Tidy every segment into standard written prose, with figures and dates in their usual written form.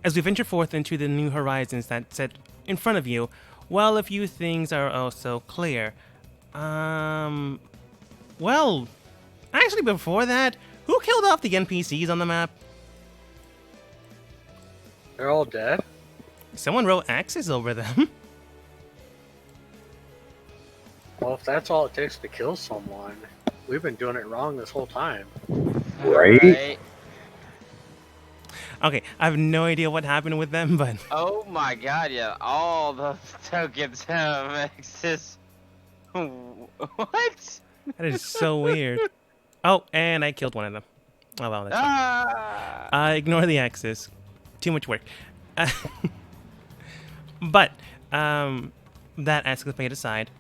As we venture forth into the new horizons that set in front of you, well, a few things are also clear. Um, well, actually, before that, who killed off the NPCs on the map? They're all dead? Someone wrote axes over them. Well, if that's all it takes to kill someone, we've been doing it wrong this whole time. Right? Right. Okay, I have no idea what happened with them, but Oh my god, yeah. All the tokens have exist. What? that is so weird. Oh, and I killed one of them. Oh well, that's fine. Ignore the axes. Too much work. Uh, but that escapade aside,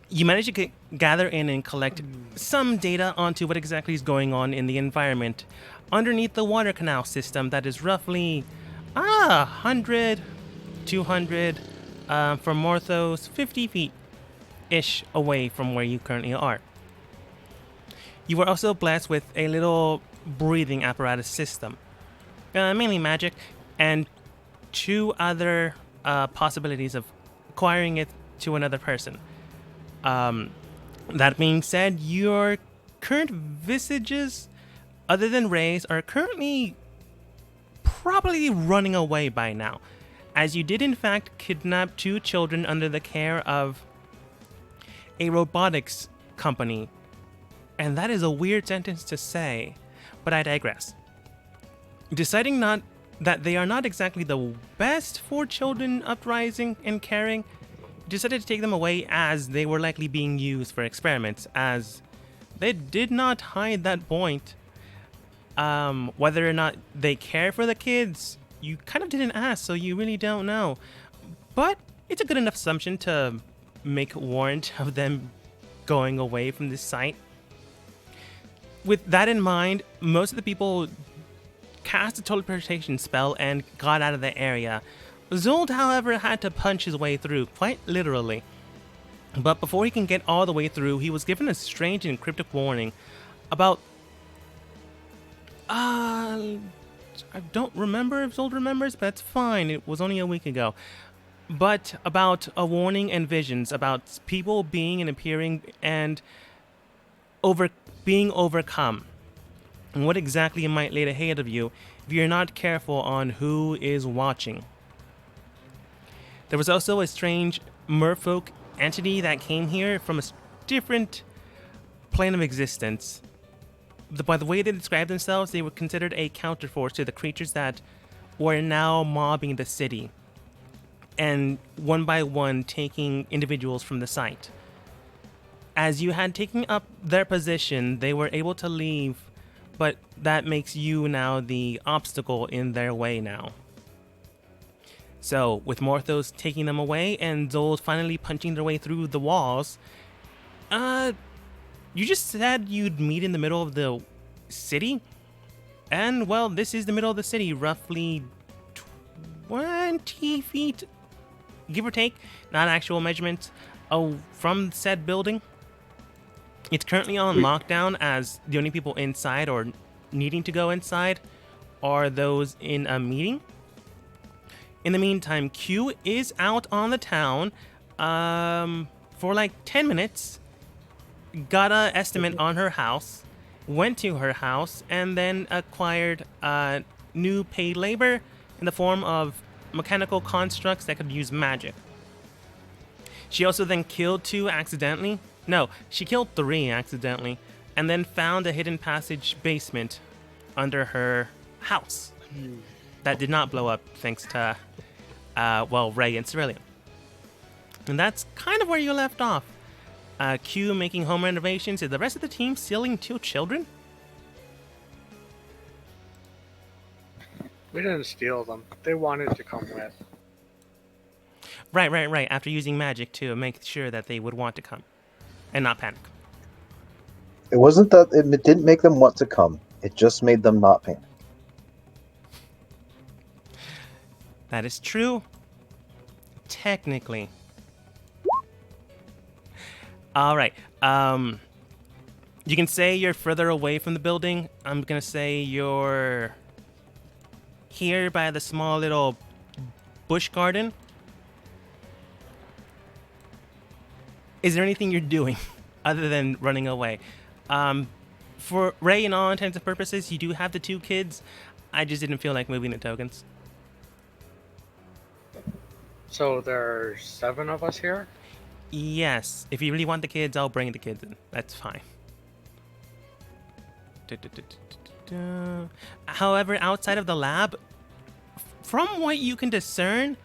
you manage to gather in and collect some data onto what exactly is going on in the environment underneath the water canal system that is roughly 100, 200 from Morthos, 50 feet ish away from where you currently are. You were also blessed with a little breathing apparatus system, mainly magic, and two other possibilities of acquiring it to another person. That being said, your current visages, other than Ray's, are currently probably running away by now, as you did in fact kidnap two children under the care of a robotics company. And that is a weird sentence to say, but I digress. Deciding not that they are not exactly the best for children uprising and caring, decided to take them away as they were likely being used for experiments, as they did not hide that point. Whether or not they care for the kids, you kind of didn't ask, so you really don't know. But it's a good enough assumption to make warrant of them going away from this site. With that in mind, most of the people cast a teleportation spell and got out of the area. Zold, however, had to punch his way through, quite literally. But before he can get all the way through, he was given a strange and cryptic warning about... I don't remember if Zold remembers, but that's fine. It was only a week ago. But about a warning and visions about people being and appearing and being overcome, and what exactly might lay ahead of you if you're not careful on who is watching. There was also a strange merfolk entity that came here from a different plane of existence. By the way they described themselves, they were considered a counterforce to the creatures that were now mobbing the city, and one by one taking individuals from the site. As you had taken up their position, they were able to leave, but that makes you now the obstacle in their way now. So, with Morthos taking them away and Zold finally punching their way through the walls, you just said you'd meet in the middle of the city? And, well, this is the middle of the city, roughly 20 feet, give or take, not actual measurements, from said building. It's currently on lockdown, as the only people inside or needing to go inside are those in a meeting. In the meantime, Q is out on the town for like 10 minutes, got an estimate on her house, went to her house, and then acquired new paid labor in the form of mechanical constructs that could use magic. She also then killed two accidentally. No, she killed three accidentally, and then found a hidden passage basement under her house that did not blow up thanks to, Ray and Cerulean. And that's kind of where you left off. Q making home renovations. Is the rest of the team stealing two children? We didn't steal them. They wanted to come with. Right. After using magic to make sure that they would want to come and not panic. It wasn't that it didn't make them want to come. It just made them not panic. That is true. Technically. All right. You can say you're further away from the building. I'm going to say you're here by the small little bush garden. Is there anything you're doing other than running away? For Ray, and all intents and purposes, you do have the 2 kids. I just didn't feel like moving the tokens. So there are 7 of us here? Yes, if you really want the kids, I'll bring the kids in. That's fine. However, outside of the lab, from what you can discern,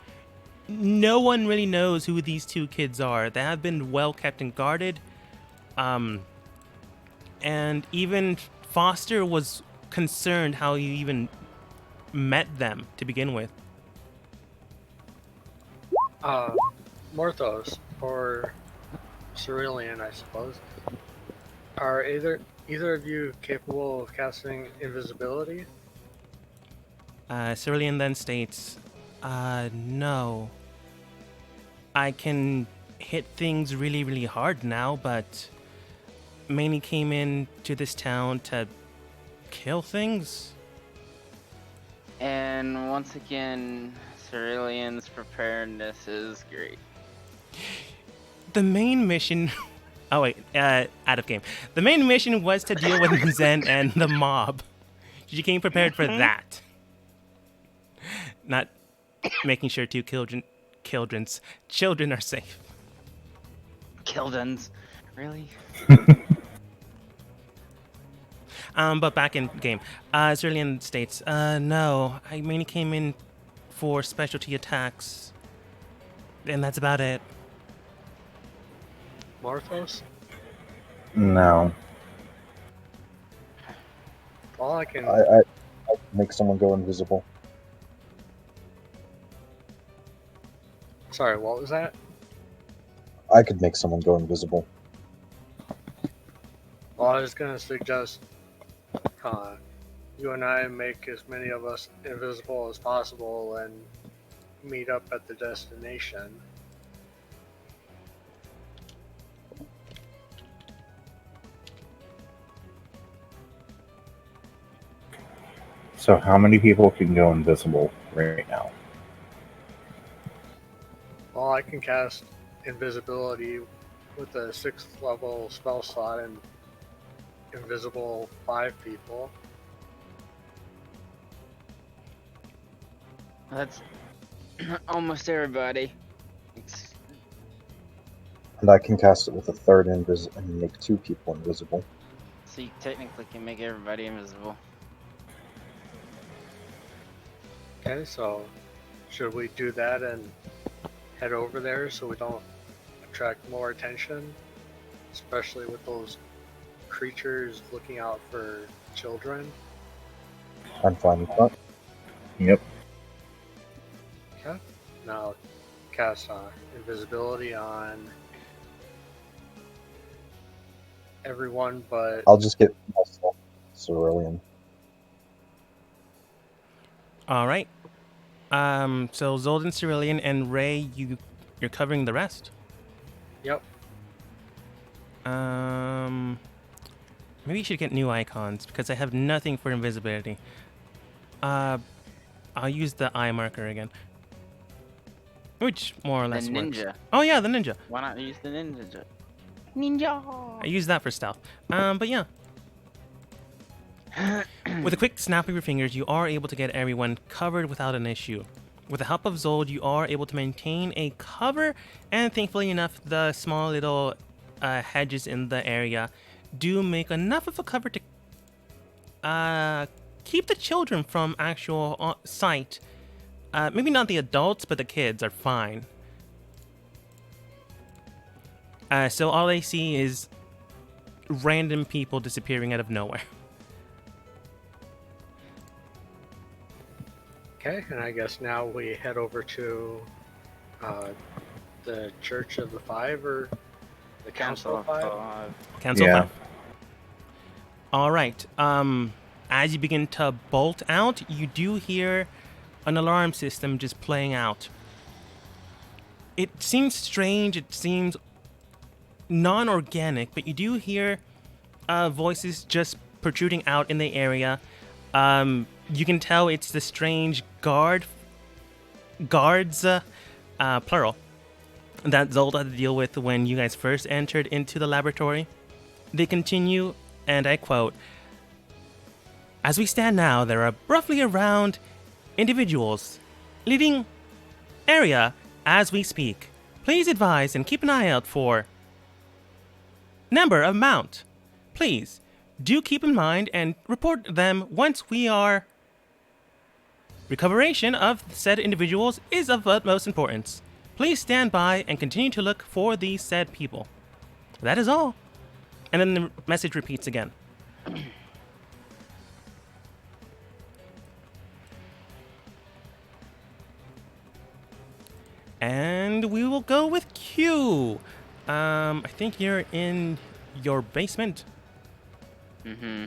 no one really knows who these 2 kids are. They have been well kept and guarded. And even Foster was concerned how you even met them to begin with. Morthos, or Cerulean, I suppose. Are either of you capable of casting invisibility? Cerulean then states, no. I can hit things really, really hard now, but mainly came in to this town to kill things. And once again, Cerulean's preparedness is great. The main mission... Oh, wait, out of game. The main mission was to deal with Zen and the mob. She came prepared for that. Not making sure 2 children are safe. Kildens. Really? But back in game, Cerulean states, no, I mainly came in for specialty attacks. And that's about it. Morthos? No. All I can. I make someone go invisible. Sorry, what was that? I could make someone go invisible. Well, I was gonna suggest you and I make as many of us invisible as possible and meet up at the destination. So how many people can go invisible right now? Well, I can cast invisibility with a 6th level spell slot and invisible 5 people. That's almost everybody. And I can cast it with a 3rd and make 2 people invisible. So you technically can make everybody invisible. Okay, so should we do that and head over there so we don't attract more attention? Especially with those creatures looking out for children. I'm fine with that. Yep. Okay. Now cast invisibility on everyone but... I'll just get myself Cerulean. All right. So Zoldan, Cerulean, and Ray, you're covering the rest. Yep. Maybe you should get new icons because I have nothing for invisibility. I'll use the eye marker again, which more or The less works. ninja. Oh yeah, the ninja. Why not use the ninja? Ninja! I use that for stealth. But yeah. With a quick snap of your fingers, you are able to get everyone covered without an issue. With the help of Zold, you are able to maintain a cover, and thankfully enough, the small little hedges in the area do make enough of a cover to keep the children from actual sight. Maybe not the adults, but the kids are fine. So all they see is random people disappearing out of nowhere. Okay, and I guess now we head over to the Church of the Five, or the Council of Five? Council Yeah. 5. All right. As you begin to bolt out, you do hear an alarm system just playing out. It seems strange. It seems non-organic, but you do hear voices just protruding out in the area. You can tell it's the strange guards, plural, that Zolda had to deal with when you guys first entered into the laboratory. They continue, and I quote, "As we stand now, there are roughly around individuals leaving area as we speak. Please advise and keep an eye out for number amount. Please do keep in mind and report them once we are. Recoveration of said individuals is of utmost importance. Please stand by and continue to look for these said people." That is all. And then the message repeats again. And we will go with Q. I think you're in your basement. Mm-hmm.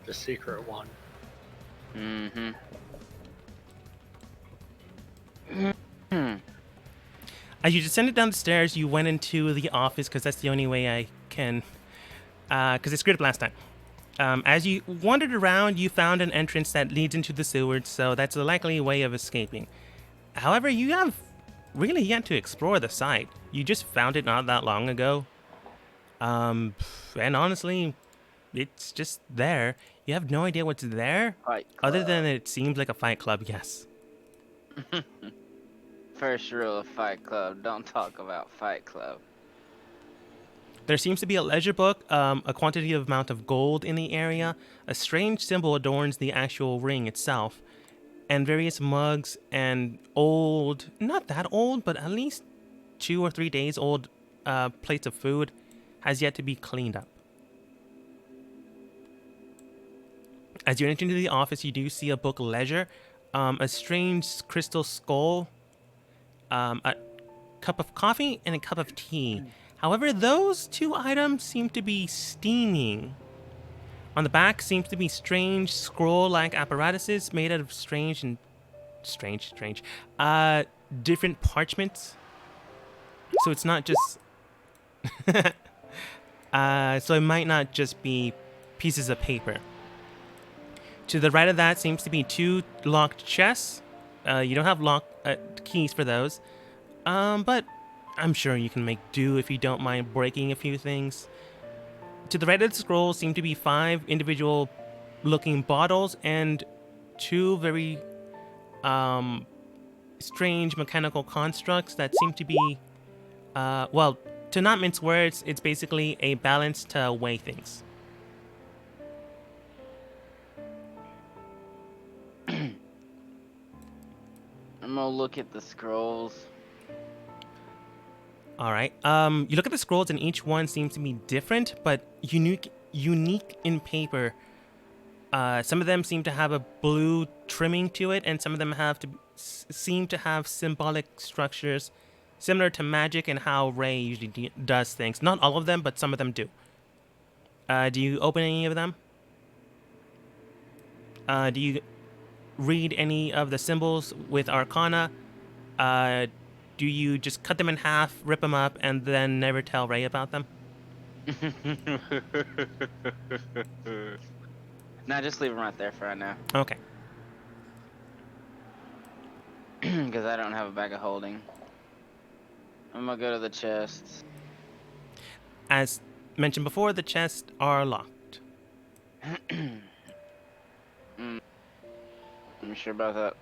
The secret one. Mm-hmm. As you descended down the stairs, you went into the office because that's the only way I can. Because it screwed up last time. As you wandered around, you found an entrance that leads into the sewers, so that's a likely way of escaping. However, you have really yet to explore the site. You just found it not that long ago. And honestly, it's just there. You have no idea what's there, Fight other Club. than it seems like a fight club, yes. First rule of Fight Club: don't talk about Fight Club. There seems to be a ledger book, a quantity of amount of gold in the area, a strange symbol adorns the actual ring itself, and various mugs and old, not that old, but at least 2 or 3 days old plates of food has yet to be cleaned up. As you enter into the office, you do see a book ledger, a strange crystal skull, a cup of coffee, and a cup of tea. However, those 2 items seem to be steaming. On the back seems to be strange scroll-like apparatuses made out of different parchments. So it's not just... so it might not just be pieces of paper. To the right of that seems to be 2 locked chests. You don't have keys for those. But I'm sure you can make do if you don't mind breaking a few things. To the right of the scroll seem to be 5 individual looking bottles and 2 very strange mechanical constructs that seem to be, well, to not mince words, it's basically a balance to weigh things. I'm gonna look at the scrolls. All right. You look at the scrolls, and each one seems to be different, but unique in paper. Some of them seem to have a blue trimming to it, and some of them seem to have symbolic structures similar to magic and how Ray usually does things. Not all of them, but some of them do. Do you open any of them? Do you read any of the symbols with Arcana? Do you just cut them in half, rip them up, and then never tell Ray about them? Nah, just leave them right there for right now. Okay. Because I don't have a bag of holding. I'm gonna go to the chests. As mentioned before, the chests are locked. I'm sure about that.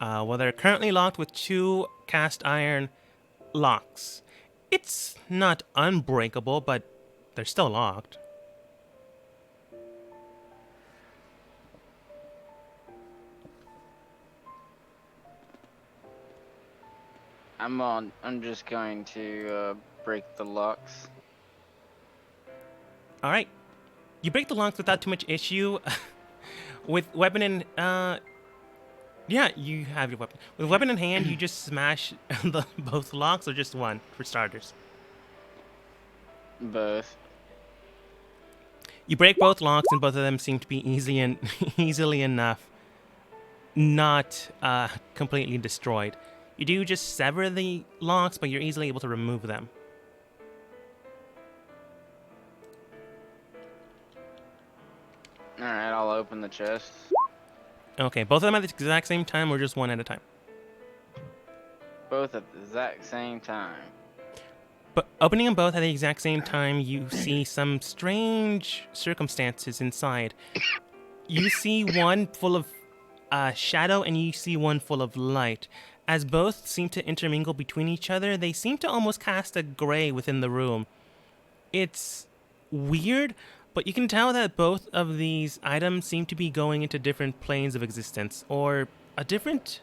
Well, they're currently locked with 2 cast iron locks. It's not unbreakable, but they're still locked. I'm just going to break the locks. All right. You break the locks without too much issue. With weapon in, yeah, you have your weapon. With weapon in hand, you just smash both locks, or just one for starters. Both. You break both locks, and both of them seem to be easily enough, not completely destroyed. You do just sever the locks, but you're easily able to remove them. Alright, I'll open the chest. Okay, both of them at the exact same time or just one at a time? Both at the exact same time. But opening them both at the exact same time, you see some strange circumstances inside. You see one full of shadow and you see one full of light. As both seem to intermingle between each other, they seem to almost cast a gray within the room. It's weird, but you can tell that both of these items seem to be going into different planes of existence, or a different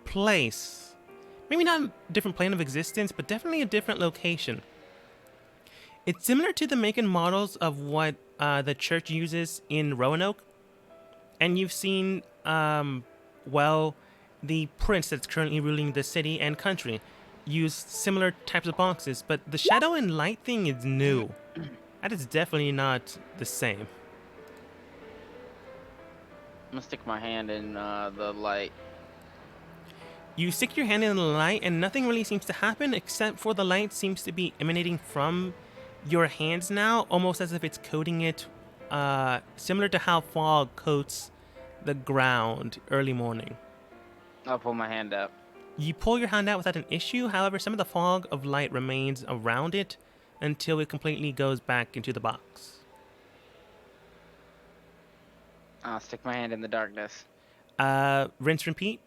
place. Maybe not a different plane of existence, but definitely a different location. It's similar to the make and models of what the church uses in Roanoke. And you've seen, well, the prince that's currently ruling the city and country use similar types of boxes, but the shadow and light thing is new. That is definitely not the same. I'm gonna stick my hand in the light. You stick your hand in the light and nothing really seems to happen except for the light seems to be emanating from your hands now, almost as if it's coating it, similar to how fog coats the ground early morning. I'll pull my hand up. You pull your hand out without an issue, however, some of the fog of light remains around it until it completely goes back into the box. I'll stick my hand in the darkness. Rinse, repeat?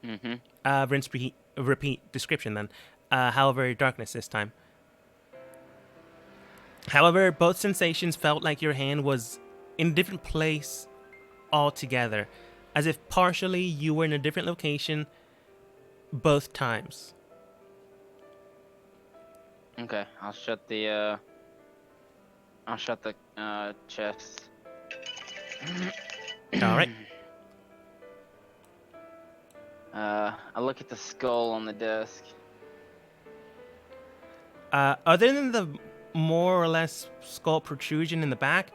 Mm-hmm. Rinse, repeat, description then. However, darkness this time. However, both sensations felt like your hand was in a different place altogether, as if partially you were in a different location both times. Okay, I'll shut the chest. All right. I look at the skull on the desk. Other than the more or less skull protrusion in the back,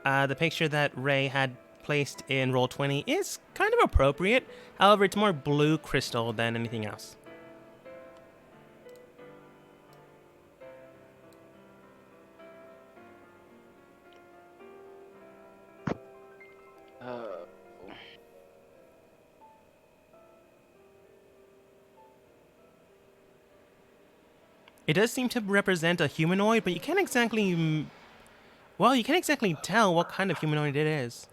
the picture that Ray had placed in Roll20 is kind of appropriate. However, it's more blue crystal than anything else. It does seem to represent a humanoid, but you can't exactly... Well, you can't exactly tell what kind of humanoid it is.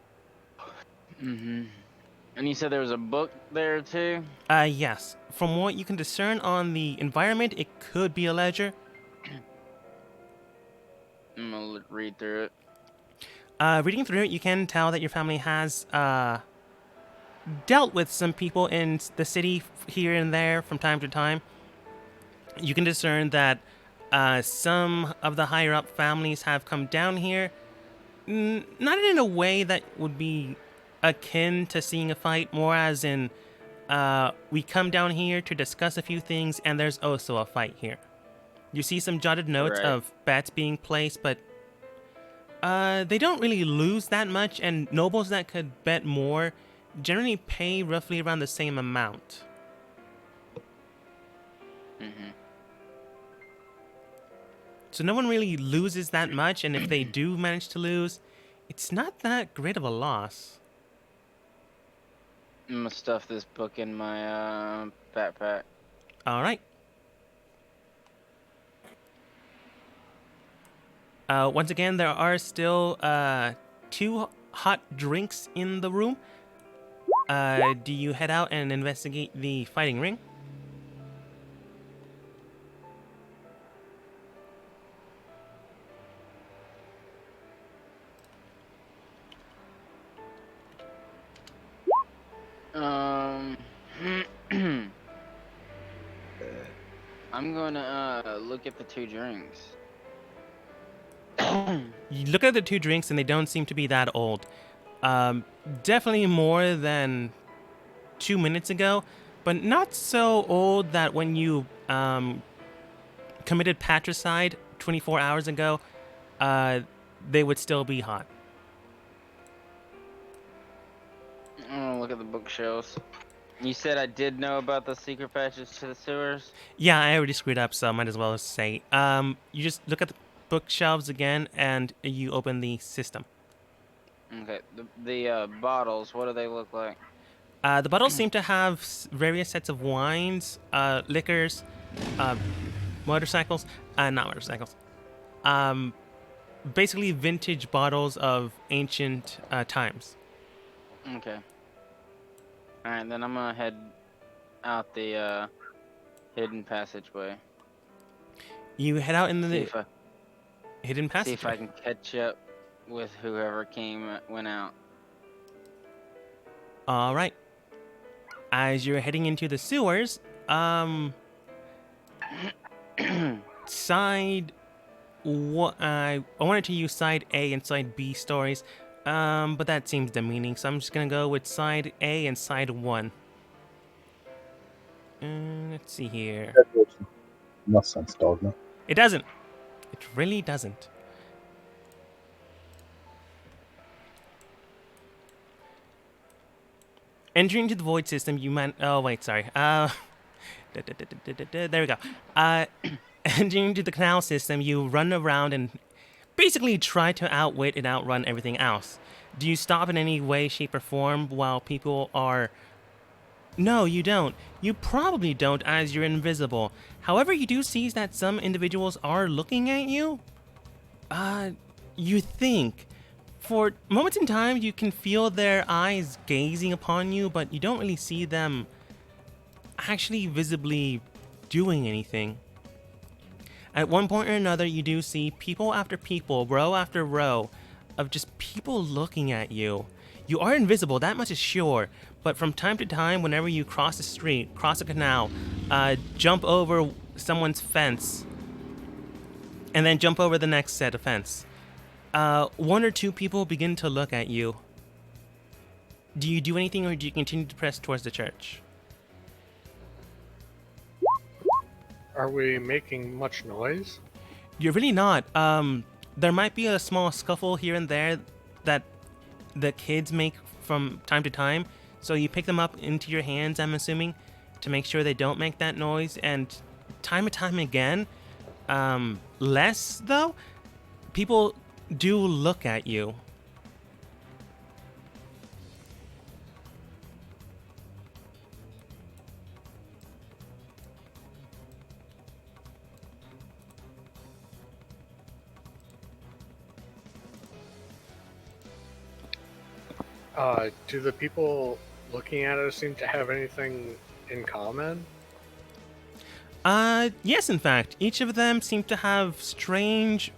Mm-hmm. And you said there was a book there too? Yes. From what you can discern on the environment, it could be a ledger. I'm gonna read through it. Reading through it, you can tell that your family has dealt with some people in the city here and there from time to time. You can discern that some of the higher up families have come down here, not in a way that would be akin to seeing a fight, more as in we come down here to discuss a few things and there's also a fight here. You see some jotted notes Right. of bets being placed, but they don't really lose that much, and nobles that could bet more generally pay roughly around the same amount. Mm-hmm. So no one really loses that much, and if they do manage to lose, it's not that great of a loss. I'm gonna stuff this book in my backpack. All right. Once again, there are still 2 hot drinks in the room. Do you head out and investigate the fighting ring? I'm gonna look at the 2 drinks. You look at the 2 drinks, and they don't seem to be that old. Definitely more than 2 minutes ago, but not so old that when you committed patricide 24 hours ago, they would still be hot. I'm gonna look at the bookshelves. You said I did know about the secret passage to the sewers? Yeah, I already screwed up, so I might as well say. You just look at the bookshelves again, and you open the system. Okay. The bottles. What do they look like? The bottles seem to have various sets of wines, liquors, motorcycles, not motorcycles. Basically vintage bottles of ancient times. Okay. All right, then I'm gonna head out the hidden passageway. You head out in See the if I, hidden see if I passageway. can catch up with whoever went out. All right. As you're heading into the sewers, side what I wanted to use side A and side B stories, but that seems demeaning, so I'm just gonna go with side A and side 1. Let's see here. No sense, Dogma. It doesn't. It really doesn't. Entering into the void system, you man. Oh wait, sorry. There we go. Entering into the canal system, you run around and basically try to outwit and outrun everything else. Do you stop in any way, shape, or form while people are... No, you don't. You probably don't, as you're invisible. However, you do see that some individuals are looking at you. You think. For moments in time, you can feel their eyes gazing upon you, but you don't really see them actually visibly doing anything. At one point or another, you do see people after people, row after row, of just people looking at you. You are invisible, that much is sure, but from time to time, whenever you cross the street, cross a canal, jump over someone's fence, and then jump over the next set of fence, one or two people begin to look at you. Do you do anything, or do you continue to press towards the church? Are we making much noise? You're really not. There might be a small scuffle here and there that the kids make from time to time, so you pick them up into your hands, I'm assuming, to make sure they don't make that noise, and time and time again, less though, people do look at you. Do the people looking at us seem to have anything in common? Yes, in fact, each of them seem to have strange,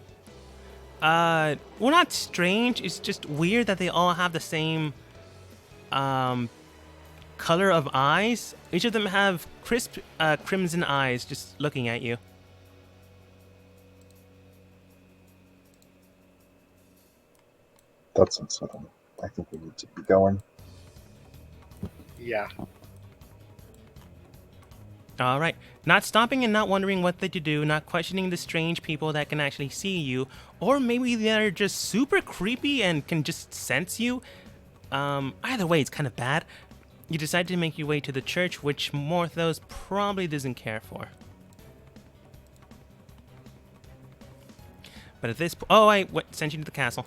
well, not strange, it's just weird that they all have the same, color of eyes. Each of them have crisp, crimson eyes just looking at you. That's unsettling. I think we need to be going. Yeah. All right. Not stopping and not wondering what they do, not questioning the strange people that can actually see you, or maybe they're just super creepy and can just sense you. Either way, it's kind of bad. You decide to make your way to the church, which Morthos probably doesn't care for. But at this oh, I sent you to the castle.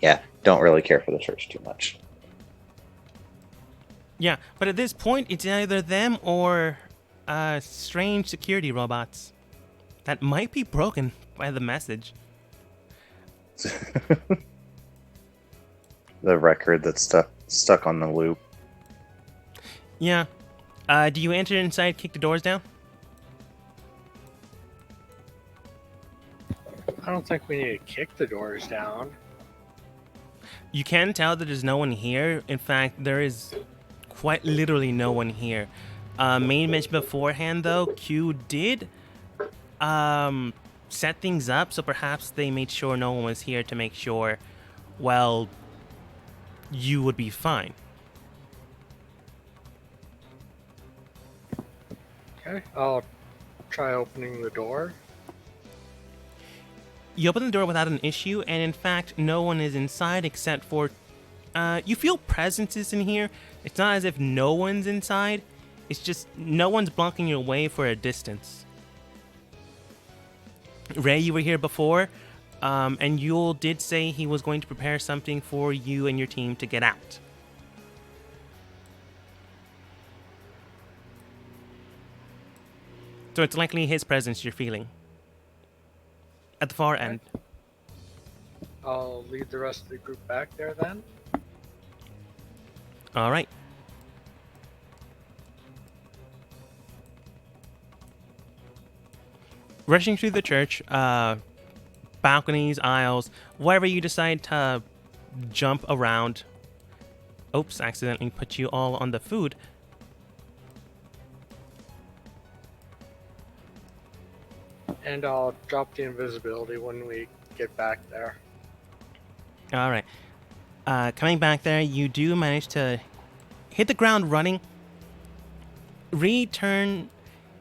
Yeah, don't really care for the church too much. Yeah, but at this point, it's either them or strange security robots that might be broken by the message. The record that's stuck on the loop. Yeah. Do you enter inside, kick the doors down? I don't think we need to kick the doors down. You can tell that there's no one here. In fact, there is quite literally no one here. Main mentioned beforehand, though, Q did set things up, so perhaps they made sure no one was here to make sure, well, you would be fine. Okay, I'll try opening the door. You open the door without an issue, and in fact, no one is inside except for... you feel presences in here. It's not as if no one's inside. It's just no one's blocking your way for a distance. Ray, you were here before, and Yule did say he was going to prepare something for you and your team to get out. So it's likely his presence you're feeling. At the far end. I'll lead the rest of the group back there then. All right. Rushing through the church, balconies, aisles, wherever you decide to jump around. Oops, accidentally put you all on the food. And I'll drop the invisibility when we get back there. All right. Coming back there, you do manage to hit the ground running. Return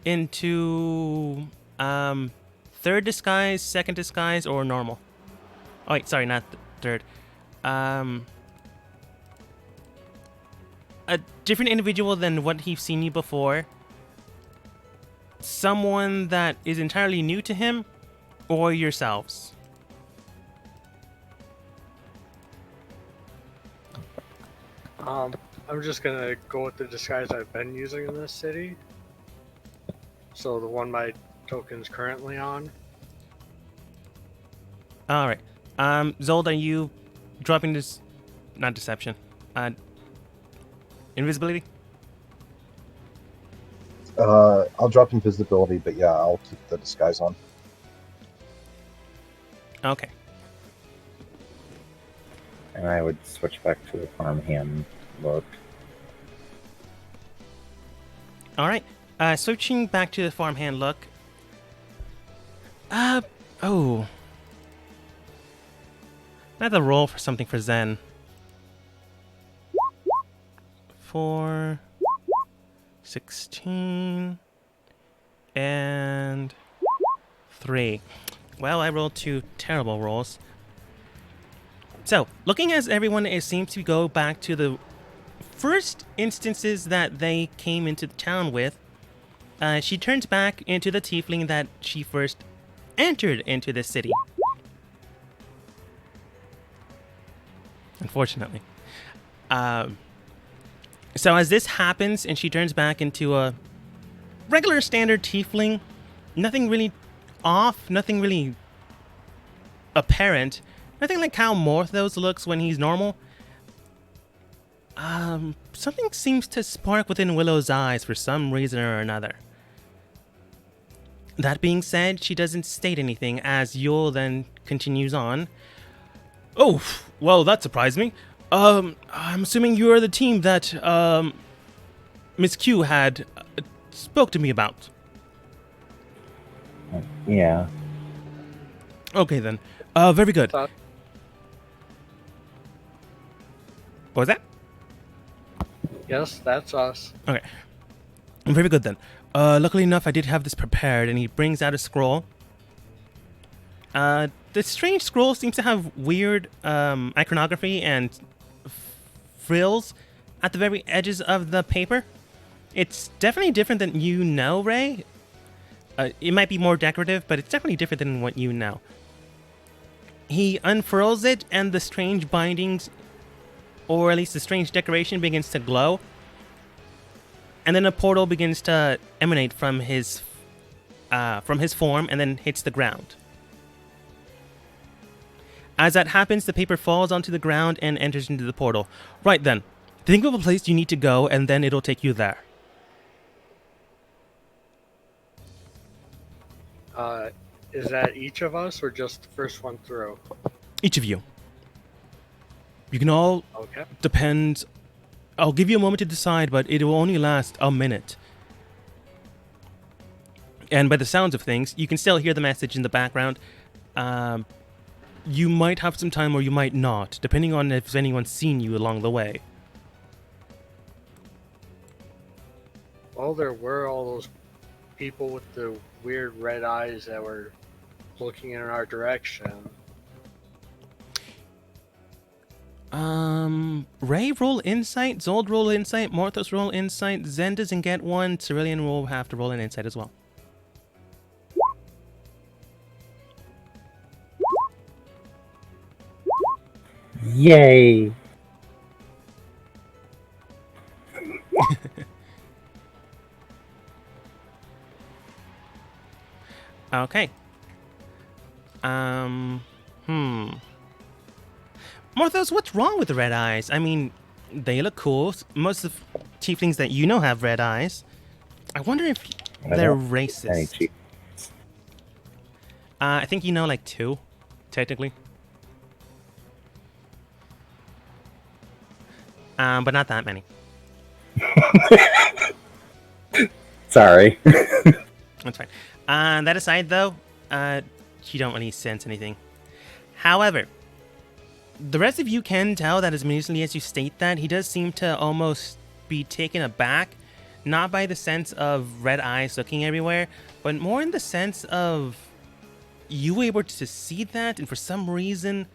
into third disguise, second disguise, or normal. Oh wait, sorry, not third. A different individual than what he's seen you before. Someone that is entirely new to him, or yourselves. I'm just gonna go with the disguise I've been using in this city. So the one my token's currently on. All right. Zold, are you dropping this? Not deception. Invisibility. I'll drop invisibility, but yeah, I'll keep the disguise on. Okay. And I would switch back to the farmhand look. All right. Switching back to the farmhand look. Oh. I have to roll for something for Zen. 4, 16, and 3. Well, I rolled 2 terrible rolls. So, looking as everyone seems to go back to the first instances that they came into the town with, she turns back into the tiefling that she first entered into the city. Unfortunately. So as this happens and she turns back into a regular standard tiefling, nothing really off, nothing really apparent, nothing like how Morthos looks when he's normal. Something seems to spark within Willow's eyes for some reason or another. That being said, she doesn't state anything as Yule then continues on. Oh, well, that surprised me. I'm assuming you are the team that, Miss Q had spoke to me about. Yeah. Okay, then. Very good. What was that? Yes, that's us. Okay. Very good, then. Luckily enough, I did have this prepared, and he brings out a scroll. The strange scroll seems to have weird, iconography and frills at the very edges of the paper. It's definitely different than you know, Ray. It might be more decorative, but it's definitely different than what you know. He unfurls it, and the strange bindings, or at least the strange decoration, begins to glow. And then a portal begins to emanate from his form, and then hits the ground. As that happens, the paper falls onto the ground and enters into the portal. Right then, think of a place you need to go, and then it'll take you there. Is that each of us or just the first one through? Each of you. You can all Okay. depend. I'll give you a moment to decide, but it will only last a minute. And by the sounds of things, you can still hear the message in the background. You might have some time or you might not, depending on if anyone's seen you along the way. Well, there were all those people with the weird red eyes that were looking in our direction. Ray roll insight, Zold roll insight, Morthos roll insight, Zen doesn't get one, Cerulean will have to roll an insight as well. Yay! Okay. Morthos, what's wrong with the red eyes? I mean, they look cool. Most of the tieflings that you know have red eyes. I wonder if I they're don't Any racist. cheap. I think you know like 2, technically. But not that many. Sorry. That's fine. That aside, though, you don't really sense anything. However, the rest of you can tell that as immediately as you state that, he does seem to almost be taken aback, not by the sense of red eyes looking everywhere, but more in the sense of you were able to see that, and for some reason,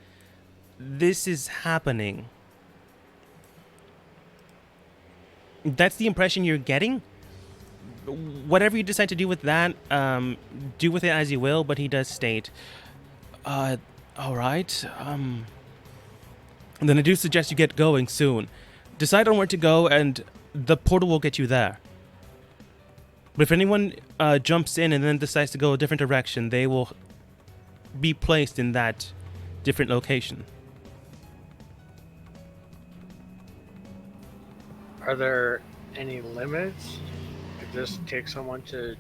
this is happening. That's the impression you're getting. Whatever you decide to do with that, do with it as you will, but he does state, alright, then I do suggest you get going soon. Decide on where to go, and the portal will get you there. But if anyone jumps in and then decides to go a different direction, they will be placed in that different location. Are there any limits? Could this take someone to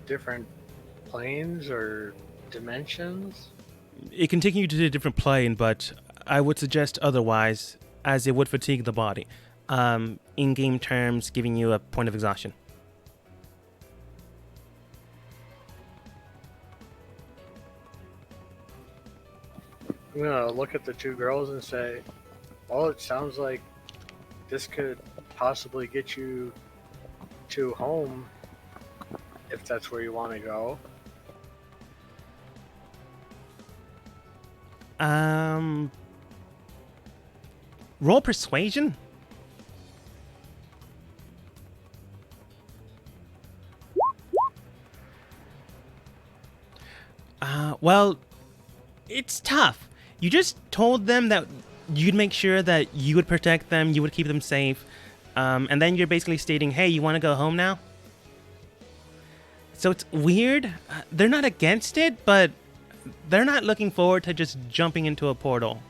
different planes or dimensions? It can take you to a different plane, but I would suggest otherwise, as it would fatigue the body. In-game terms, giving you a point of exhaustion. I'm gonna look at the 2 girls and say, well, it sounds like this could possibly get you to home if that's where you want to go. Roll persuasion. Well, it's tough. You just told them that you'd make sure that you would protect them, you would keep them safe, and then you're basically stating, hey, you want to go home now? So it's weird. They're not against it, but they're not looking forward to just jumping into a portal.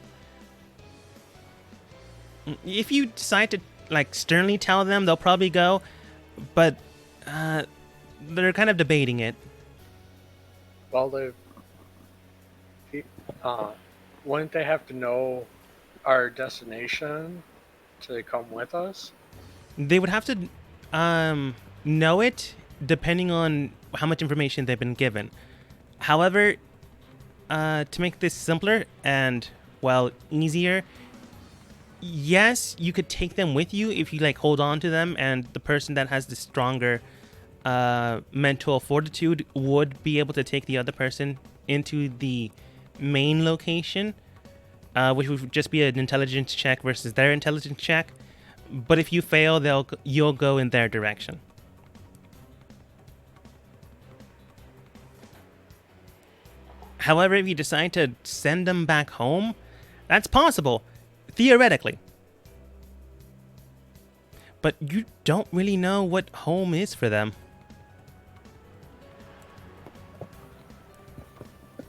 If you decide to like sternly tell them, they'll probably go, but they're kind of debating it. Well, wouldn't they have to know our destination to come with us? They would have to know it depending on how much information they've been given. However, to make this simpler and, well, easier, yes, you could take them with you if you like hold on to them, and the person that has the stronger mental fortitude would be able to take the other person into the main location, which would just be an intelligence check versus their intelligence check. But if you fail, you'll go in their direction. However, if you decide to send them back home, that's possible, theoretically. But you don't really know what home is for them.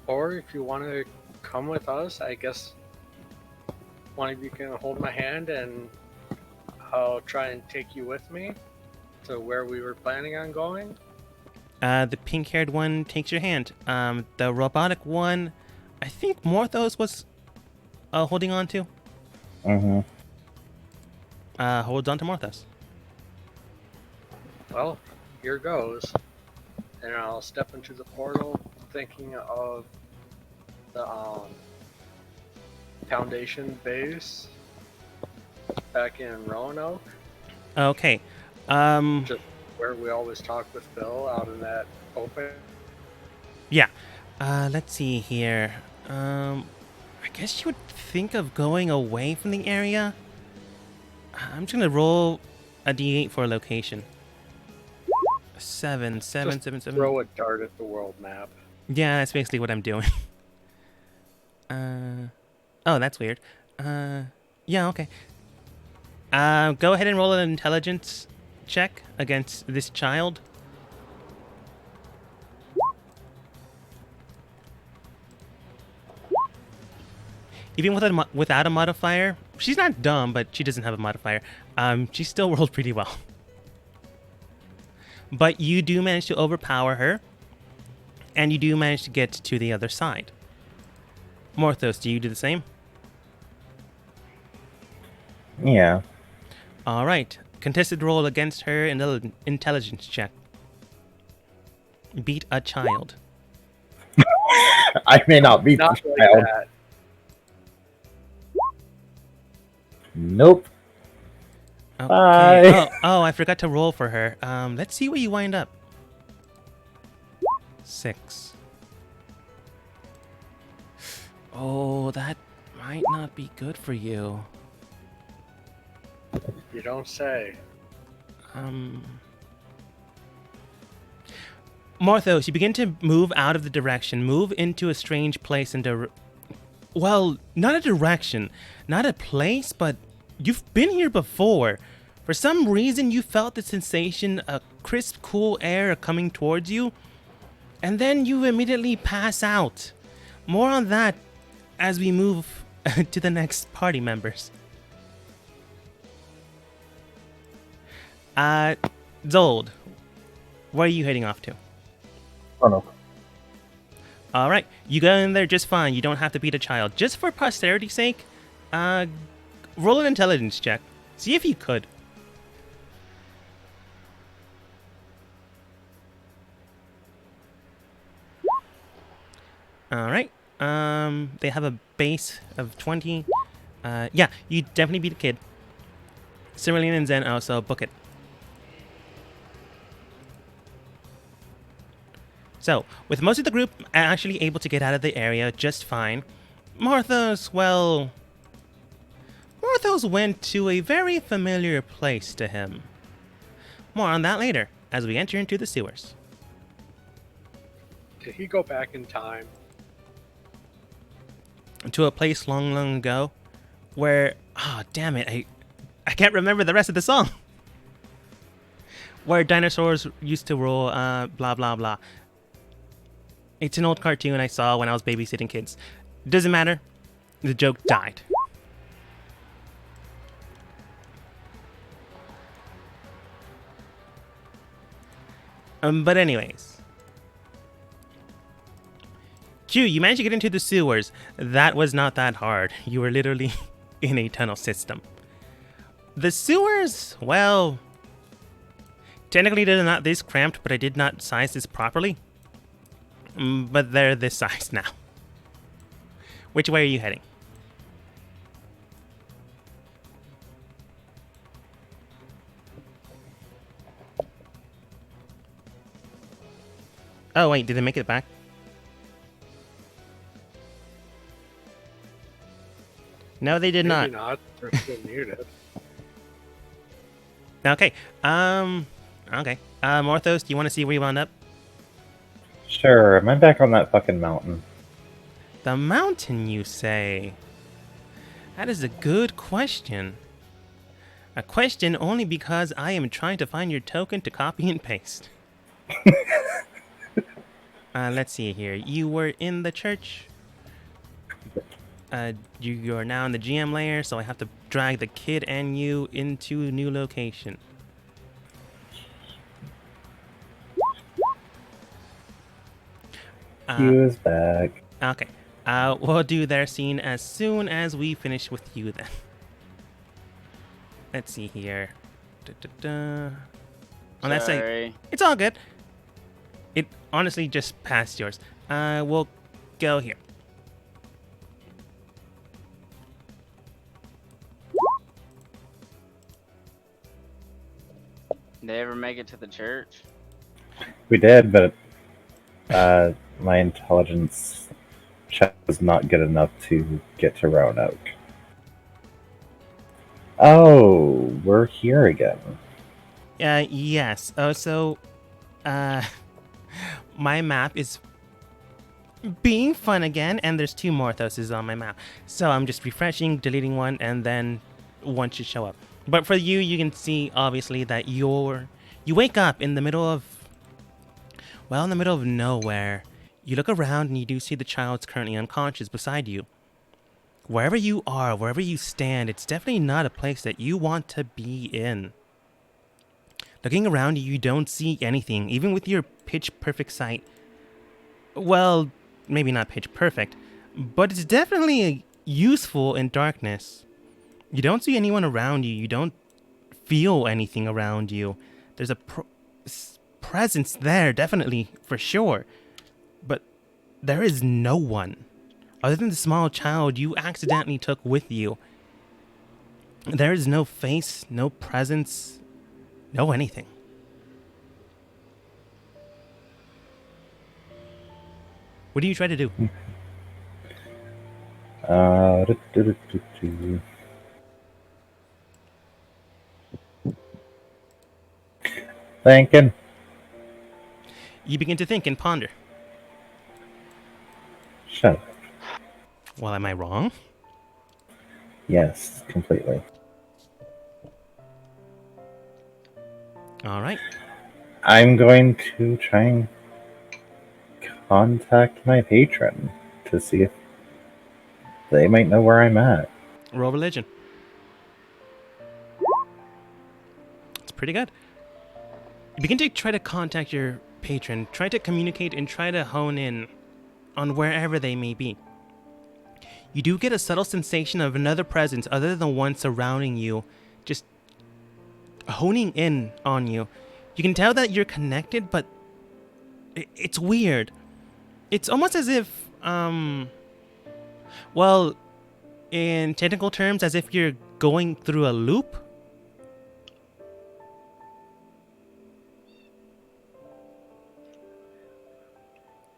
Or if you want to come with us, I guess one of you can hold my hand and I'll try and take you with me to where we were planning on going. The pink-haired one takes your hand. The robotic one, I think Morthos was holding on to. Mm-hmm. Holds on to Morthos. Well, here goes. And I'll step into the portal thinking of the Foundation base back in Roanoke. Okay. Just where we always talk with Phil out in that open. Yeah. Let's see here. I guess you would think of going away from the area. I'm just gonna roll a d8 for a location. 7, 7, Just 7, 7. throw a dart at the world map. Yeah, that's basically what I'm doing. Oh, that's weird. Yeah, okay. Go ahead and roll an intelligence check against this child. Even without a modifier, she's not dumb, but she doesn't have a modifier. She still rolled pretty well. But you do manage to overpower her, and you do manage to get to the other side. Morthos, do you do the same? Yeah. All right. Contested roll against her in the intelligence check. Beat a child. I may not be the Not like child. that. Nope. Okay. Bye. Oh, I forgot to roll for her. Let's see where you wind up. 6. Oh, that might not be good for you. You don't say. Morthos, you begin to move out of the direction, move into a strange place well, not a direction, not a place, but you've been here before. For some reason, you felt the sensation, a crisp, cool air coming towards you, and then you immediately pass out. More on that as we move to the next party members. Zold, where are you heading off to? Oh no. All right, you go in there just fine. You don't have to beat a child. Just for posterity's sake, roll an intelligence check. See if you could. All right. They have a base of 20. Yeah, you definitely beat a kid. Cerulean and Zen also book it. So, with most of the group actually able to get out of the area just fine, Morthos went to a very familiar place to him. More on that later, as we enter into the sewers. Did he go back in time? To a place long, long ago, where, damn it, I can't remember the rest of the song. Where dinosaurs used to rule, blah, blah, blah. It's an old cartoon I saw when I was babysitting kids. Doesn't matter. The joke died. But anyways. Q, you managed to get into the sewers. That was not that hard. You were literally in a tunnel system. The sewers, well, technically they're not this cramped, but I did not size this properly. But they're this size now. Which way are you heading? Oh wait, did they make it back? No, they did Maybe not. not. They're still muted. Okay. Okay. Morthos, do you want to see where you wound up? Sure, am I back on that fucking mountain? The mountain, you say? That is a good question. A question only because I am trying to find your token to copy and paste. Let's see here. You were in the church. You are now in the GM layer, so I have to drag the kid and you into a new location. Q is back. Okay. We'll do their scene as soon as we finish with you then. Let's see here. On that side, Sorry. it's all good. It honestly just passed yours. We'll go here. Did they ever make it to the church? We did, but my intelligence check was not good enough to get to Roanoke. Oh, we're here again. Yes. Oh, so, my map is being fun again, and there's 2 Morthoses on my map. So I'm just refreshing, deleting one, and then one should show up. But for you, you can see obviously that you wake up in the middle of, well, in the middle of nowhere. You look around and you do see the child's currently unconscious beside you. Wherever you are, wherever you stand, it's definitely not a place that you want to be in. Looking around you, you don't see anything, even with your pitch perfect sight. Well, maybe not pitch perfect, but it's definitely useful in darkness. You don't see anyone around you. You don't feel anything around you. There's a presence there, definitely, for sure. But there is no one. Other than the small child you accidentally took with you. There is no face, no presence, no anything. What do you try to do? Do-do-do-do. Thinking. You begin to think and ponder. Shut up. Well, am I wrong? Yes, completely. All right. I'm going to try and contact my patron to see if they might know where I'm at. Roll religion. It's pretty good. You begin to try to contact your patron, try to communicate and try to hone in on wherever they may be. You do get a subtle sensation of another presence other than the one surrounding you, just honing in on you. You can tell that you're connected, but it's weird. It's almost as if, well, in technical terms, as if you're going through a loop.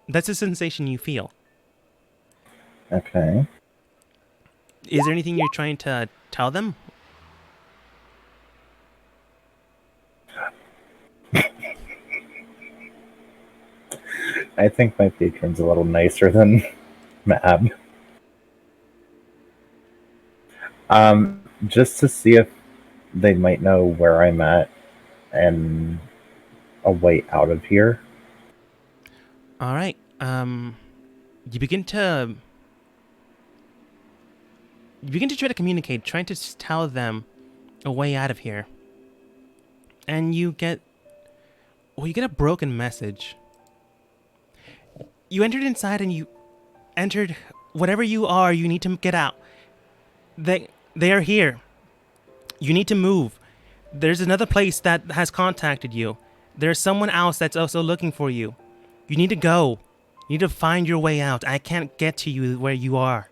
That's the sensation you feel. Okay. Is there anything you're trying to tell them? I think my patron's a little nicer than Mab. Just to see if they might know where I'm at and a way out of here. All right. You begin to try to communicate, trying to tell them a way out of here. And you get a broken message. You entered inside and you entered whatever you are, you need to get out. They are here. You need to move. There's another place that has contacted you. There's someone else that's also looking for you. You need to go. You need to find your way out. I can't get to you where you are.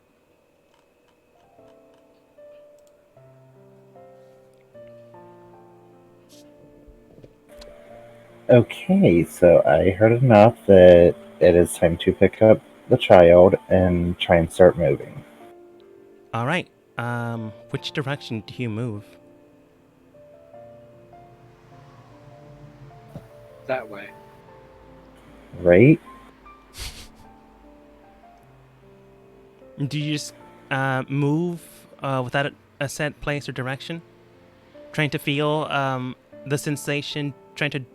Okay, so I heard enough that it is time to pick up the child and try and start moving. All right. Which direction do you move? That way. Right? Do you just move without a set place or direction? Trying to feel the sensation, trying to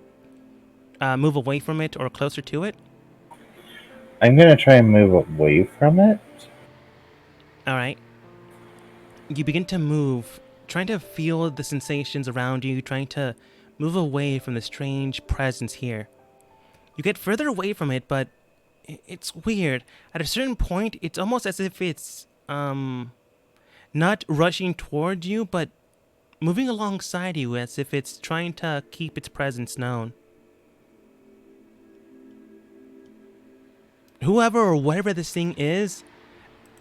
move away from it or closer to it? I'm gonna try and move away from it. All right. You begin to move, trying to feel the sensations around you, trying to move away from the strange presence here. You get further away from it, but it's weird. At a certain point, it's almost as if it's not rushing toward you, but moving alongside you, as if it's trying to keep its presence known. Whoever or whatever this thing is,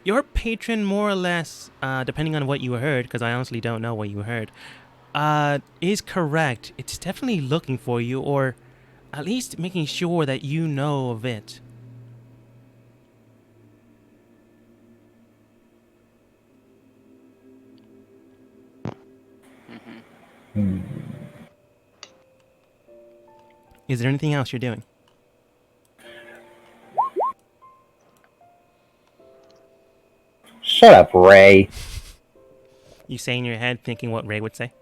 your patron more or less, depending on what you heard, because I honestly don't know what you heard, is correct. It's definitely looking for you, or at least making sure that you know of it. Hmm. Is there anything else you're doing? Shut up, Ray. You say in your head, thinking what Ray would say.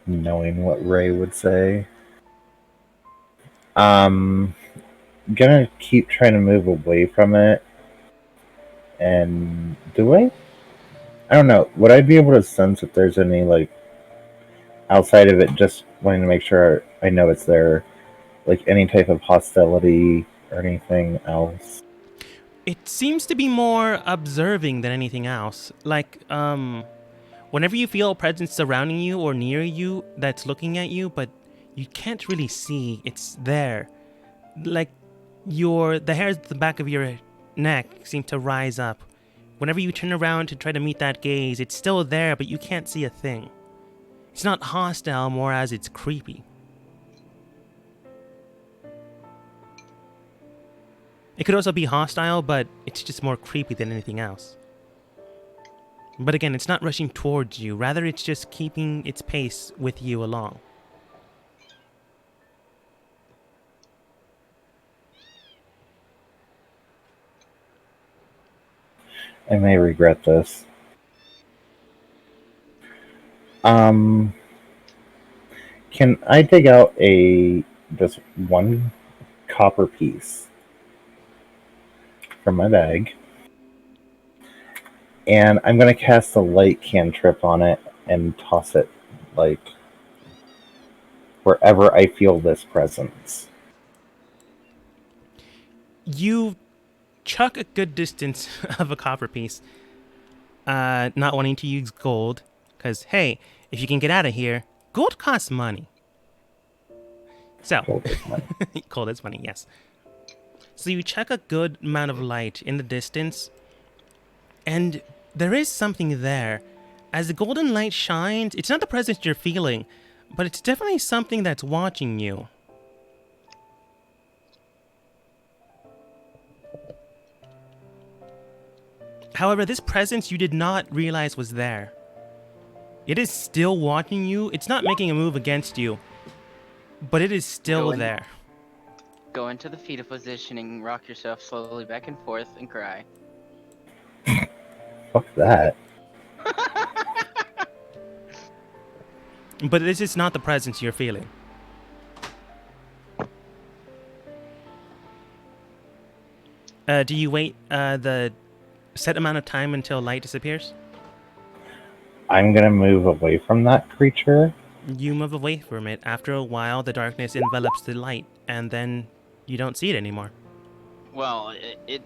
Knowing what Ray would say. Gonna keep trying to move away from it. And do I? I don't know. Would I be able to sense if there's any, like, outside of it, just wanting to make sure I know it's there, like any type of hostility or anything else? It seems to be more observing than anything else. Like, whenever you feel a presence surrounding you or near you that's looking at you, but you can't really see, it's there. Like, the hairs at the back of your neck seem to rise up. Whenever you turn around to try to meet that gaze, it's still there, but you can't see a thing. It's not hostile, more as it's creepy. It could also be hostile, but it's just more creepy than anything else. But again, it's not rushing towards you. Rather, it's just keeping its pace with you along. I may regret this. Can I dig out just one copper piece from my bag? And I'm gonna cast a light cantrip on it and toss it, like, wherever I feel this presence. You chuck a good distance of a copper piece, not wanting to use gold, because, hey, if you can get out of here, gold costs money. So, Gold is money. gold is money, yes. So you chuck a good amount of light in the distance, and there is something there. As the golden light shines, it's not the presence you're feeling, but it's definitely something that's watching you. However, this presence you did not realize was there. It is still watching you. It's not making a move against you, but it is still there. Go into the fetal position and rock yourself slowly back and forth and cry. Fuck that. But this is not the presence you're feeling. Do you wait the set amount of time until light disappears? I'm gonna move away from that creature. You move away from it. After a while, the darkness envelops the light, and then you don't see it anymore. Well,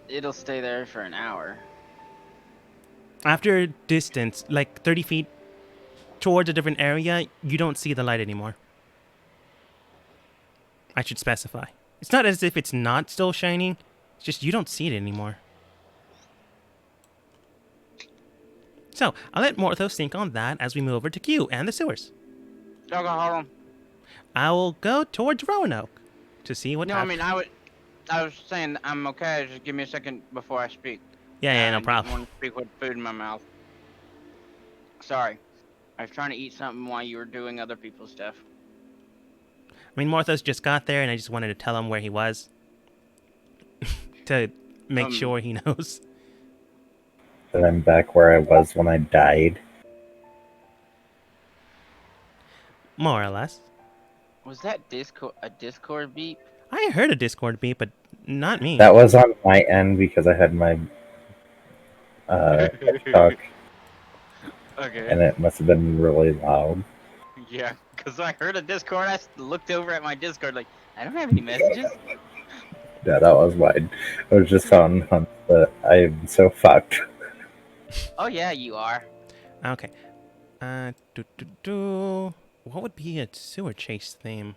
it'll stay there for an hour. After a distance, like 30 feet towards a different area, you don't see the light anymore. I should specify. It's not as if it's not still shining, it's just you don't see it anymore. So, I'll let Morthos think on that as we move over to Q and the sewers. Okay, hold on. I will go towards Roanoke to see what No, I happens. mean, I was saying I'm okay. Just give me a second before I speak. Yeah, no I problem. want to speak with food in my mouth. Sorry. I was trying to eat something while you were doing other people's stuff. I mean, Morthos just got there, and I just wanted to tell him where he was. To make sure he knows. That I'm back where I was when I died. More or less. Was that a Discord beep? I heard a Discord beep, but not me. That was on my end because I had my talk, Okay. and it must have been really loud. Yeah, because I heard a Discord. I looked over at my Discord like, I don't have any messages. Yeah, that was mine. I was just on hunt, but I'm so fucked. Oh yeah, you are. Okay. What would be a sewer chase theme?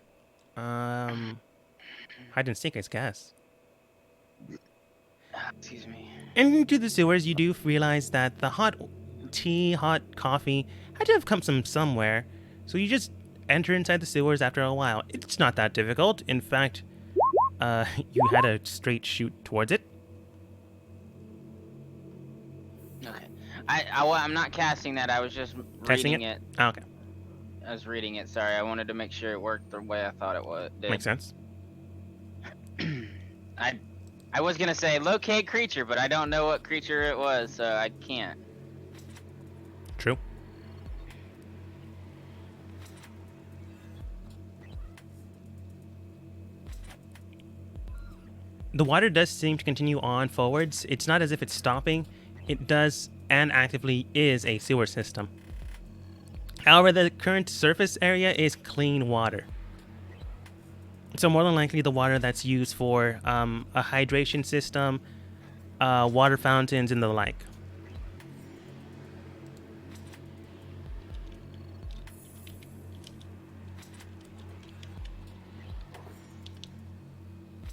Hide and seek, I guess. Excuse me. Into the sewers, you do realize that the hot tea, hot coffee had to have come from somewhere. So you just enter inside the sewers after a while. It's not that difficult. In fact, you had a straight shoot towards it. Okay. I'm not casting that. I was just Testing reading it. Okay, I was reading it. Sorry, I wanted to make sure it worked the way I thought it would. makes sense. I was gonna say locate creature, but I don't know what creature it was, so I can't. True. The water does seem to continue on forwards. It's not as if it's stopping. It does and actively is a sewer system. However, the current surface area is clean water. So more than likely the water that's used for a hydration system, water fountains, and the like.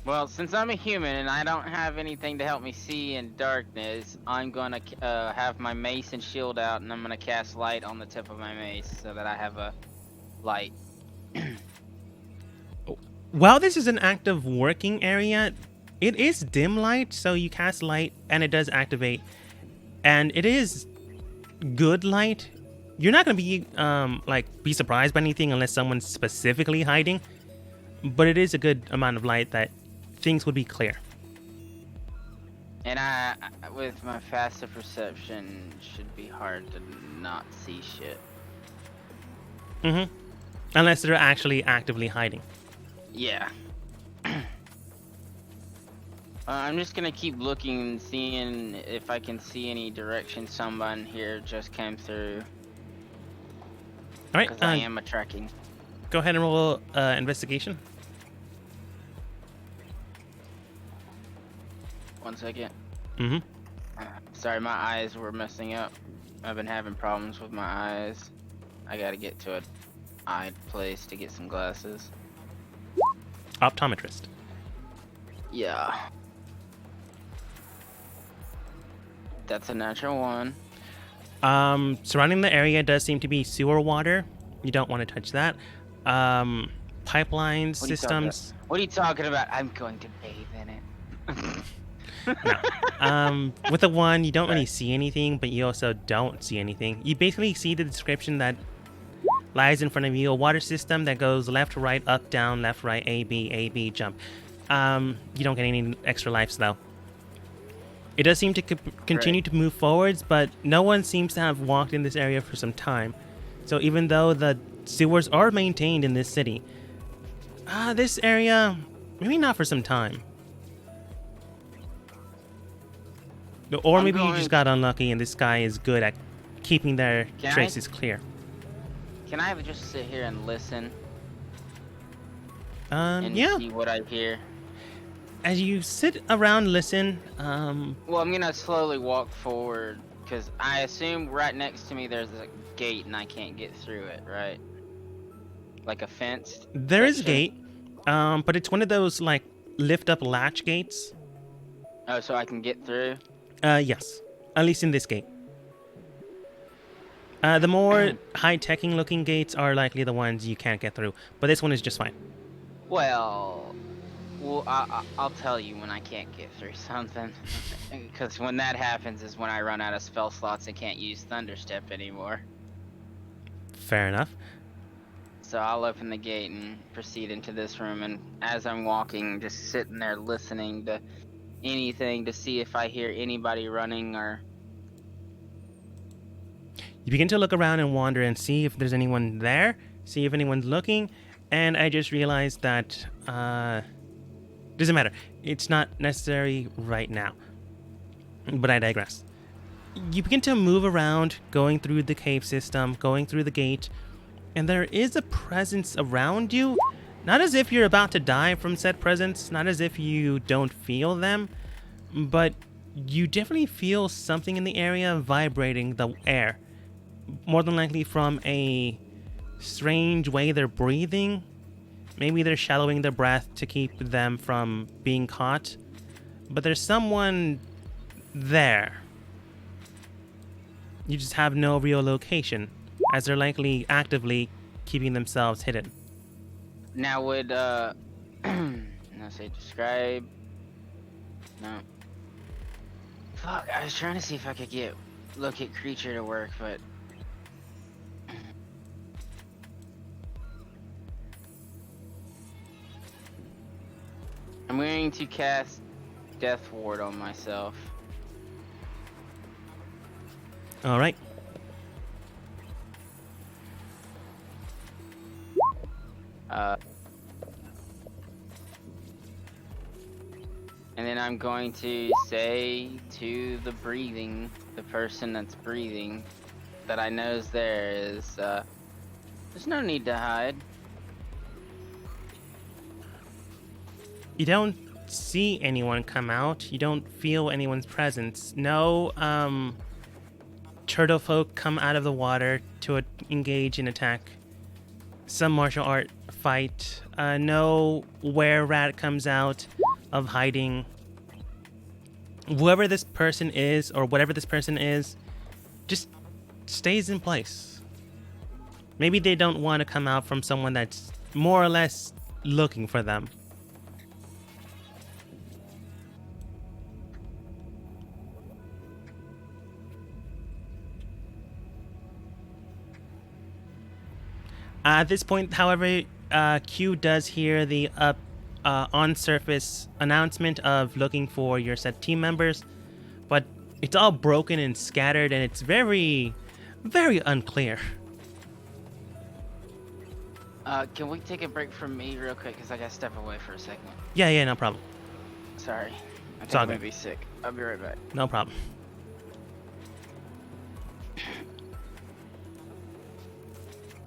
Well, since I'm a human and I don't have anything to help me see in darkness, I'm gonna have my mace and shield out, and I'm gonna cast light on the tip of my mace so that I have a light. While this is an active working area, it is dim light, so you cast light and it does activate. And it is good light. You're not going to be surprised by anything unless someone's specifically hiding. But it is a good amount of light that things would be clear. And I, with my faster perception, should be hard to not see shit. Mm-hmm. Unless they're actually actively hiding. Yeah. I'm just gonna keep looking and seeing if I can see any direction someone here just came through. All right. Because I am a tracking. Go ahead and roll investigation. 1 second. Mm-hmm. Sorry, my eyes were messing up. I've been having problems with my eyes. I gotta get to an eye place to get some glasses. Optometrist. Yeah. That's a natural 1. Surrounding the area does seem to be sewer water. You don't want to touch that. Pipeline What are you talking systems. What are you talking about? I'm going to bathe in it. No. With the 1, you don't really see anything, but you also don't see anything. You basically see the description that lies in front of you, a water system that goes left, right, up, down, left, right, A, B, jump. You don't get any extra lives, though. It does seem to continue to move forwards, but no one seems to have walked in this area for some time. So even though the sewers are maintained in this city, this area, maybe not for some time. Or maybe you just got unlucky and this guy is good at keeping their traces clear. Can I just sit here and listen? And yeah. see what I hear? As you sit around, listen. Well, I'm gonna slowly walk forward, because I assume right next to me there's a gate and I can't get through it, right? Like a fence? There is a gate, but it's one of those, like, lift-up latch gates. Oh, so I can get through? Yes. At least in this gate. The more high-teching looking gates are likely the ones you can't get through, but this one is just fine. Well, I'll tell you when I can't get through something. Because when that happens is when I run out of spell slots and can't use Thunderstep anymore. Fair enough. So I'll open the gate and proceed into this room, and as I'm walking, just sitting there listening to anything to see if I hear anybody running or... You begin to look around and wander and see if there's anyone there, see if anyone's looking, and I just realized that, doesn't matter. It's not necessary right now. But I digress. You begin to move around, going through the cave system, going through the gate, and there is a presence around you. Not as if you're about to die from said presence, not as if you don't feel them, but you definitely feel something in the area vibrating the air. More than likely from a strange way they're breathing. Maybe they're shallowing their breath to keep them from being caught. But there's someone there. You just have no real location, as they're likely actively keeping themselves hidden. Now would, let's say describe... No. Fuck, I was trying to see if I could get locate creature to work, but... I'm going to cast death ward on myself. All right. And then I'm going to say to the person that's breathing, that I know is there, is, there's no need to hide. You don't see anyone come out. You don't feel anyone's presence. No, turtle folk come out of the water to engage in attack. Some martial art fight. No were-rat comes out of hiding. Whoever this person is, or whatever this person is, just stays in place. Maybe they don't want to come out from someone that's more or less looking for them. At this point, however, Q does hear the on-surface announcement of looking for your set team members, but it's all broken and scattered, and it's very, very unclear. Can we take a break from me real quick? Because I gotta step away for a second. Yeah, no problem. Sorry. I It's think all I'm gonna good. be sick. I'll be right back. No problem.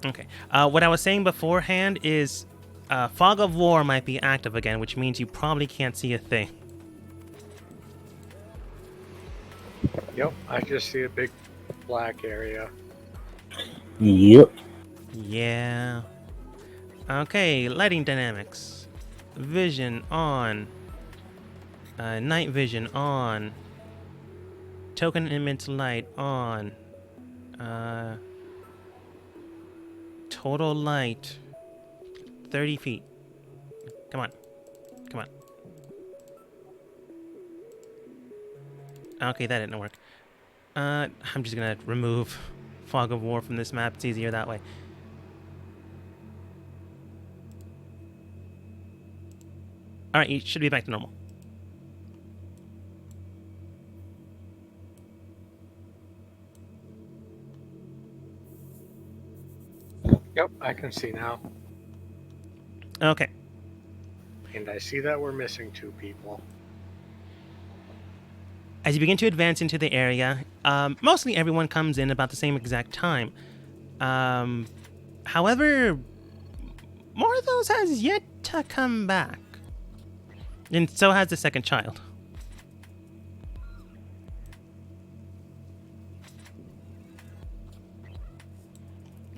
Okay. What I was saying beforehand is Fog of War might be active again, which means you probably can't see a thing. Yep, I just see a big black area. Yep. Yeah. Okay, lighting dynamics. Vision on. Night vision on. Token immense light on. Total light. 30 feet. Come on. Come on. Okay, that didn't work. I'm just gonna remove Fog of War from this map. It's easier that way. Alright, you should be back to normal. Yep, I can see now. Okay. And I see that we're missing 2 people. As you begin to advance into the area, mostly everyone comes in about the same exact time. However, Morthos has yet to come back. And so has the second child.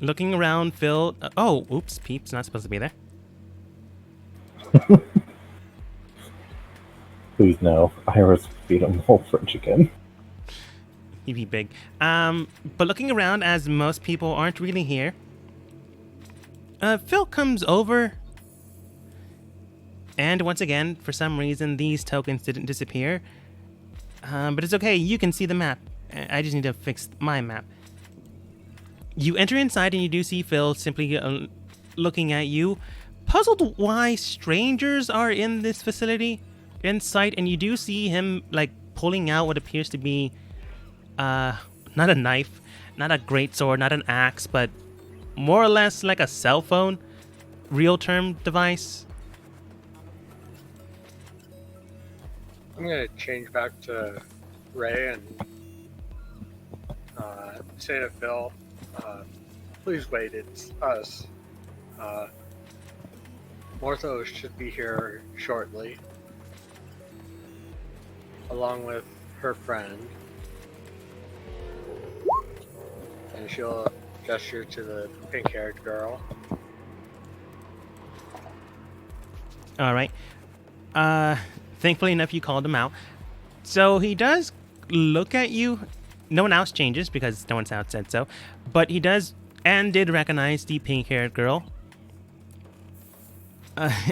Looking around, Phil... oh, oops, Peep's not supposed to be there. Please no. Iris feed him whole for chicken. He'd be big. But looking around, as most people aren't really here, Phil comes over. And once again, for some reason, these tokens didn't disappear. But it's okay, you can see the map. I just need to fix my map. You enter inside and you do see Phil simply looking at you, puzzled why strangers are in this facility in sight, and you do see him like pulling out what appears to be not a knife, not a greatsword, not an axe, but more or less like a cell phone, real term device. I'm gonna change back to Ray and say to Phil, please wait, it's us. Morthos should be here shortly, along with her friend. And she'll gesture to the pink-haired girl. All right. Thankfully enough, you called him out. So he does look at you. No one else changes because no one else said so. But he does and did recognize the pink-haired girl.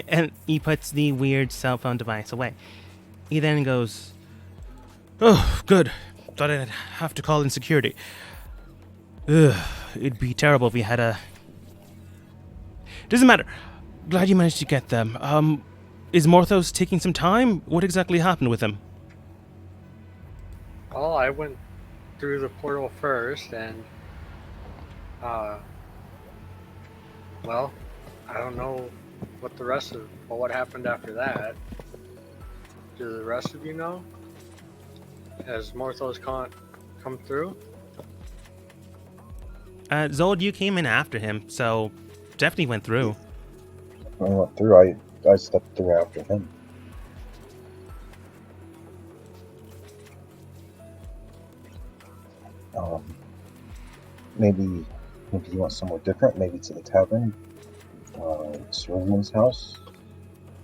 And he puts the weird cell phone device away. He then goes, "Oh, good. Thought I'd have to call in security. Ugh, it'd be terrible if we had a... Doesn't matter. Glad you managed to get them. Is Morthos taking some time? What exactly happened with him? Well, I went through the portal first, and well, I don't know what happened after that. Do the rest of you know? Has Morthos come through? Zold, you came in after him, so definitely went through. I went through. I stepped through after him. Maybe you want somewhere different. Maybe to the tavern, Cerulean's house,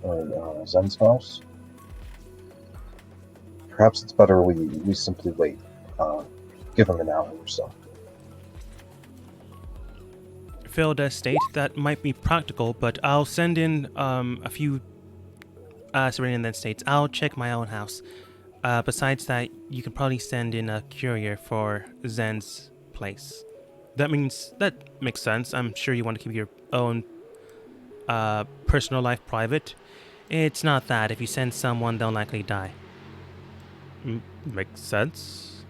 or Zen's house. Perhaps it's better we simply wait. Give him an hour or so. Phil does state that might be practical, but I'll send in a few. Cerulean then states, I'll check my own house. Besides that, you can probably send in a courier for Zen's place. That makes sense. I'm sure you want to keep your own personal life private. It's not that. If you send someone, they'll likely die. Makes sense.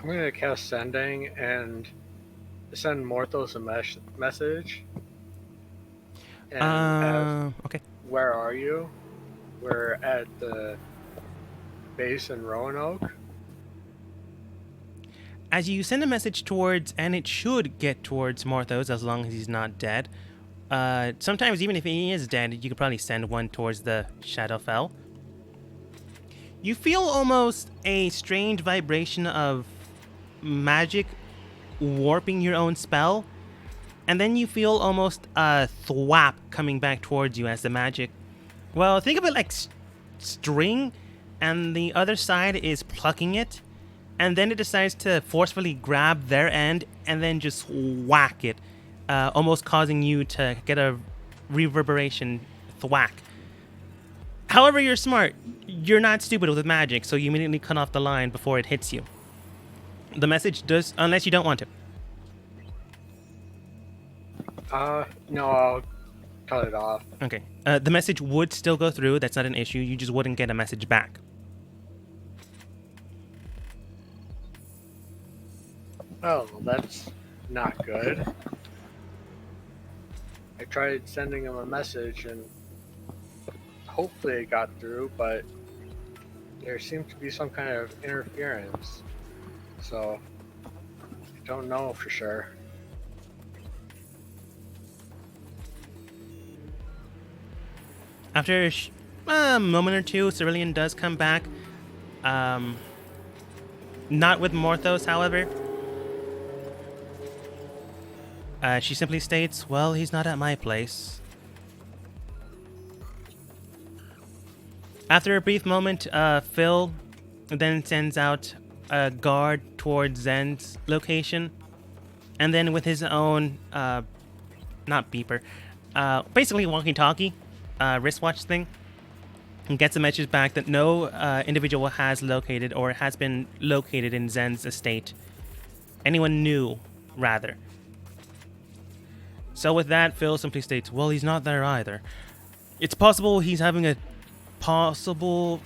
I'm gonna cast Sending and send Morthos a message. And ask, Okay. where are you? We're at the base in Roanoke. As you send a message towards, and it should get towards Morthos as long as he's not dead. Sometimes even if he is dead, you could probably send one towards the Shadowfell. You feel almost a strange vibration of magic warping your own spell, and then you feel almost a thwap coming back towards you as the magic. Well, think of it like string, and the other side is plucking it, and then it decides to forcefully grab their end and then just whack it, almost causing you to get a reverberation thwack. However, you're smart. You're not stupid with magic, so you immediately cut off the line before it hits you. The message does, unless you don't want to. No, I'll cut it off. Okay. The message would still go through. That's not an issue. You just wouldn't get a message back. Oh, well, that's not good. I tried sending him a message and hopefully it got through, but there seemed to be some kind of interference. So, I don't know for sure. After a moment or two, Cerulean does come back. Not with Morthos, however. She simply states, well, he's not at my place. After a brief moment, Phil then sends out a guard towards Zen's location. And then with his own, not beeper, basically walkie-talkie, wristwatch thing, and gets a message back that no individual has located or has been located in Zen's estate. Anyone new, rather. So with that, Phil simply states, well, he's not there either. It's possible he's having a possible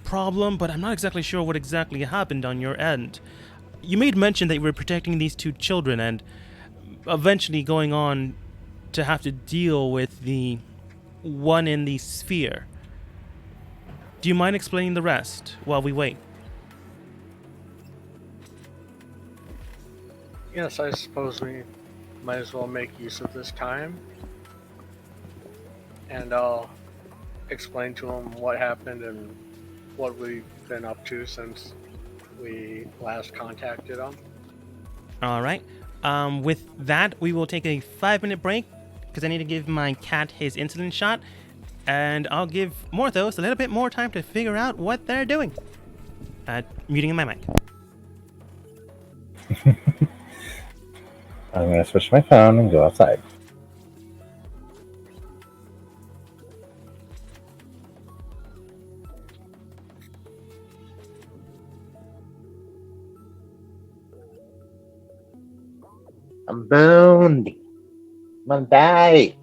problem, but I'm not exactly sure what exactly happened on your end. You made mention that you were protecting these two children and eventually going on to have to deal with the one in the sphere. Do you mind explaining the rest while we wait? Yes, I suppose we might as well make use of this time. And I'll explain to him what happened and what we've been up to since we last contacted him. All right. With that, we will take a 5-minute break because I need to give my cat his insulin shot, and I'll give Morthos a little bit more time to figure out what they're doing. Muting my mic. I'm going to switch my phone and go outside. I'm boned. I'm gonna die.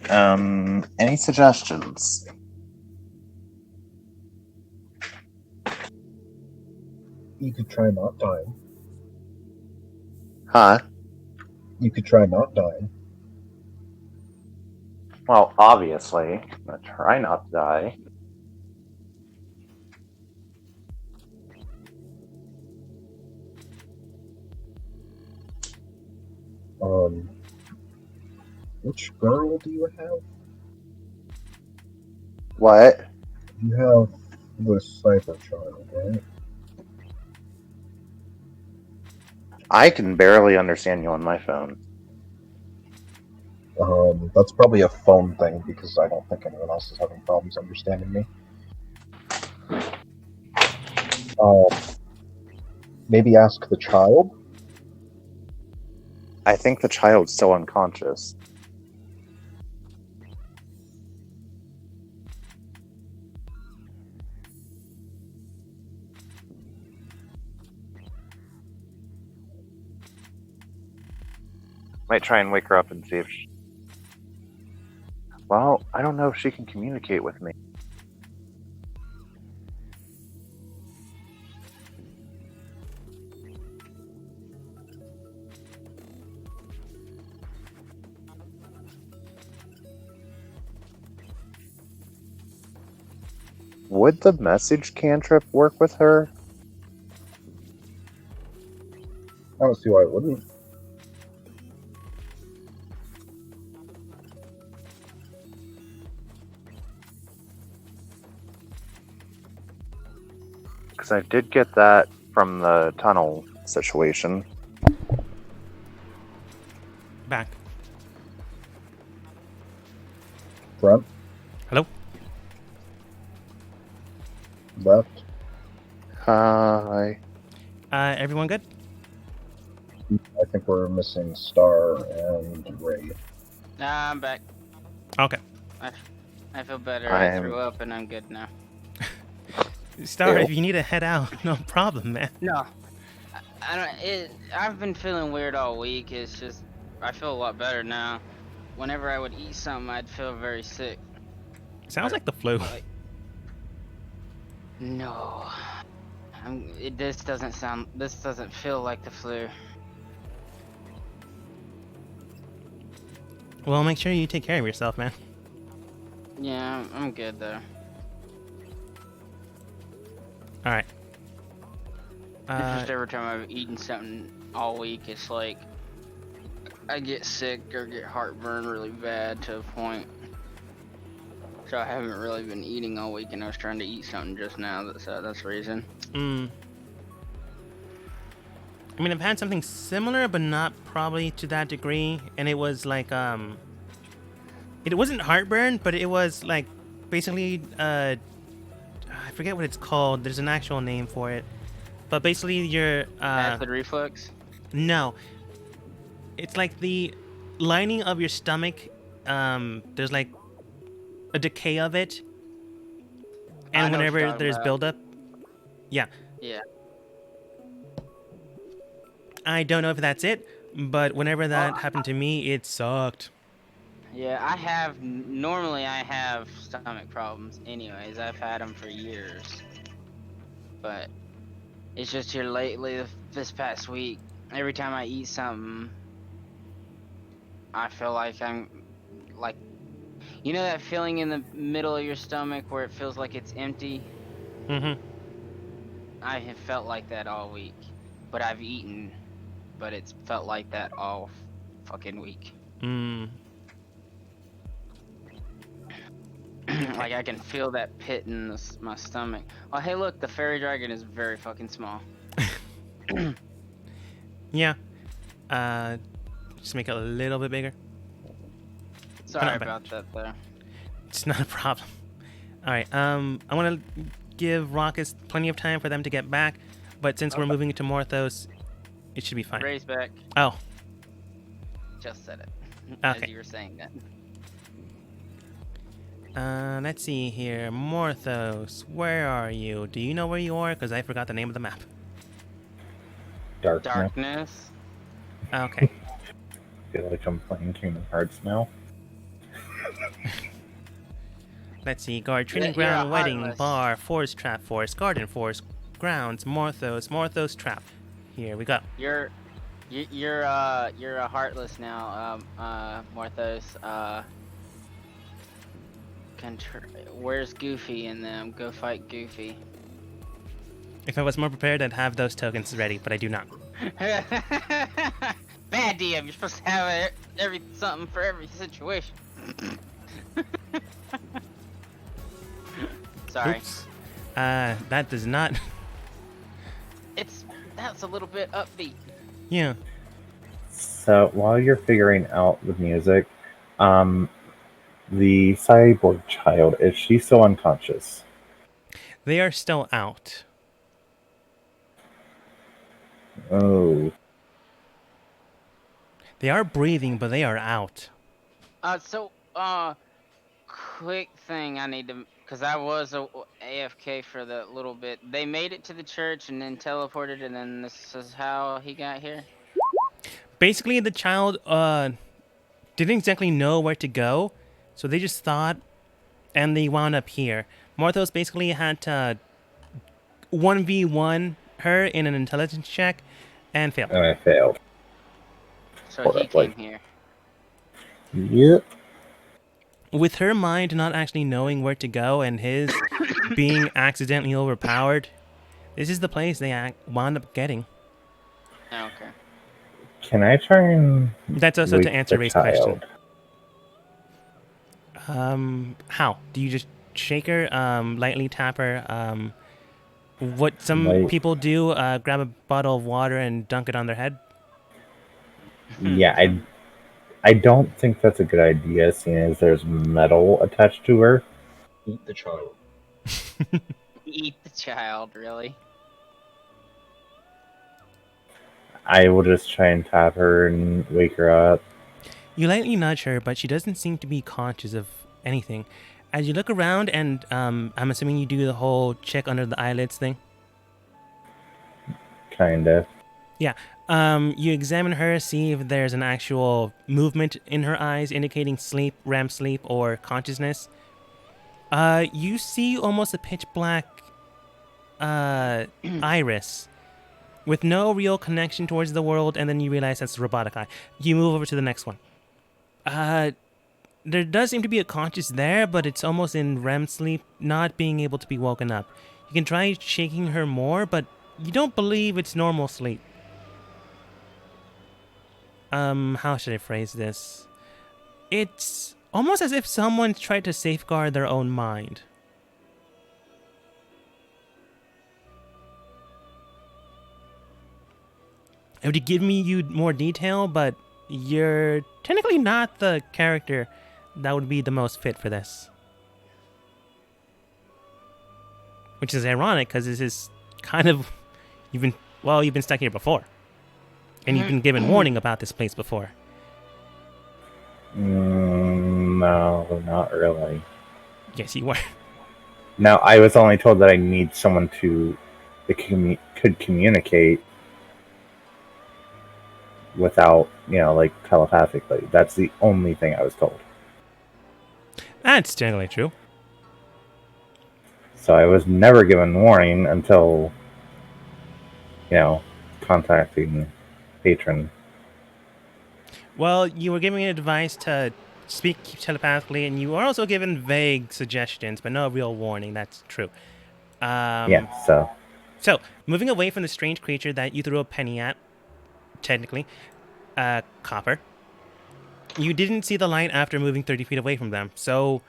Any suggestions? You could try not dying. Huh? You could try not dying. Well, obviously, I'm gonna try not to die. Which girl do you have? What? You have the Cyber Child, right? I can barely understand you on my phone. That's probably a phone thing because I don't think anyone else is having problems understanding me. Maybe ask the child? I think the child's still unconscious. Might try and wake her up and see if she... Well, I don't know if she can communicate with me. Would the message cantrip work with her? I don't see why it wouldn't. Because I did get that from the tunnel situation. Back. Front, Hello? left. Hi. Everyone good? I think we're missing Star and Ray. Nah, I'm back. Okay. I feel better. I I am- threw up and I'm good now. Star, Ew. if you need to head out, no problem, man. No. I don't. I've been feeling weird all week. It's just I feel a lot better now. Whenever I would eat something, I'd feel very sick. Sounds like the flu. No. This doesn't feel like the flu. Well, make sure you take care of yourself, man. Yeah, I'm good though. All right. It's just every time I've eaten something all week, it's like I get sick or get heartburn really bad to a point. So I haven't really been eating all week, and I was trying to eat something just now. That's the reason. I mean, I've had something similar, but not probably to that degree. And it was like, it wasn't heartburn, but it was like basically, I forget what it's called. There's an actual name for it. But basically, your Acid reflux. no, it's like the lining of your stomach. There's like a decay of it, I and know what you're whenever talking there's about. buildup, yeah. Yeah. I don't know if that's it, but whenever that Oh, happened to me, it sucked. Yeah, normally I have stomach problems anyways. I've had them for years. But it's just here lately, this past week, every time I eat something, I feel like I'm, like, you know that feeling in the middle of your stomach where it feels like it's empty? Mm-hmm. I have felt like that all week. But I've eaten, but it's felt like that all fucking week. Like I can feel that pit in my stomach. Oh hey look, the fairy dragon is very fucking small. Yeah. Just make it a little bit bigger. Sorry not bad. about that though. It's not a problem. All right. I want to give Raucous plenty of time for them to get back, but since we're moving to Morthos, it should be fine. Ray's back. Oh, Just said it. Okay. As you were saying that. let's see here. Morthos, where are you? Do you know where you are? Because I forgot the name of the map. Darkness. Darkness. Okay. I feel like I'm playing Kingdom Hearts now. Let's see. Guard, training You're a ground, wedding, heartless. bar, forest trap, forest, garden, forest, grounds, Morthos trap. Here we go. You're a heartless now, Morthos. Where's Goofy in them? Go fight Goofy. If I was more prepared, I'd have those tokens ready, but I do not. Bad DM. You're supposed to have something for every situation. Sorry. Oops. That does not. That's a little bit upbeat. Yeah. So while you're figuring out the music, the cyborg child, is she still unconscious? They are still out. Oh. They are breathing, but they are out. Quick thing I need to, because I was AFK for the little bit. They made it to the church and then teleported, and then this is how he got here? Basically, the child didn't exactly know where to go, so they just thought, and they wound up here. Morthos basically had to 1v1 her in an intelligence check, and failed. And I failed. So he Horribly. came here. Yep. With her mind not actually knowing where to go and his being accidentally overpowered, this is the place they wound up getting. Oh, okay. Can I try and That's also to wake answer the Ray's question. child? How? Do you just shake her, lightly tap her? What some Like- people do, grab a bottle of water and dunk it on their head? Yeah, I don't think that's a good idea, seeing as there's metal attached to her. Eat the child. Eat the child, really? I will just try and tap her and wake her up. You lightly nudge her, but she doesn't seem to be conscious of anything. As you look around, and I'm assuming you do the whole check under the eyelids thing. Kinda. You examine her, see if there's an actual movement in her eyes indicating sleep, REM sleep, or consciousness. You see almost a pitch black iris with no real connection towards the world, and then you realize that's a robotic eye. You move over to the next one. There does seem to be a conscious there, but it's almost in REM sleep, not being able to be woken up. You can try shaking her more, but you don't believe it's normal sleep. How should I phrase this? It's almost as if someone tried to safeguard their own mind. It would give me you more detail, but you're technically not the character that would be the most fit for this. Which is ironic, because this is kind of... You've been stuck here before. And you've been given warning about this place before. No, not really. Yes, you were. Now, I was only told that I need someone that could communicate without, like telepathically. That's the only thing I was told. That's generally true. So I was never given warning until, contacting Patron. Well, you were given advice to speak telepathically, and you were also given vague suggestions, but no real warning. That's true. So So, moving away from the strange creature that you threw a penny at, technically, Copper, you didn't see the light after moving 30 feet away from them. So,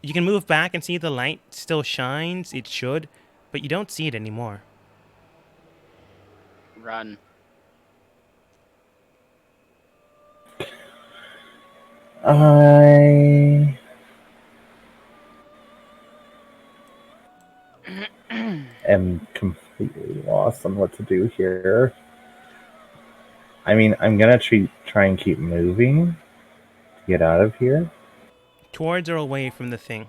you can move back and see the light still shines. It should, but you don't see it anymore. Run. I am completely lost on what to do here. I mean, I'm gonna try and keep moving to get out of here. Towards or away from the thing?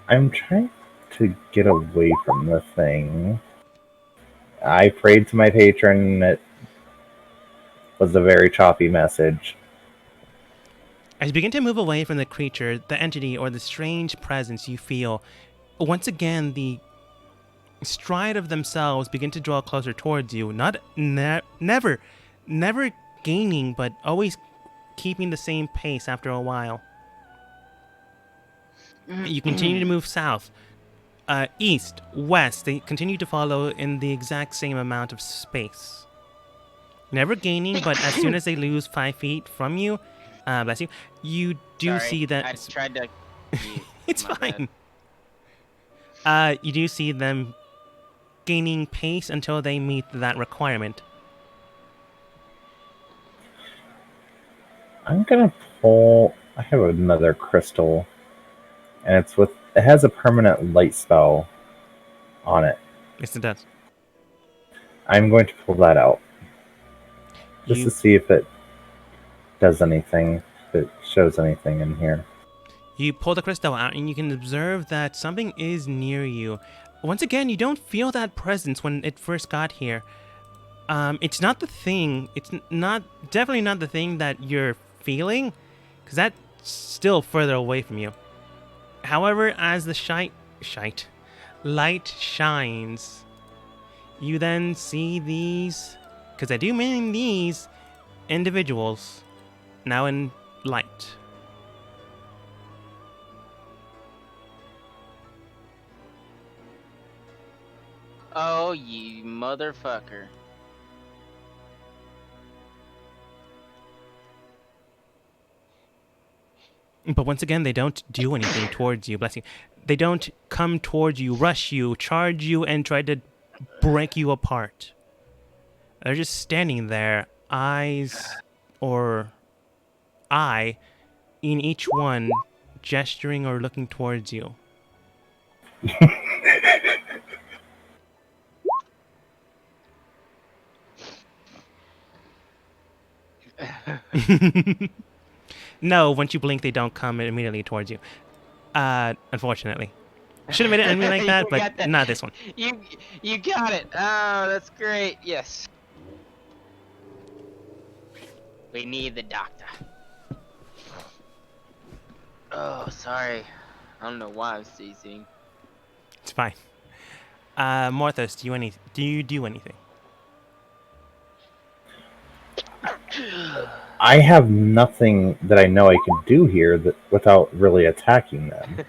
I'm trying to get away from the thing. I prayed to my patron. It was a very choppy message. As you begin to move away from the creature, the entity, or the strange presence you feel, once again the stride of themselves begin to draw closer towards you. Never gaining, but always keeping the same pace after a while. You continue to move south, east, west. They continue to follow in the exact same amount of space. Never gaining, but as soon as they lose 5 feet from you, bless you, you do Sorry, see that... I tried to. It's My bad. fine. You do see them gaining pace until they meet that requirement. I'm gonna pull. I have another crystal, and it has a permanent light spell on it. Yes, it does. I'm going to pull that out just You to see if it does anything, if it shows anything in here. You pull the crystal out and you can observe that something is near you. Once again, you don't feel that presence when it first got here. It's not the thing. It's definitely not the thing that you're feeling, because that's still further away from you. However, as the light shines, you then see these, because I do mean these individuals, now in light. Oh, you motherfucker. But once again, they don't do anything towards you, bless you. They don't come towards you, rush you, charge you, and try to break you apart. They're just standing there, eyes or eye in each one, gesturing or looking towards you. No, once you blink, they don't come immediately towards you. Unfortunately. I should have made it enemy like that, You but got that. not this one. You got it. Oh, that's great. Yes. We need the doctor. Oh, sorry. I don't know why I'm seizing. It's fine. Morthos, do you do anything? I have nothing that I know I can do here without really attacking them.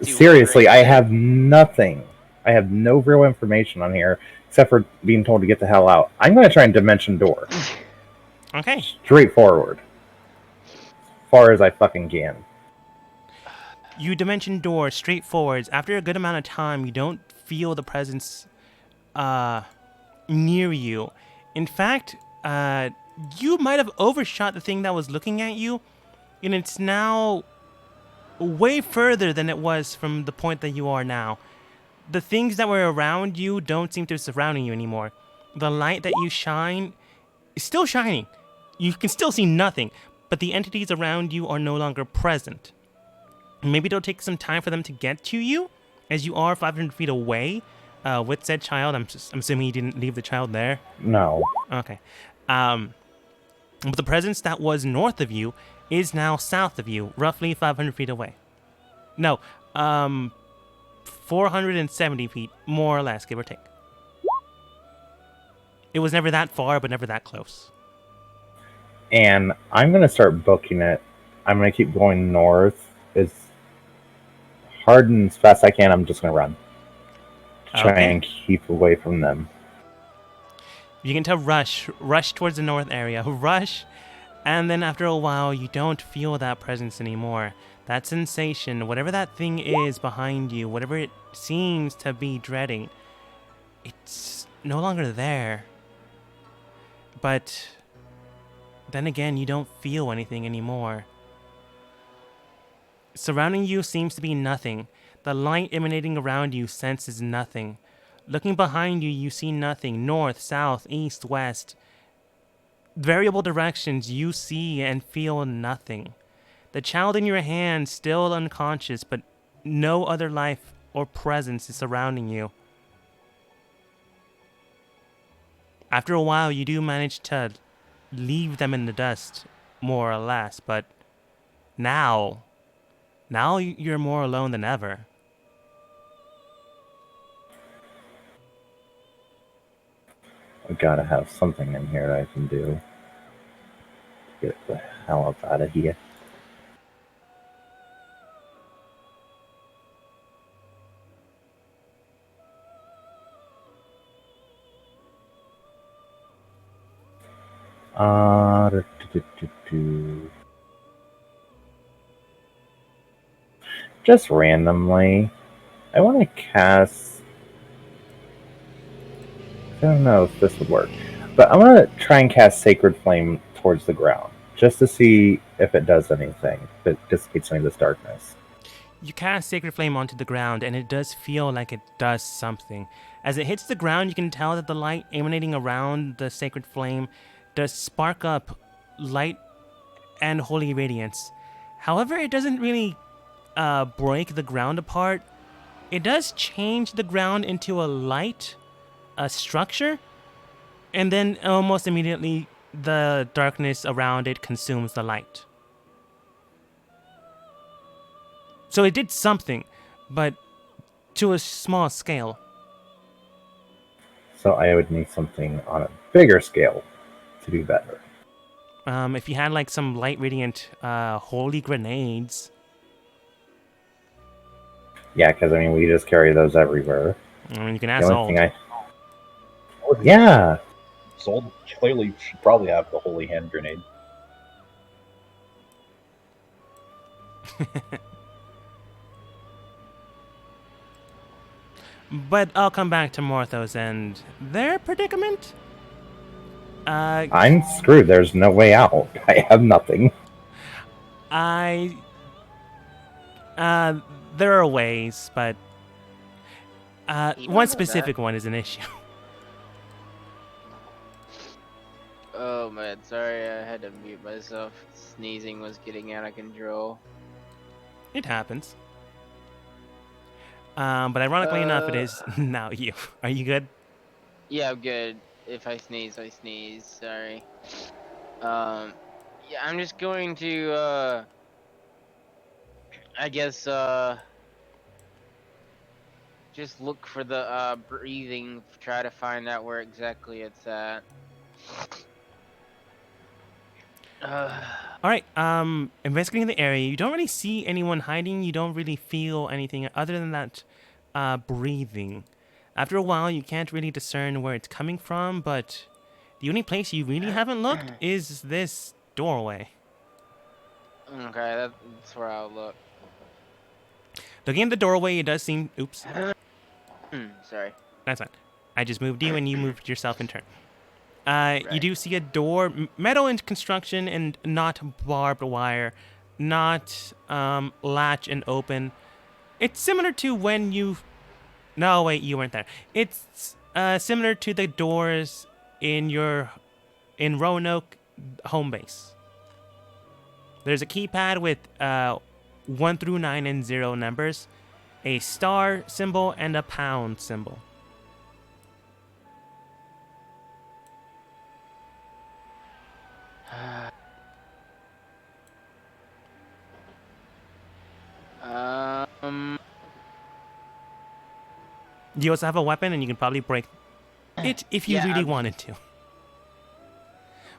Seriously, I have nothing. I have no real information on here except for being told to get the hell out. I'm going to try and dimension door. Okay. Straightforward. As far as I fucking can. You dimension door straight forwards. After a good amount of time, you don't feel the presence near you. In fact, you might have overshot the thing that was looking at you, and it's now way further than it was from the point that you are now. The things that were around you don't seem to be surrounding you anymore. The light that you shine is still shining. You can still see nothing, but the entities around you are no longer present. Maybe it'll take some time for them to get to you, as you are 500 feet away with said child. I'm assuming you didn't leave the child there. No. Okay. But the presence that was north of you is now south of you, roughly 500 feet away. No, 470 feet, more or less, give or take. It was never that far, but never that close. And I'm going to start booking it. I'm going to keep going north as hard and as fast as I can. I'm just going to run. Try and keep away from them. You can tell rush towards the north area, rush, and then after a while you don't feel that presence anymore. That sensation, whatever that thing is behind you, whatever it seems to be dreading, it's no longer there. But then again, you don't feel anything anymore. Surrounding you seems to be nothing. The light emanating around you senses nothing. Looking behind you, you see nothing. North, south, east, west. Variable directions, you see and feel nothing. The child in your hand still unconscious, but no other life or presence is surrounding you. After a while, you do manage to leave them in the dust more or less. But now you're more alone than ever. I gotta have something in here I can do to get the hell up out of here. Do, do, do, do. Just randomly, I want to cast. I don't know if this would work, but I'm gonna try and cast Sacred Flame towards the ground just to see if it does anything. If it dissipates any of this darkness. You cast Sacred Flame onto the ground, and it does feel like it does something. As it hits the ground, you can tell that the light emanating around the Sacred Flame does spark up light and holy radiance. However, it doesn't really break the ground apart. It does change the ground into a light structure, and then almost immediately the darkness around it consumes the light. So it did something, but to a small scale. So I would need something on a bigger scale to do better. If you had like some light radiant holy grenades. Yeah, because I mean we just carry those everywhere. You can The ask only all. thing yeah. Sold clearly should probably have the holy hand grenade. But I'll come back to Morthos and their predicament. I'm screwed. There's no way out. I have nothing. There are ways, but You don't one know specific one is an issue. Oh man, sorry, I had to mute myself. Sneezing was getting out of control. It happens. But ironically enough, it is now you. Are you good? Yeah, I'm good. If I sneeze, I sneeze. Sorry. Yeah, I'm just going to, I guess, just look for the, breathing, try to find out where exactly it's at. All right. Investigating the area, you don't really see anyone hiding. You don't really feel anything other than that breathing. After a while, you can't really discern where it's coming from, but the only place you really haven't looked is this doorway. Okay, that's where I'll look. Looking at the doorway, it does seem... Oops. Sorry. That's fine. I just moved you, and you moved yourself in turn. You Right. do see a door, metal in construction and not barbed wire, not latch and open. It's similar to when you... No, wait, you weren't there. It's similar to the doors in Roanoke home base. There's a keypad with 1 through 9 and 0 numbers, a star symbol, and a pound symbol. You also have a weapon, and you can probably break it if you Yeah, really I'm- wanted to.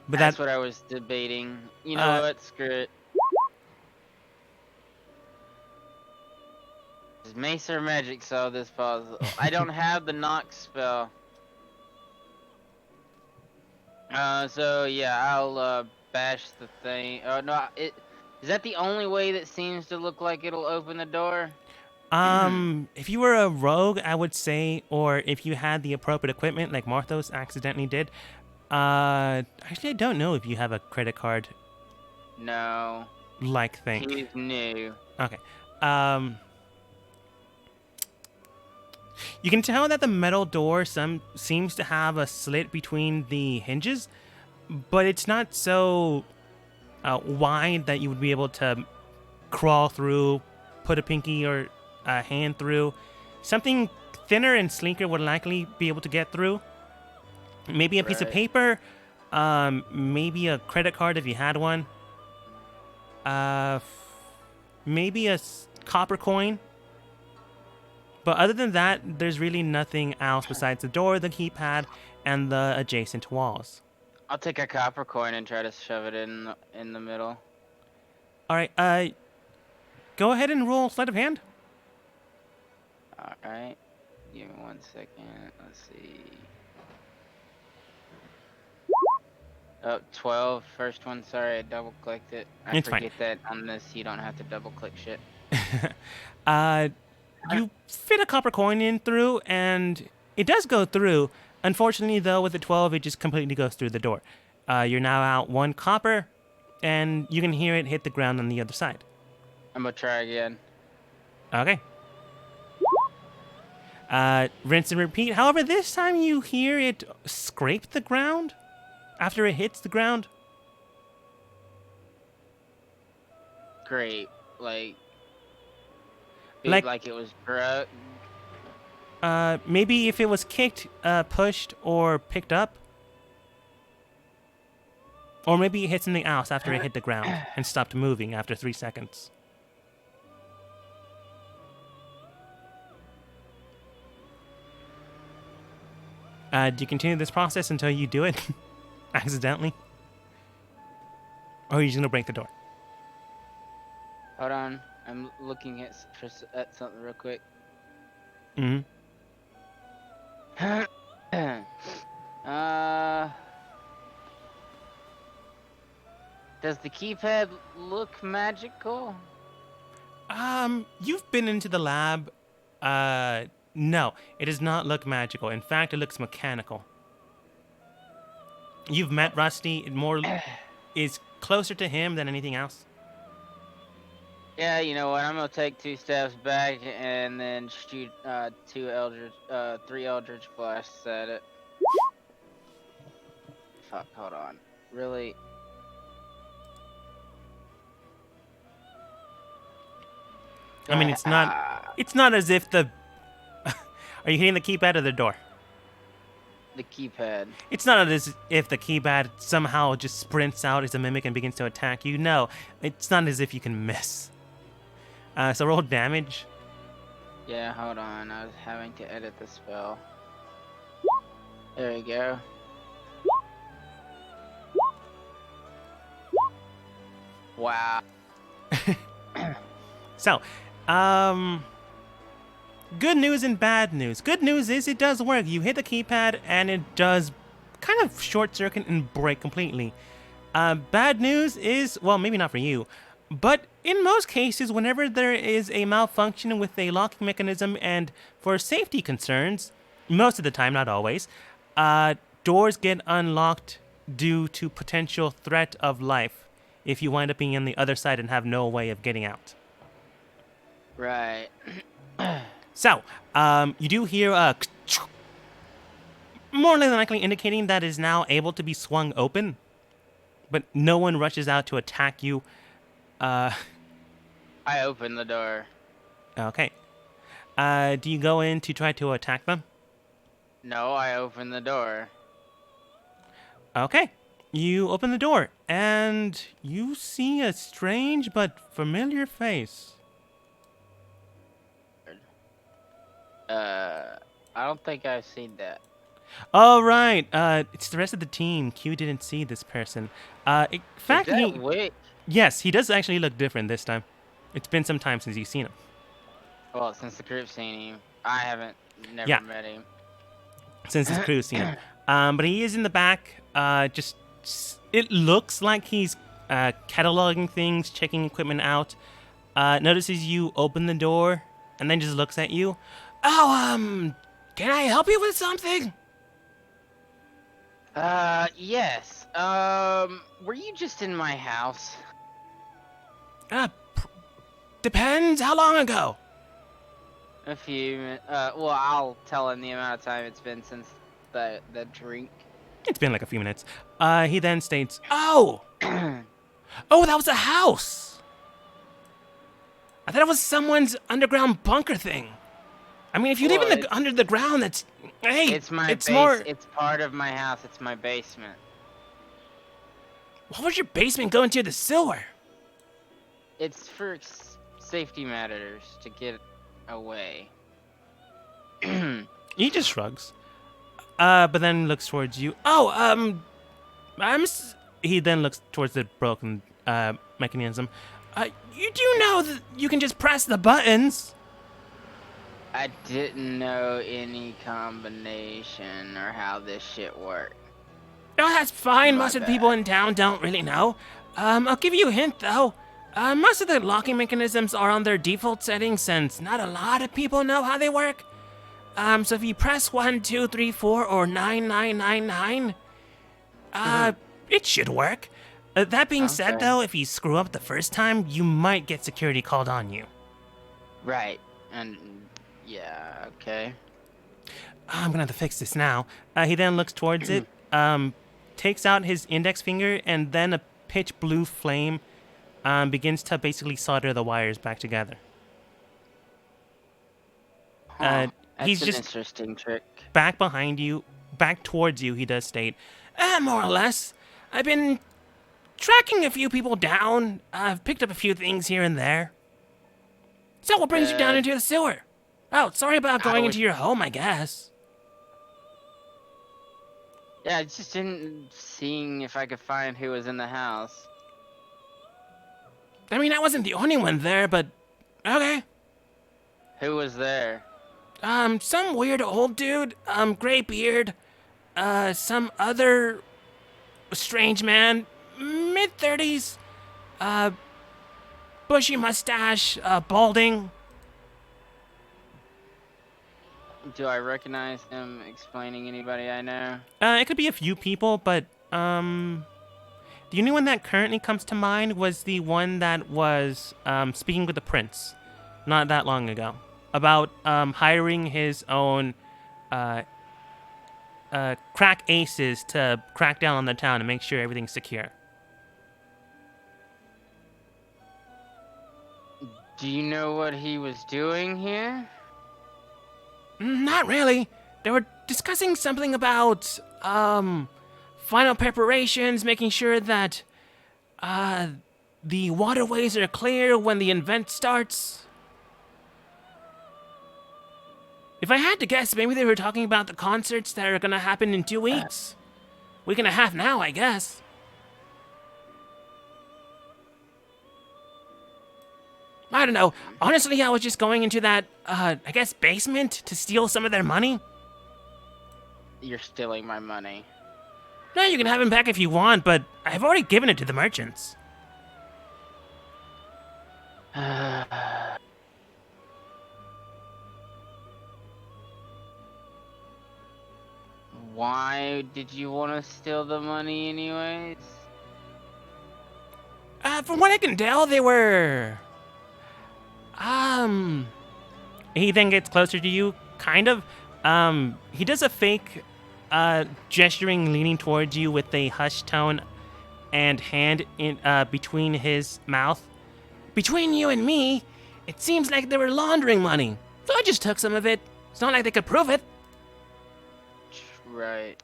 But That's that what I was debating. You know what? Screw it. Does Mace or Magic solve this puzzle? I don't have the knock spell. So yeah, I'll bash the thing. Oh no, is that the only way that seems to look like it'll open the door? if you were a rogue, I would say, or if you had the appropriate equipment, like Marthos accidentally did. Actually, I don't know if you have a credit card No, like thing. he's new. Okay. You can tell that the metal door seems to have a slit between the hinges, but it's not so wide that you would be able to crawl through, put a pinky or a hand through. Something thinner and sleeker would likely be able to get through. Maybe a piece of Right. paper, maybe a credit card if you had one. Maybe a copper coin. But other than that, there's really nothing else besides the door, the keypad, and the adjacent walls. I'll take a copper coin and try to shove it in the middle. All right. Go ahead and roll sleight of hand. All right. Give me 1 second. Let's see. Oh, 12. First one. Sorry, I double clicked it. I It's fine. forget that on this you don't have to double click shit. You fit a copper coin in through, and it does go through. Unfortunately, though, with the 12, it just completely goes through the door. You're now out 1 copper, and you can hear it hit the ground on the other side. I'm gonna try again. Okay. Rinse and repeat. However, this time you hear it scrape the ground after it hits the ground. Great. Like it was broke. Maybe if it was kicked, pushed, or picked up. Or maybe it hit something else after it hit the ground and stopped moving after 3 seconds. Do you continue this process until you do it accidentally? Or are you just going to break the door? Hold on. I'm looking at something real quick. Mm-hmm. Does the keypad look magical? You've been into the lab. No, it does not look magical. In fact, it looks mechanical. You've met Rusty. It more is closer to him than anything else. Yeah, you know what? I'm gonna take 2 steps back and then shoot 3 Eldritch blasts at it. Fuck, hold on. Really? I mean, it's not as if the... Are you hitting the keypad or the door? The keypad. It's not as if the keypad somehow just sprints out as a mimic and begins to attack you. No, it's not as if you can miss. So roll damage. Yeah, hold on. I was having to edit the spell. There we go. Wow. So, good news and bad news. Good news is it does work. You hit the keypad and it does kind of short circuit and break completely. Bad news is, well, maybe not for you, but in most cases, whenever there is a malfunction with a locking mechanism and for safety concerns, most of the time, not always, doors get unlocked due to potential threat of life if you wind up being on the other side and have no way of getting out. Right. So, you do hear a more than likely indicating that it is now able to be swung open, but no one rushes out to attack you. I opened the door. Okay. Do you go in to try to attack them? No, I opened the door. Okay. You open the door, and you see a strange but familiar face. I don't think I've seen that. All right. It's the rest of the team. Q didn't see this person. In fact, Is that Wick? yes, he does actually look different this time. It's been some time since you've seen him. Well, since the group's seen him, I haven't never Yeah. met him. Since his crew's seen him. But he is in the back. It looks like he's cataloging things, checking equipment out. Notices you open the door, and then just looks at you. Oh, can I help you with something? Yes. Were you just in my house? Depends. How long ago? A few minutes. Well, I'll tell him the amount of time it's been since the drink. It's been like a few minutes. He then states, oh, that was a house. I thought it was someone's underground bunker thing. I mean, if you live Well, under the ground, that's, hey, It's my it's base. more. It's part of my house. It's my basement. What was your basement going to the sewer? It's for safety matters to get away. He just shrugs. But then looks towards you. Oh, he then looks towards the broken mechanism. You do know that you can just press the buttons. I didn't know any combination or how this shit worked. Oh, that's fine. My Most of the bad. people in town don't really know. I'll give you a hint though. Most of the locking mechanisms are on their default settings since not a lot of people know how they work. So if you press 1, 2, 3, 4, or 9999, it should work. That being said Okay. though, if you screw up the first time, you might get security called on you. Right. And yeah, okay. I'm gonna have to fix this now. He then looks towards it, takes out his index finger, and then a pitch blue flame begins to basically solder the wires back together. Huh. That's he's an just interesting trick. back behind you, back towards you, he does state. More or less. I've been tracking a few people down. I've picked up a few things here and there. So what brings you down into the sewer? Oh, sorry about going into your home, I guess. Yeah, I just didn't seeing if I could find who was in the house. I mean, I wasn't the only one there, but okay. Who was there? Some weird old dude, gray beard, some other strange man, mid-30s, bushy mustache, balding. Do I recognize him explaining anybody I know? It could be a few people, but, the only one that currently comes to mind was the one that was, speaking with the prince not that long ago about, hiring his own, crack aces to crack down on the town and make sure everything's secure. Do you know what he was doing here? Not really. They were discussing something about, final preparations, making sure that, the waterways are clear when the event starts. If I had to guess, maybe they were talking about the concerts that are gonna happen in 2 weeks. Week and a half now, I guess. I don't know. Honestly, I was just going into that, I guess, basement to steal some of their money. You're stealing my money. No, you can have him back if you want, but I've already given it to the merchants. Why did you want to steal the money anyways? From what I can tell, they were... He then gets closer to you, kind of. He does a fake, gesturing, leaning towards you with a hushed tone and hand in, between his mouth. Between you and me, it seems like they were laundering money, so I just took some of it. It's not like they could prove it. Right.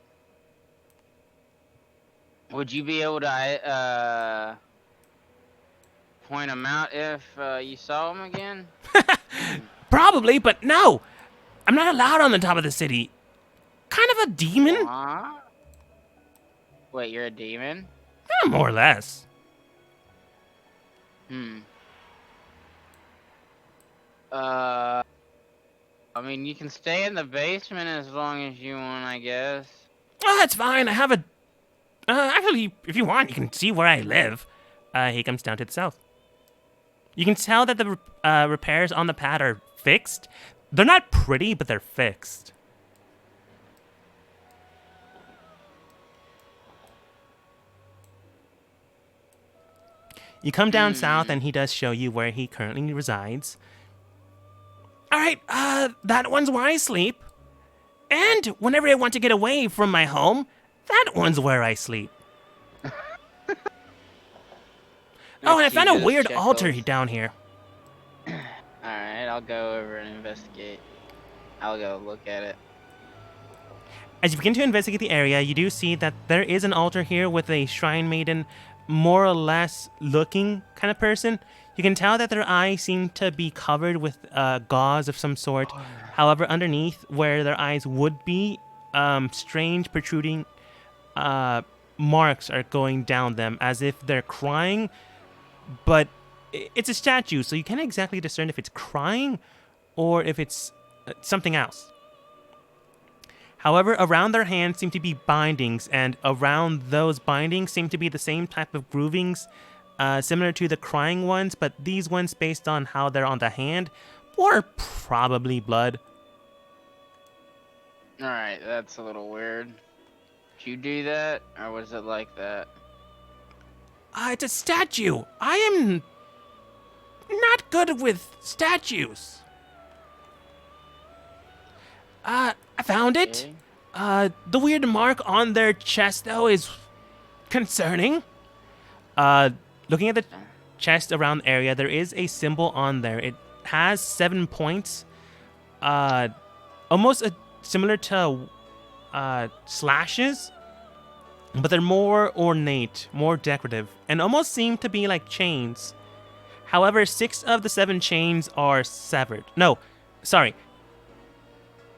Would you be able to, point him out if, you saw him again? Probably, but no! I'm not allowed on the top of the city. Kind of a demon? What? Wait, you're a demon? More or less. I mean, you can stay in the basement as long as you want, I guess. Oh, that's fine. I have a... actually, if you want, you can see where I live. He comes down to the south. You can tell that the repairs on the pad are fixed. They're not pretty, but they're fixed. You come down south, and he does show you where he currently resides. All right, that one's where I sleep. And whenever I want to get away from my home, that one's where I sleep. Oh, and I found a weird altar down here. Alright, I'll go over and investigate. I'll go look at it. As you begin to investigate the area, you do see that there is an altar here with a shrine maiden, more or less looking kind of person. You can tell that their eyes seem to be covered with gauze of some sort. However, underneath where their eyes would be, strange protruding marks are going down them as if they're crying, but it's a statue, so you can't exactly discern if it's crying or if it's something else. However, around their hands seem to be bindings, and around those bindings seem to be the same type of groovings, similar to the crying ones, but these ones, based on how they're on the hand, were probably blood. Alright, that's a little weird. Did you do that, or was it like that? It's a statue. I am not good with statues. I found it. The weird mark on their chest, though, is concerning. Looking at the chest around the area, there is a symbol on there. It has 7 points. Almost similar to slashes, but they're more ornate, more decorative, and almost seem to be like chains. However, 6 of the 7 chains are severed. No, sorry.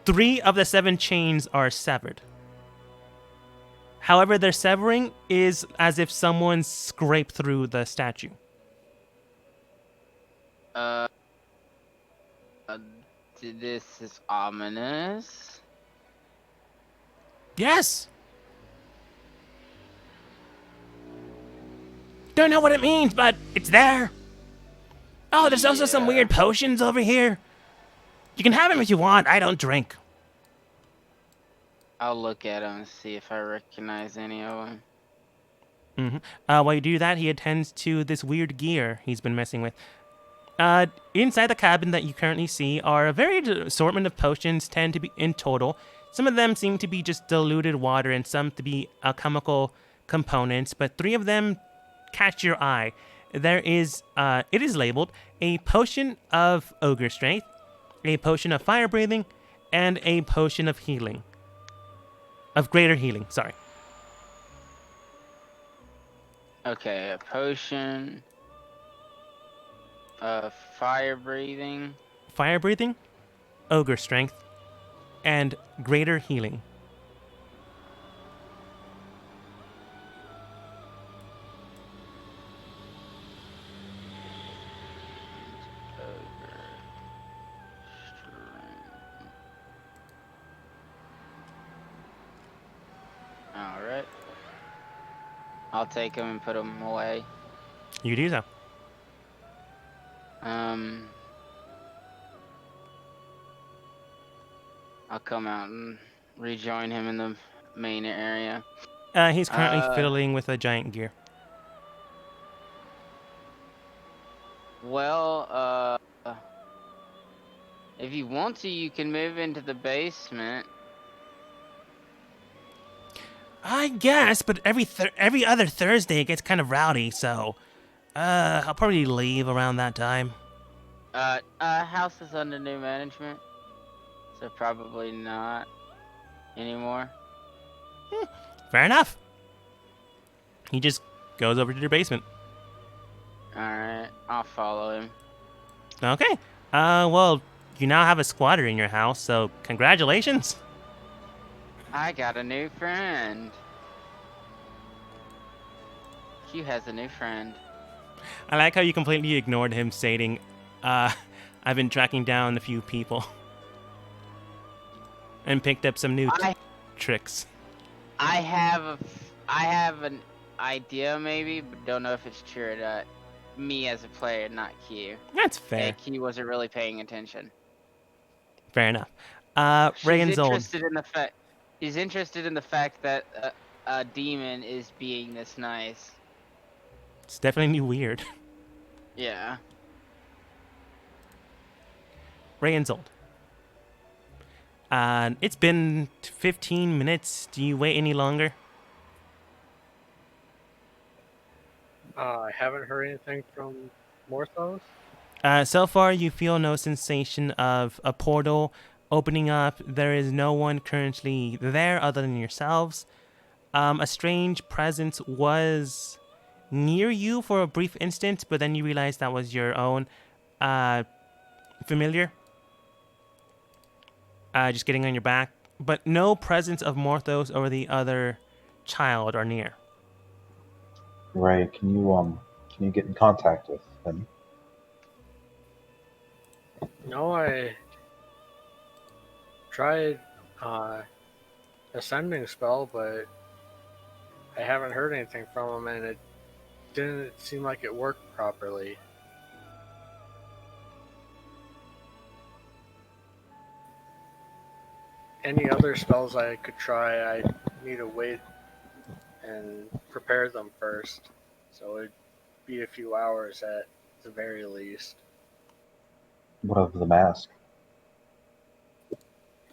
3 of the 7 chains are severed. However, their severing is as if someone scraped through the statue. This is ominous. Yes! Don't know what it means, but it's there. Oh, there's also some weird potions over here. You can have them if you want. I don't drink. I'll look at them and see if I recognize any of them. While you do that, he attends to this weird gear he's been messing with. Inside the cabin that you currently see are a varied assortment of potions, 10 to be in total. Some of them seem to be just diluted water and some to be chemical components, but 3 of them catch your eye. There is, it is labeled a potion of ogre strength, a potion of fire breathing, and a potion of healing. Of greater healing, sorry. Okay, a potion of fire breathing. Fire breathing, ogre strength, and greater healing. Alright. I'll take them and put them away. You do so. I'll come out and rejoin him in the main area. He's currently fiddling with a giant gear. Well, if you want to, you can move into the basement. I guess, but every other Thursday it gets kind of rowdy, so I'll probably leave around that time. House is under new management, so probably not anymore. Fair enough. He just goes over to your basement. Alright, I'll follow him. Okay. Well, you now have a squatter in your house, so congratulations. I got a new friend. Q has a new friend. I like how you completely ignored him stating, I've been tracking down a few people. And picked up some new tricks. I have an idea maybe, but don't know if it's true or not. Me as a player, not Q. That's fair. Yeah, Q wasn't really paying attention. Fair enough. Reagan's old. He's interested in the fact that a demon is being this nice. It's definitely weird. Yeah. Reagan's old. It's been 15 minutes. Do you wait any longer? I haven't heard anything from Morthos. So far, you feel no sensation of a portal opening up. There is no one currently there other than yourselves. A strange presence was near you for a brief instant, but then you realize that was your own familiar. Just getting on your back, but no presence of Morthos or the other child are near. Ray, can you get in contact with him? No, I tried ascending spell, but I haven't heard anything from him, and it didn't seem like it worked properly. Any other spells I could try, I need to wait and prepare them first. So it'd be a few hours at the very least. What of the mask?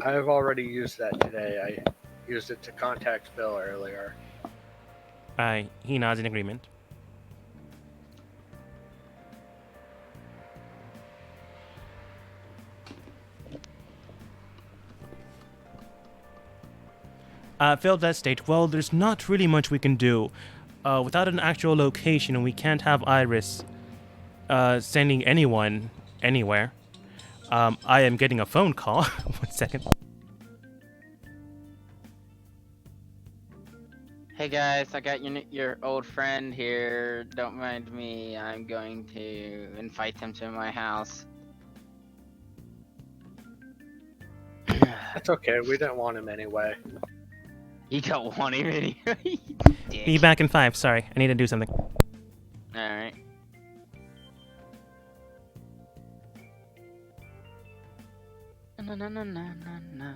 I've already used that today. I used it to contact Bill earlier. He nods in agreement. Phil does state, well, there's not really much we can do. Without an actual location, we can't have Iris sending anyone anywhere. I am getting a phone call. 1 second. Hey guys, I got your old friend here. Don't mind me. I'm going to invite them to my house. That's okay. We didn't want him anyway. You don't want him anyway. Be back in 5. Sorry, I need to do something. Alright. Na na na na na na.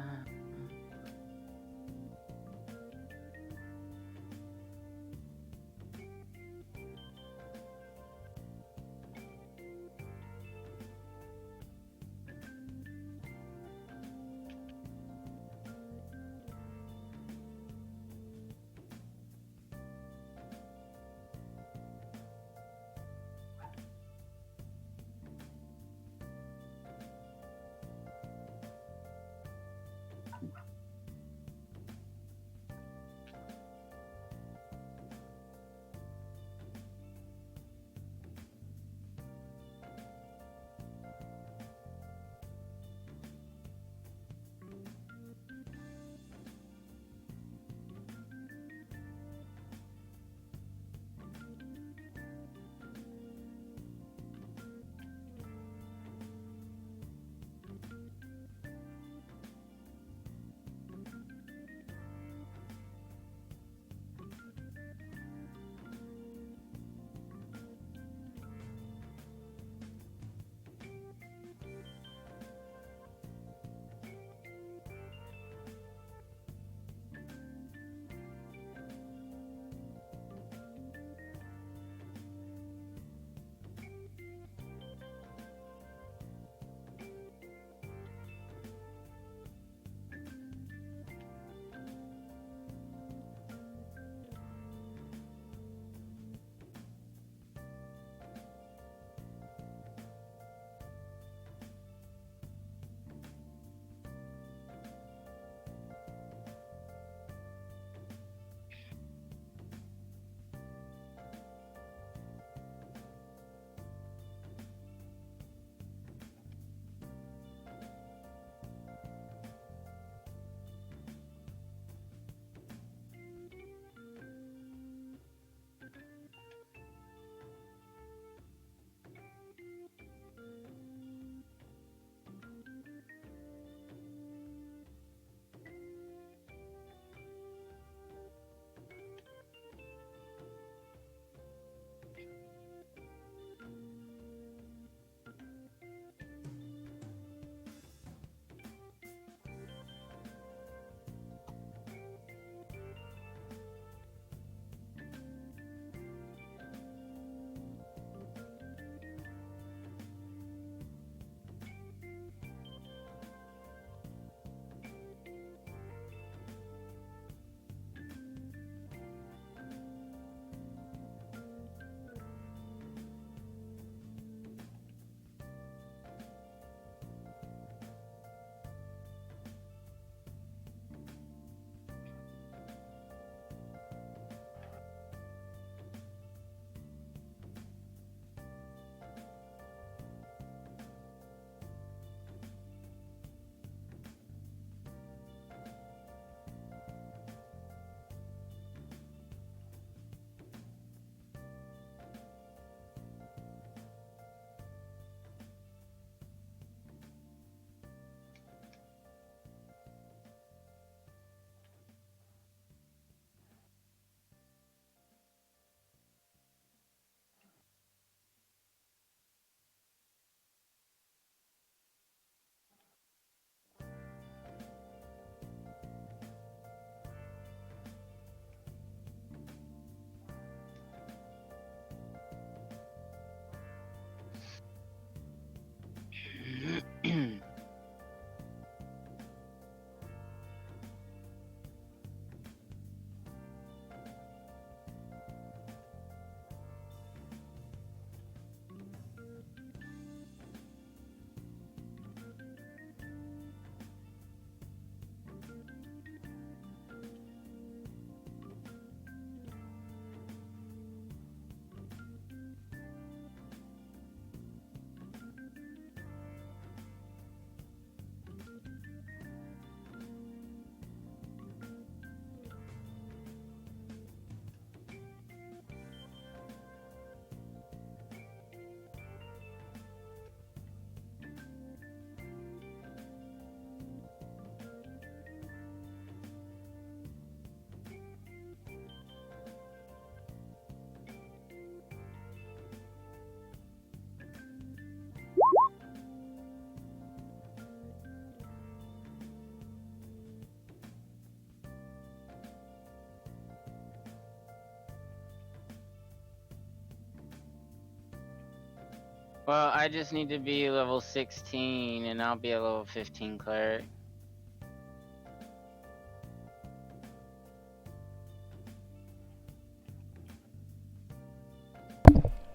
Well, I just need to be level 16, and I'll be a level 15 cleric.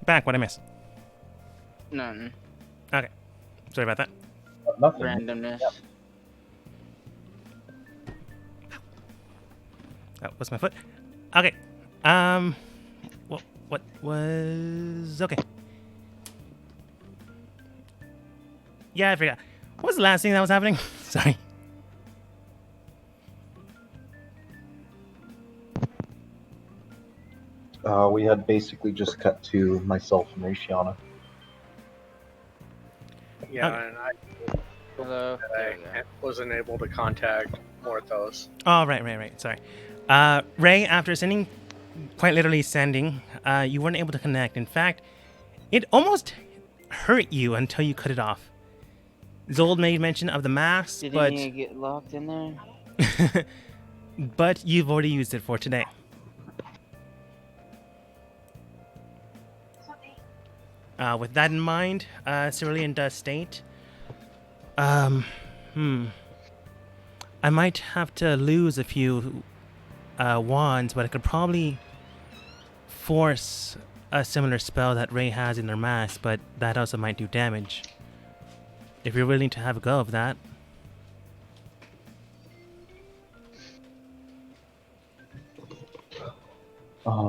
Back, what I missed? Nothing. Okay. Sorry about that. Nothing. Randomness. Yeah. Oh, what's my foot? Okay. What was... Okay. Yeah, I forgot. What was the last thing that was happening? Sorry. We had basically just cut to myself and Raishiana. Yeah, Okay. and I Hello. There we go. wasn't able to contact Morthos. Oh, right. Sorry. Ray, after sending, quite literally sending, you weren't able to connect. In fact, it almost hurt you until you cut it off. Zold made mention of the mask, Did but he get locked in there? but you've already used it for today. With that in mind, Cerulean does state, I might have to lose a few wands, but I could probably force a similar spell that Ray has in their mask, but that also might do damage. If you're willing to have a go of that. Let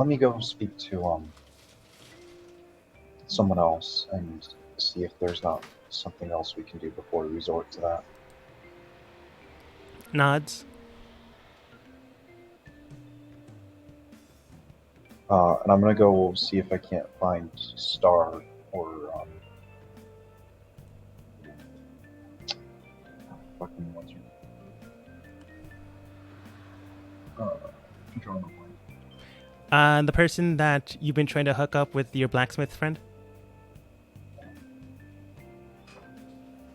me go speak to someone else and see if there's not something else we can do before we resort to that. Nods. And I'm gonna go see if I can't find Star or fucking what's her name? I'm drawing a blank. The person that you've been trying to hook up with your blacksmith friend?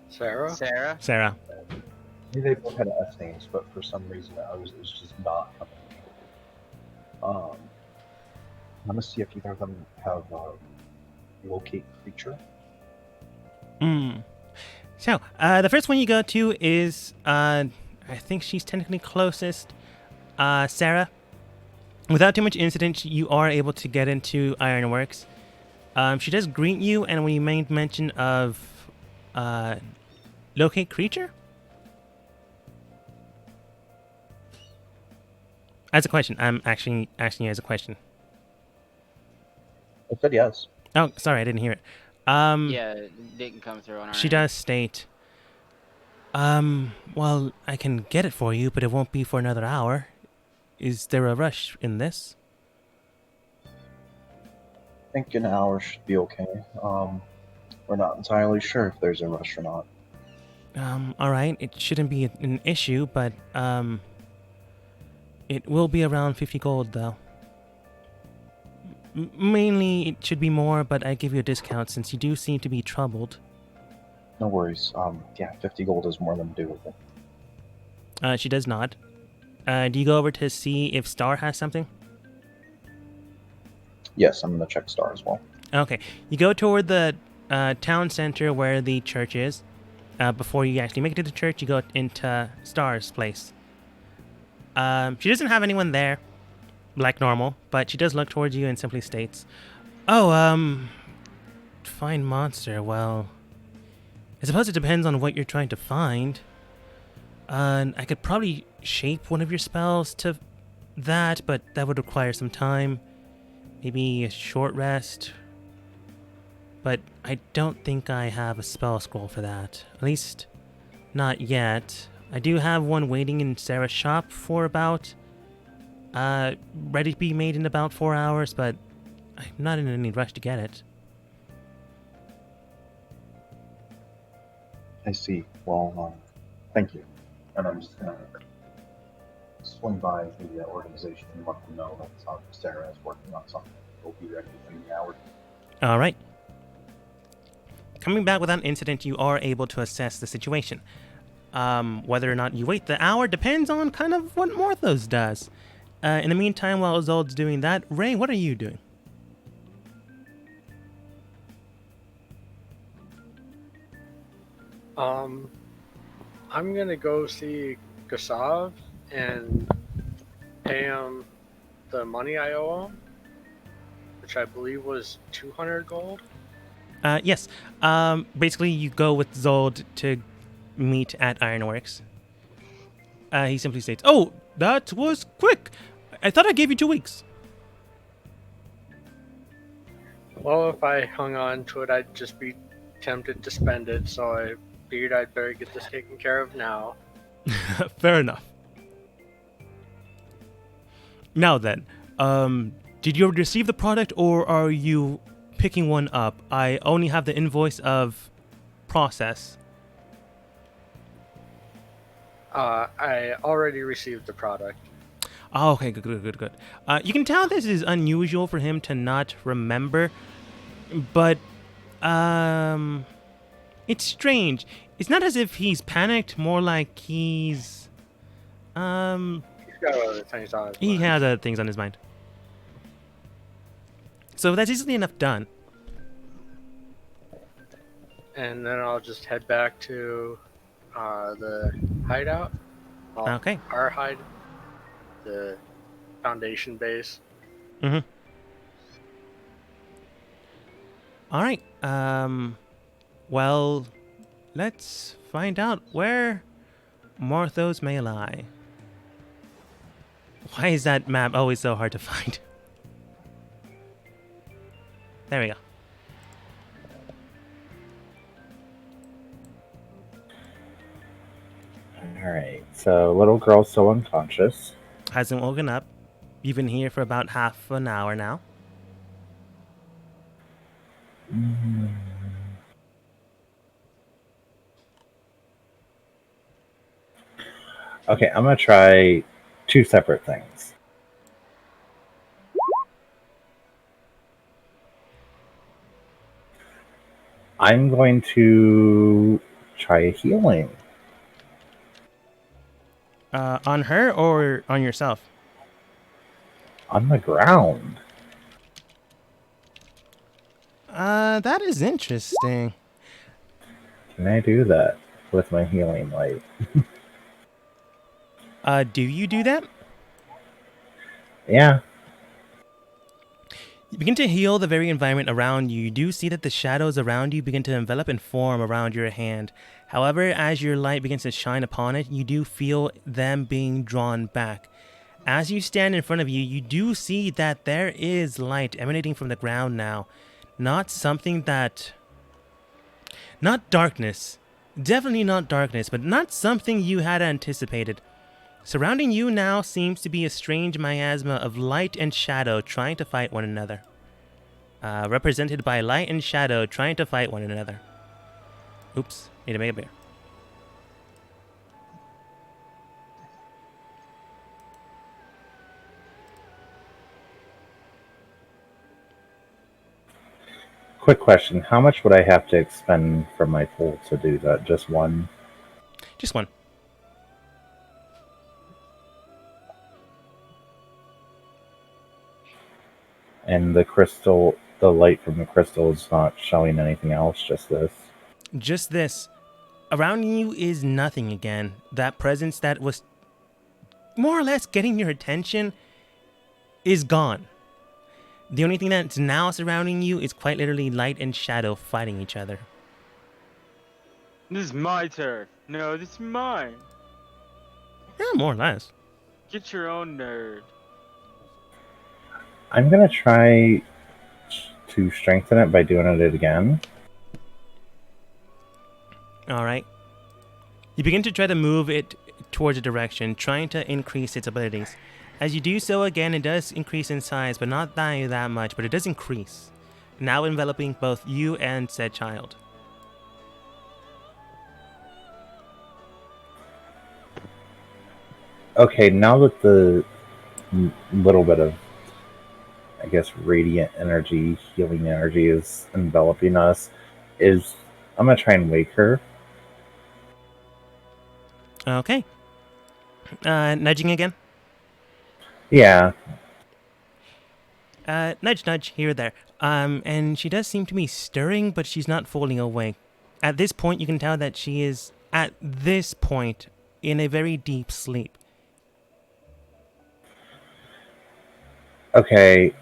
Sarah? Sarah? Sarah. Maybe they both had S names, but for some reason it was just not coming. I'm gonna see if either of them have locate creature. So, the first one you go to is, I think she's technically closest, Sarah. Without too much incident, you are able to get into Ironworks. She does greet you, and when you made mention of locate creature? As a question. I'm actually asking you as a question. I said yes. Oh, sorry, I didn't hear it. Yeah, it didn't come through on our She end. does state, well, I can get it for you, but it won't be for another hour. Is there a rush in this? I think an hour should be okay. We're not entirely sure if there's a rush or not. Alright, it shouldn't be an issue, but, it will be around 50 gold, though. Mainly, it should be more, but I give you a discount since you do seem to be troubled. No worries. Yeah, 50 gold is more than doable. She does nod. Do you go over to see if Star has something? Yes, I'm gonna check Star as well. Okay. You go toward the town center where the church is. Before you actually make it to the church, you go into Star's place. She doesn't have anyone there, like normal, but she does look towards you and simply states, "Oh, find monster. Well, I suppose it depends on what you're trying to find. I could probably shape one of your spells to that, but that would require some time. Maybe a short rest. But I don't think I have a spell scroll for that. At least, not yet. I do have one waiting in Sarah's shop for about... ready to be made in about 4 hours, but I'm not in any rush to get it." I see. Well, thank you. And I'm just gonna swing by the organization and let them know that Sarah is working on something. We'll be ready within the hour. Alright. Coming back without incident, you are able to assess the situation. Whether or not you wait the hour depends on kind of what Morthos does. In the meantime, while Zold's doing that, Ray, what are you doing? I'm gonna go see Gasav and pay him the money I owe him, which I believe was 200 gold. Yes. Basically, you go with Zold to meet at Ironworks. He simply states, "Oh, that was quick. I thought I gave you 2 weeks." Well, if I hung on to it, I'd just be tempted to spend it, so I figured I'd better get this taken care of now. Fair enough. Now then, did you receive the product or are you picking one up? I only have the invoice of process. I already received the product. Oh, okay, good. You can tell this is unusual for him to not remember, but it's strange. It's not as if he's panicked, more like he's He's got other things on his he mind. has other things on his mind. So that's easily enough done. And then I'll just head back to the hideout. Well, Okay. Our the Foundation base. Mm-hmm. All right. Well, let's find out where Morthos may lie. Why is that map always so hard to find? There we go. Alright, so little girl's still unconscious. Hasn't woken up. You've been here for about half an hour now. Okay, I'm gonna try 2 separate things. I'm going to try healing. On her or on yourself? On the ground. That is interesting. Can I do that with my healing light? Do you do that? Yeah. You begin to heal the very environment around you. You do see that the shadows around you begin to envelop and form around your hand. However, as your light begins to shine upon it, you do feel them being drawn back. As you stand in front of you, you do see that there is light emanating from the ground now. Not something that... Not darkness. Definitely not darkness, but not something you had anticipated. Surrounding you now seems to be a strange miasma of light and shadow trying to fight one another. Represented by light and shadow trying to fight one another. Oops, need to make a beer. Quick question. How much would I have to expend from my pool to do that? Just one? Just one. And the crystal, the light from the crystal is not showing anything else, just this. Just this. Around you is nothing again. That presence that was more or less getting your attention is gone. The only thing that's now surrounding you is quite literally light and shadow fighting each other. This is my turf. No, this is mine. Yeah, more or less. Get your own nerd. I'm gonna try to strengthen it by doing it again. Alright. You begin to try to move it towards a direction, trying to increase its abilities. As you do so again, it does increase in size, but not by that much, but it does increase. Now enveloping both you and said child. Okay, now that the little bit of, I guess, radiant energy, healing energy is enveloping us, I'm gonna try and wake her. Okay. Nudging again? Yeah. Nudge, nudge, here, there. And she does seem to be stirring, but she's not fully awake. At this point, you can tell that she is, at this point, in a very deep sleep. Okay.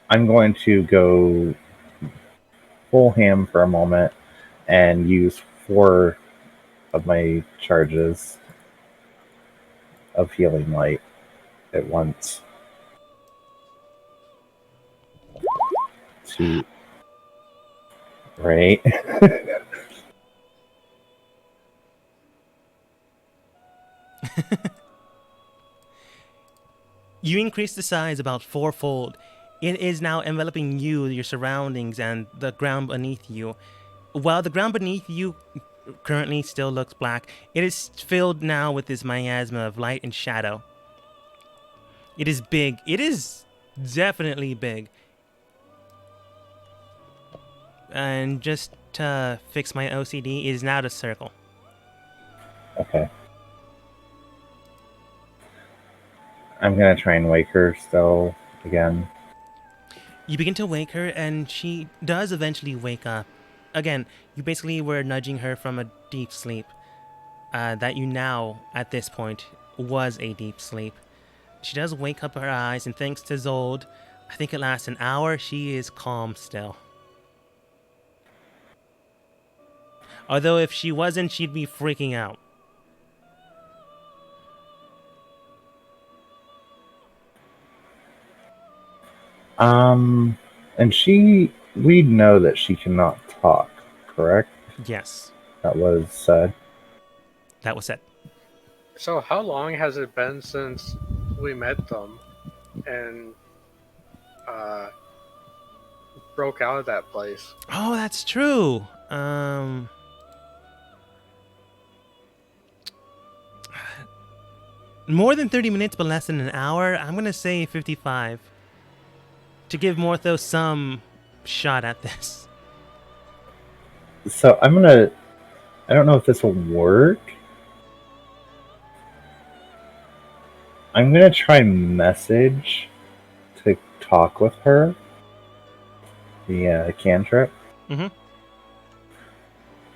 I'm going to go full ham for a moment and use 4 of my charges of healing light at once. To right. You increase the size about 4-fold. It is now enveloping you, your surroundings, and the ground beneath you. While the ground beneath you currently still looks black, it is filled now with this miasma of light and shadow. It is big. It is definitely big. And just to fix my OCD, it is now the circle. Okay. I'm gonna try and wake her still again. You begin to wake her, and she does eventually wake up. Again, you basically were nudging her from a deep sleep. That you now, at this point, was a deep sleep. She does wake up her eyes, and thanks to Zold, I think it lasts an hour, she is calm still. Although if she wasn't, she'd be freaking out. And we know that she cannot talk, correct? Yes, That was said. that was it. So how long has it been since we met them and broke out of that place? Oh, that's true. More than 30 minutes, but less than an hour. I'm gonna say 55. To give Morthos some shot at this. So I don't know if this will work. I'm gonna try message to talk with her via cantrip. Mhm.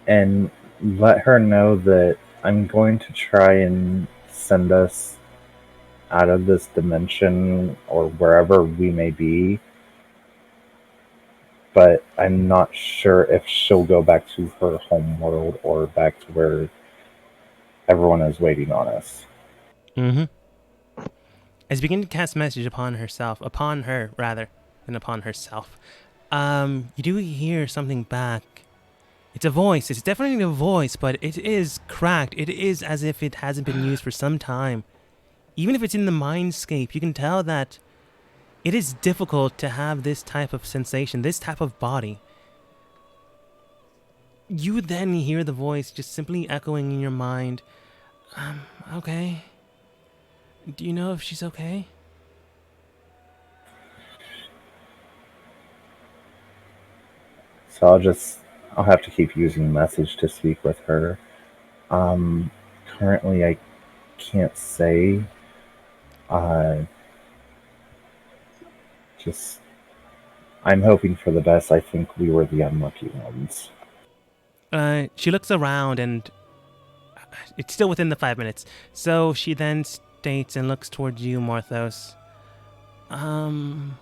And let her know that I'm going to try and send us out of this dimension or wherever we may be. But I'm not sure if she'll go back to her home world or back to where everyone is waiting on us. Mm-hmm. As you begin to cast message upon her rather than upon herself, you do hear something back. It's a voice. It's definitely a voice, but it is cracked. It is as if it hasn't been used for some time. Even if it's in the mindscape, you can tell that it is difficult to have this type of sensation, this type of body. You then hear the voice just simply echoing in your mind, okay. Do you know if she's okay? So I'll have to keep using message to speak with her. Currently I can't say. I'm hoping for the best. I think we were the unlucky ones. She looks around and it's still within the 5 minutes. So she then states and looks towards you, Morthos. You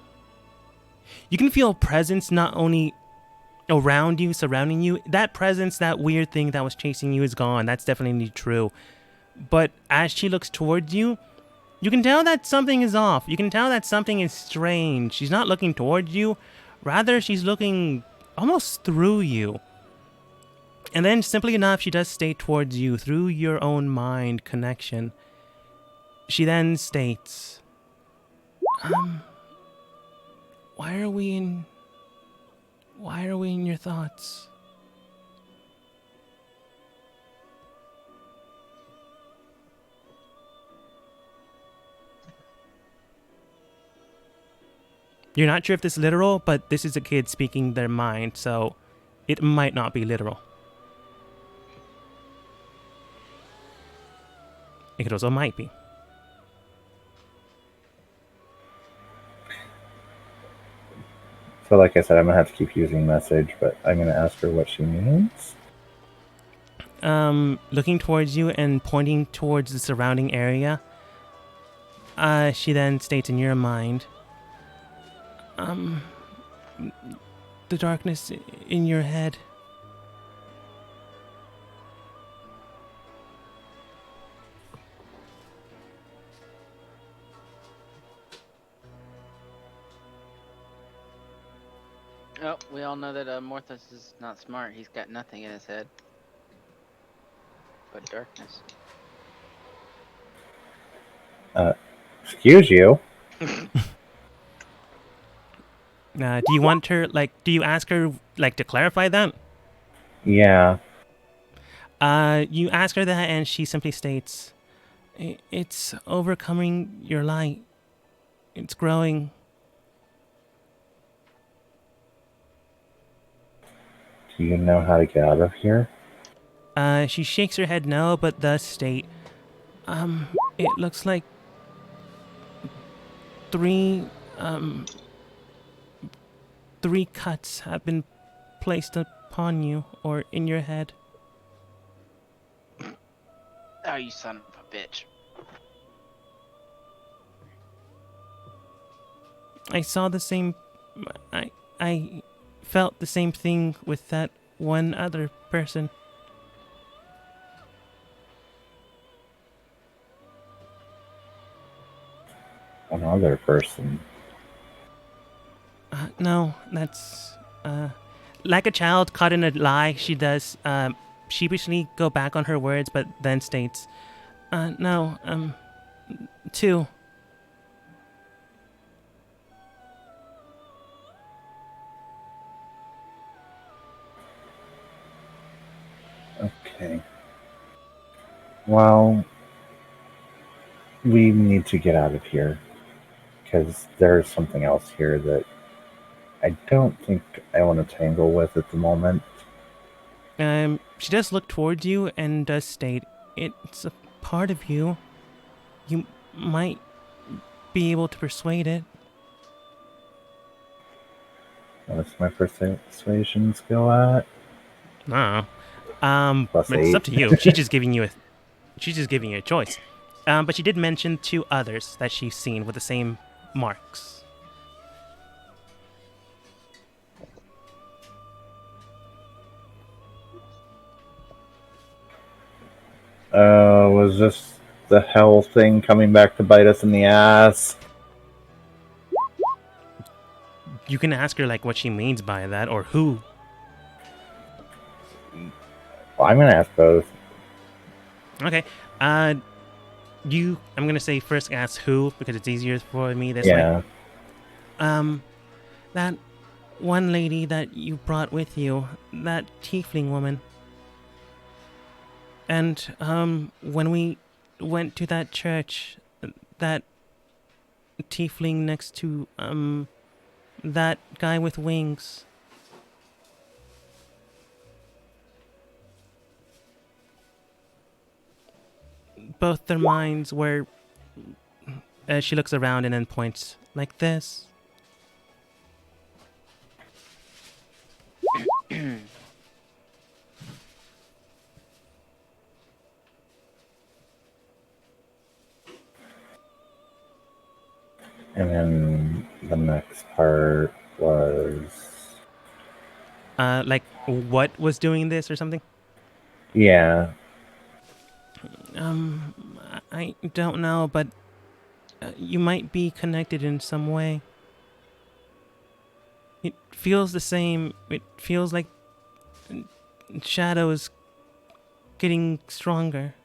can feel presence not only around you, surrounding you. That presence, that weird thing that was chasing you is gone. That's definitely true. But as she looks towards you, you can tell that something is off. You can tell that something is strange. She's not looking towards you. Rather, she's looking almost through you. And then, simply enough, she does state towards you through your own mind connection. She then states, why are we in your thoughts? You're not sure if this is literal, but this is a kid speaking their mind, so it might not be literal. It also might be. So, like I said, I'm gonna have to keep using message, but I'm gonna ask her what she means. Looking towards you and pointing towards the surrounding area. She then states in your mind, the darkness in your head. Oh, we all know that Morthos is not smart. He's got nothing in his head but darkness. Excuse you. Do you want her, do you ask her, to clarify that? Yeah. You ask her that and she simply states, it's overcoming your light. It's growing. Do you know how to get out of here? She shakes her head no, but does state, it looks like three cuts have been placed upon you, or in your head. Oh, you son of a bitch. I saw the same, I felt the same thing with that one other person. Another person. No, that's, like a child caught in a lie, she does, sheepishly go back on her words, but then states, no, two. Okay. Well, we need to get out of here because there's something else here that I don't think I want to tangle with at the moment. She does look towards you and does state, it's a part of you. You might be able to persuade it. What's my persuasion skill at? No. Plus It's up 8. to you. She's just giving you a choice. But she did mention 2 others that she's seen with the same marks. Was this the hell thing coming back to bite us in the ass? You can ask her what she means by that, or who. Well, I'm gonna ask both. Okay. I'm gonna say first ask who because it's easier for me this way. Yeah. That one lady that you brought with you, that tiefling woman. And when we went to that church, that tiefling next to that guy with wings. Both their minds were. She looks around and then points like this. And then the next part was... what was doing this or something? Yeah. I don't know, but you might be connected in some way. It feels the same. It feels like Shadow is getting stronger.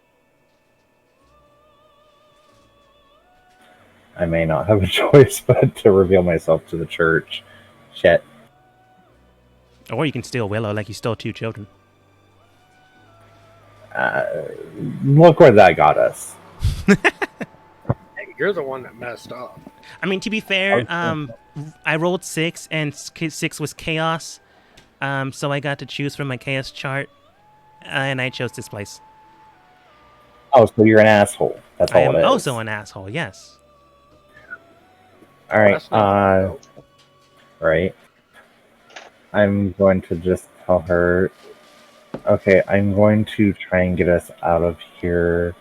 I may not have a choice but to reveal myself to the church. Shit. Or you can steal Willow like you stole 2 children. Look where that got us. Hey, you're the one that messed up. I mean, to be fair, I rolled 6, and 6 was chaos. So I got to choose from my chaos chart, and I chose this place. Oh, so you're an asshole. That's all I am it is. also an asshole, yes. All right. That's not Right. I'm going to just tell her, okay, I'm going to try and get us out of here.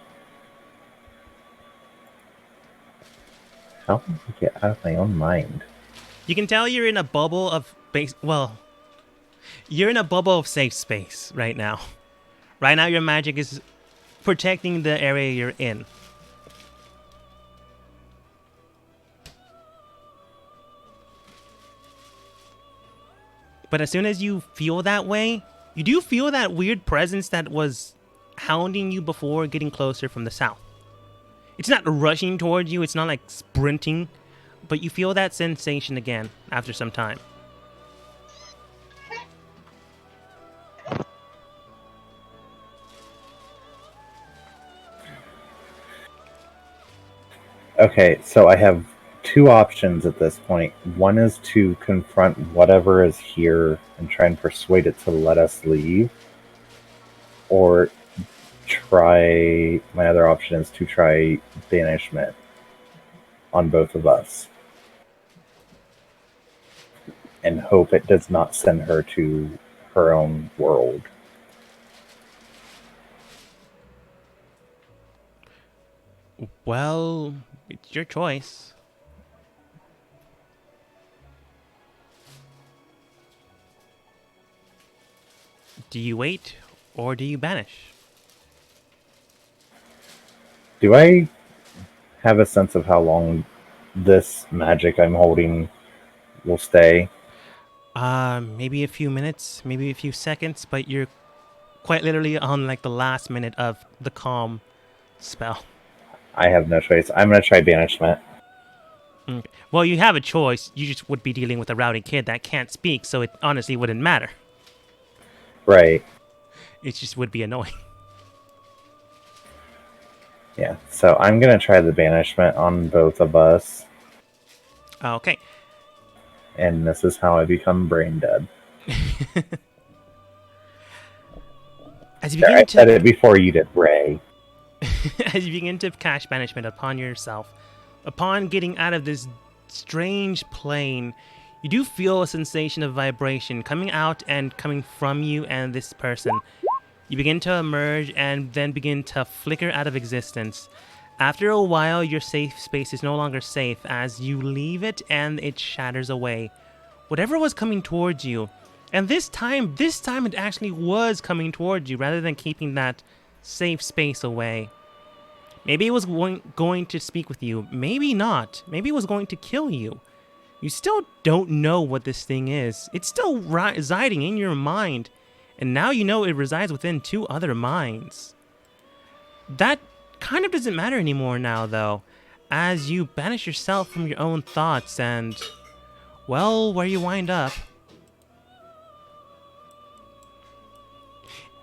How did I get out of my own mind? You can tell you're in a bubble of base. Well, you're in a bubble of safe space right now. Right now, your magic is protecting the area you're in. But as soon as you feel that way, you do feel that weird presence that was hounding you before getting closer from the south. It's not rushing towards you, it's not like sprinting, but you feel that sensation again after some time. Okay, so I have two options at this point. One is to confront whatever is here and try and persuade it to let us leave. Or my other option is to try banishment on both of us. And hope it does not send her to her own world. Well, it's your choice. Do you wait or do you banish? Do I have a sense of how long this magic I'm holding will stay? Maybe a few minutes, maybe a few seconds, but you're quite literally on like the last minute of the calm spell. I have no choice. I'm going to try banishment. Okay. Well, you have a choice. You just would be dealing with a rowdy kid that can't speak, so it honestly wouldn't matter. Right. It just would be annoying. Yeah, so I'm going to try the banishment on both of us. Okay. And this is how I become brain dead. As you There, I begin said to it before you did, Ray. as you begin to cast banishment upon yourself, upon getting out of this strange plane, you do feel a sensation of vibration coming out and coming from you and this person. You begin to emerge and then begin to flicker out of existence. After a while, your safe space is no longer safe as you leave it and it shatters away. Whatever was coming towards you, and this time it actually was coming towards you rather than keeping that safe space away. Maybe it was going to speak with you, maybe not. Maybe it was going to kill you. You still don't know what this thing is. It's still residing in your mind, and now you know it resides within two other minds. That kind of doesn't matter anymore now, though, as you banish yourself from your own thoughts and, well, where you wind up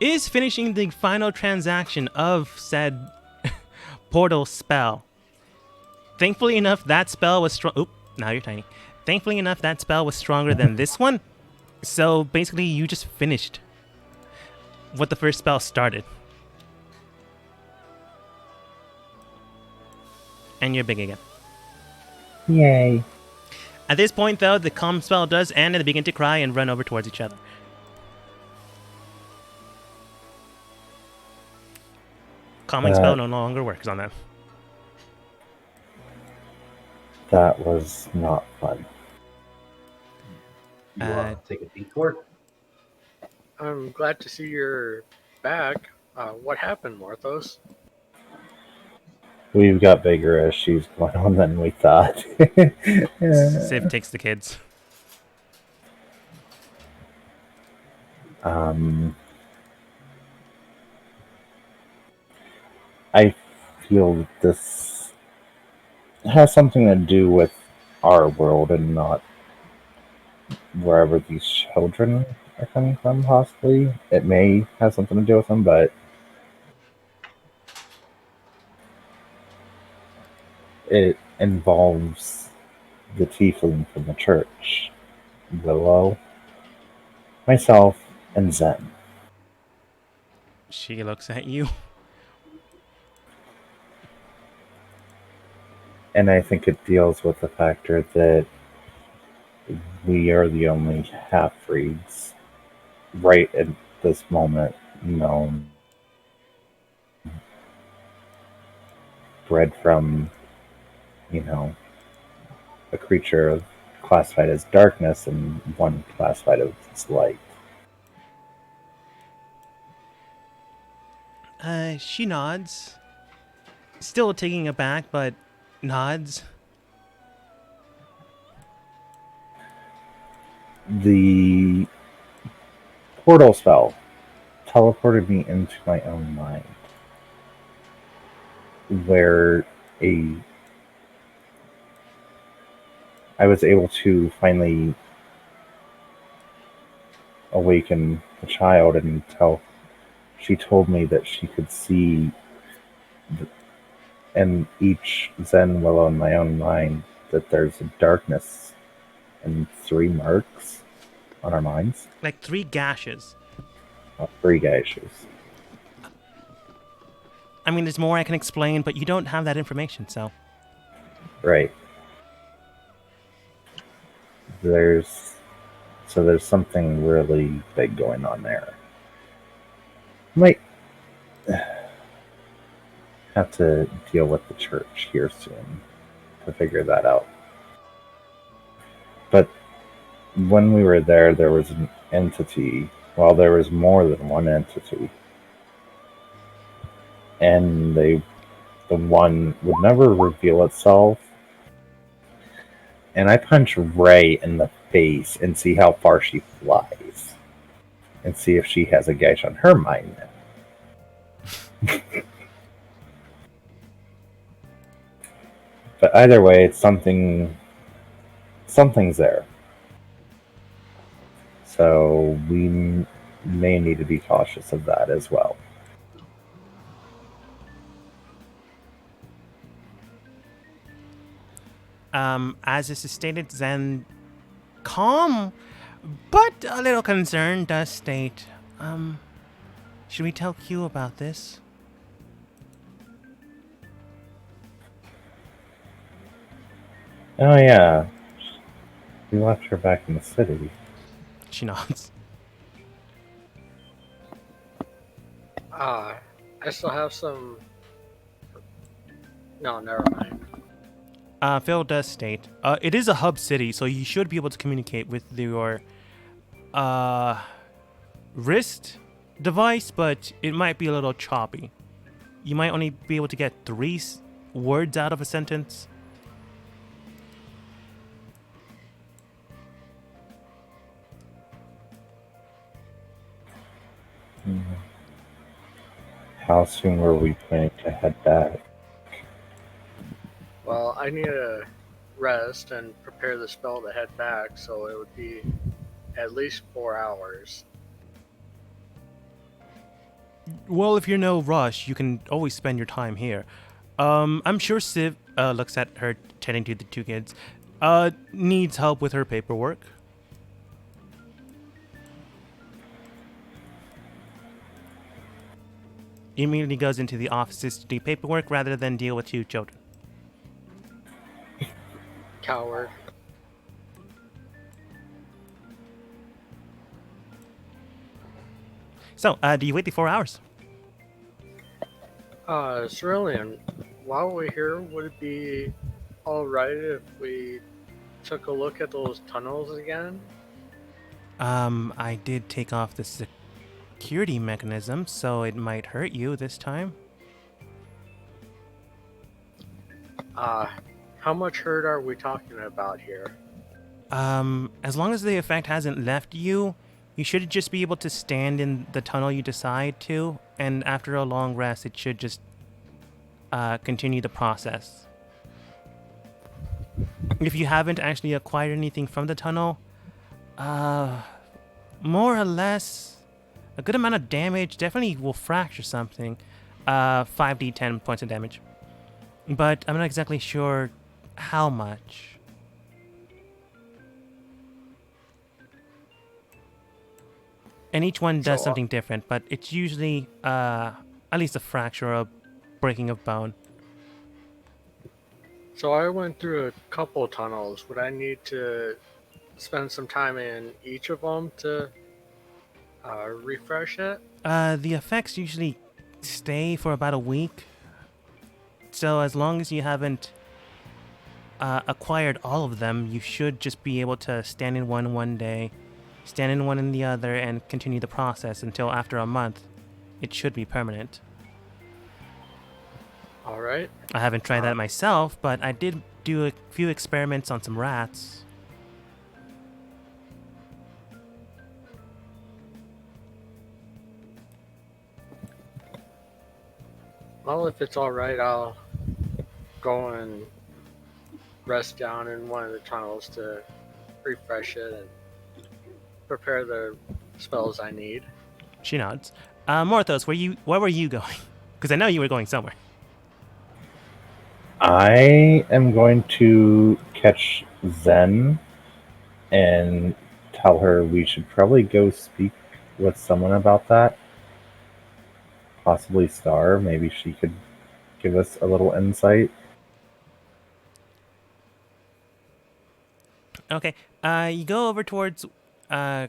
is finishing the final transaction of said portal spell. Thankfully enough, that spell was strong. Oop, now you're tiny. Thankfully enough, that spell was stronger than this one. So basically, you just finished what the first spell started. And you're big again. Yay. At this point, though, the calm spell does end and they begin to cry and run over towards each other. Calming spell no longer works on them. That was not fun. You want to take a detour? I'm glad to see you're back. What happened, Morthos? We've got bigger issues going on than we thought. Civ takes the kids. I feel this has something to do with our world and not wherever these children are coming from, possibly. It may have something to do with them, but it involves the tiefling from the church, Willow, myself, and Zen. She looks at you. And I think it deals with the factor that we are the only half breeds right at this moment known, bred from, you know, a creature classified as darkness and one classified as light. She nods. Still taking aback, but nods. The portal spell teleported me into my own mind, where I was able to finally awaken the child and tell. She told me that she could see in each Zen willow in my own mind that there's a darkness and 3 marks on our minds. Like 3 gashes. 3 gashes. I mean, there's more I can explain, but you don't have that information, so. Right. There's something really big going on there. Might have to deal with the church here soon to figure that out. But when we were there was an entity. Well, there was more than one entity. And the one would never reveal itself. And I punch Ray in the face and see how far she flies. And see if she has a gash on her mind now. But either way, it's something's there. So we may need to be cautious of that as well. As is stated, Zen, calm, but a little concerned, does state, should we tell Q about this? Oh yeah, we left her back in the city. She nods. I still have some. No, never mind. Phil does state, it is a hub city, so you should be able to communicate with your wrist device, but it might be a little choppy. You might only be able to get 3 words out of a sentence. How soon were we planning to head back? Well, I need to rest and prepare the spell to head back, so it would be at least 4 hours. Well, if you're no rush, you can always spend your time here. I'm sure Civ looks at her tending to the 2 kids. Needs help with her paperwork. Immediately goes into the offices to do paperwork rather than deal with 2 children. Coward. So, do you wait the 4 hours? Cerulean, while we're here, would it be alright if we took a look at those tunnels again? I did take off the security mechanism, so it might hurt you this time. How much hurt are we talking about here? As long as the effect hasn't left you, you should just be able to stand in the tunnel you decide to, and after a long rest, it should just continue the process. If you haven't actually acquired anything from the tunnel, more or less, a good amount of damage definitely will fracture something. 5d10 points of damage. But I'm not exactly sure how much. And each one does something different, but it's usually at least a fracture or a breaking of bone. So I went through a couple tunnels. Would I need to spend some time in each of them to refresh it? The effects usually stay for about a week. So as long as you haven't acquired all of them, you should just be able to stand in one day, stand in one in the other, and continue the process until after a month. It should be permanent. All right. I haven't tried that myself, but I did do a few experiments on some rats. Well, if it's all right, I'll go and rest down in one of the tunnels to refresh it and prepare the spells I need. She nods. Morthos, where were you going? Because I know you were going somewhere. I am going to catch Zen and tell her we should probably go speak with someone about that. Possibly Star. Maybe she could give us a little insight. Okay. You go over towards, go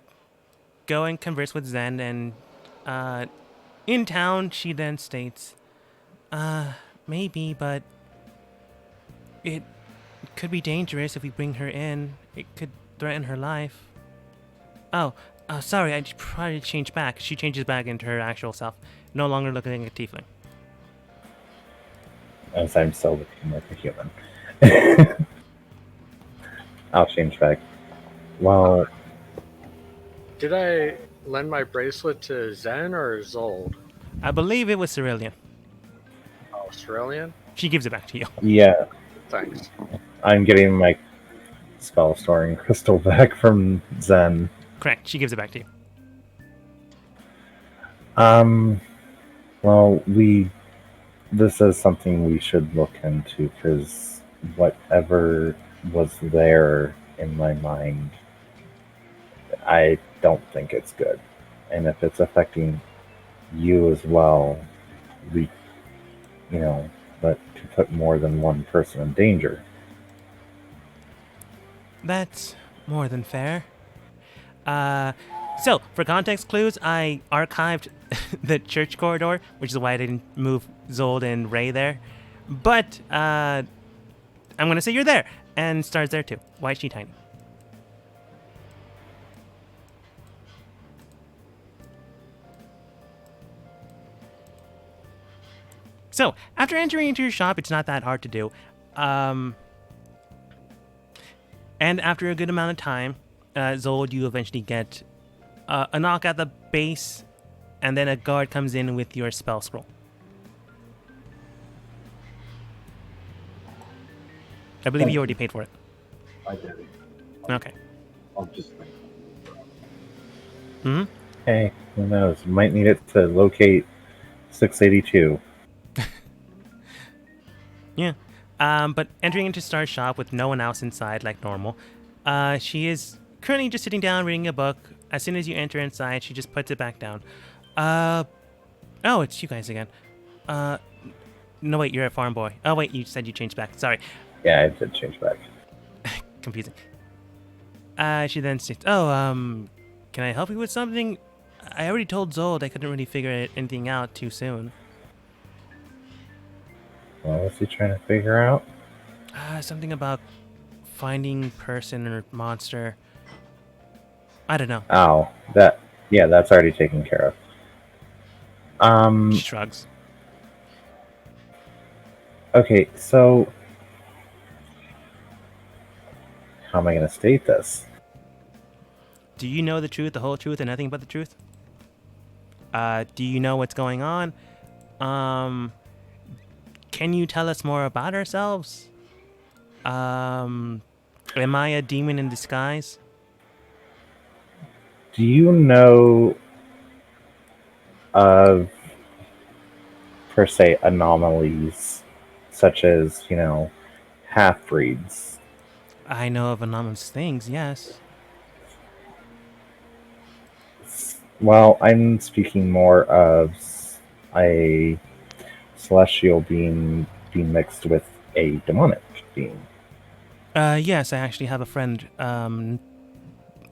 and converse with Zen, and in town, she then states, maybe, but it could be dangerous if we bring her in. It could threaten her life. Oh, sorry, I probably changed back. She changes back into her actual self, no longer looking like a tiefling. As I'm still looking like a human. I'll change back. Well, Did I lend my bracelet to Zen or Zold? I believe it was Cerulean. Oh, Cerulean? She gives it back to you. yeah, Thanks. I'm getting my spell storing crystal back from Zen. Correct, she gives it back to you. Well, this is something we should look into because whatever was there in my mind, I don't think it's good. And if it's affecting you as well, that could put more than one person in danger. That's more than fair. So, for context clues, I archived the church corridor, which is why I didn't move Zold and Ray there. But, I'm gonna say you're there, and Star's there too. Why is she tiny? So, after entering into your shop, it's not that hard to do. And after a good amount of time, Zold, you eventually get a knock at the base, and then a guard comes in with your spell scroll. I believe you already paid for it. I did. Okay. I'll just think. Hmm. Hey, who knows? Might need it to locate 682. Yeah. But entering into Star's shop with no one else inside like normal, she is currently just sitting down reading a book. As soon as you enter inside, she just puts it back down. Oh, it's you guys again. No, wait, you're a farm boy. Oh, wait, you said you changed back. Sorry. Yeah, I did change back. Confusing. She then states, can I help you with something? I already told Zold I couldn't really figure anything out too soon. What was he trying to figure out? Something about finding person or monster. I don't know. Oh, that's already taken care of. She shrugs. Okay, so how am I going to state this? Do you know the truth, the whole truth, and nothing but the truth? Do you know what's going on? Can you tell us more about ourselves? Am I a demon in disguise? Do you know of, per se, anomalies such as, half-breeds? I know of anomalous things, yes. Well, I'm speaking more of a celestial being being mixed with a demonic being. Yes, I actually have a friend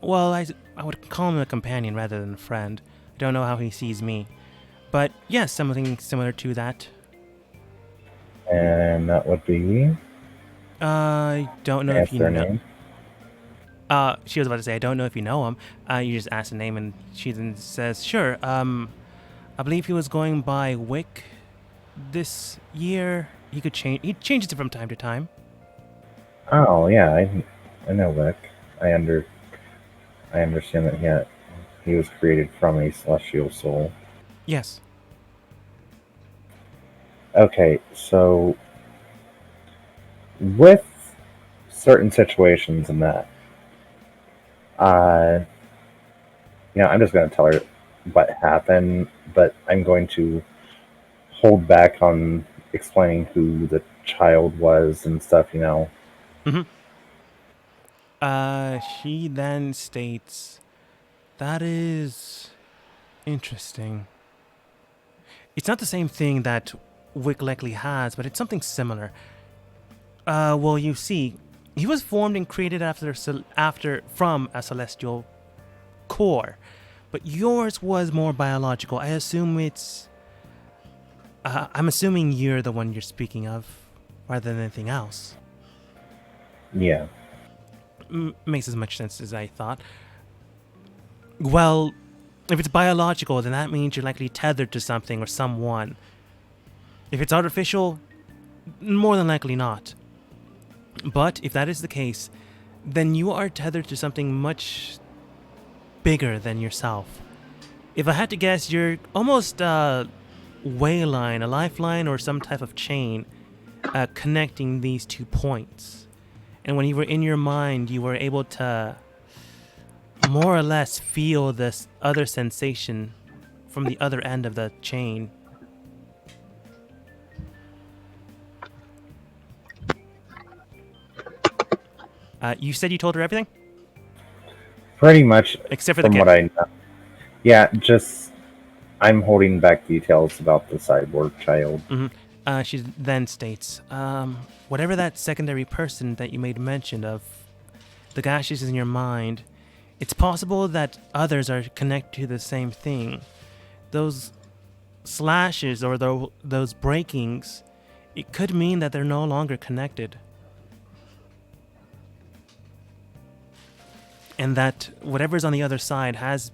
Well, I would call him a companion rather than a friend. I don't know how he sees me. But yes, something similar to that. And that would be I don't know if ask you their know. name. She was about to say, I don't know if you know him. You just ask the name, and she then says, sure. I believe he was going by Wick this year. He changes it from time to time. Oh yeah, I know Vic. I understand that he was created from a celestial soul. Yes. Okay, so with certain situations in that, I'm just going to tell her what happened, but I'm going to hold back on explaining who the child was and stuff. She then states, that is interesting. It's not the same thing that Wick likely has, but it's something similar. Well, you see, he was formed and created from a celestial core, but yours was more biological. I'm assuming you're the one you're speaking of, rather than anything else. Yeah. Makes as much sense as I thought. Well, if it's biological, then that means you're likely tethered to something or someone. If it's artificial, more than likely not. But if that is the case, then you are tethered to something much bigger than yourself. If I had to guess, you're almost a way line, a lifeline, or some type of chain connecting these 2 points. And when you were in your mind, you were able to more or less feel this other sensation from the other end of the chain. You said you told her everything? Pretty much, Except for the from kid. what I know. Yeah, just I'm holding back details about the cyborg child. She then states, whatever that secondary person that you made mention of, the gashes in your mind, it's possible that others are connected to the same thing. Those slashes or those breakings, it could mean that they're no longer connected. And that whatever's on the other side has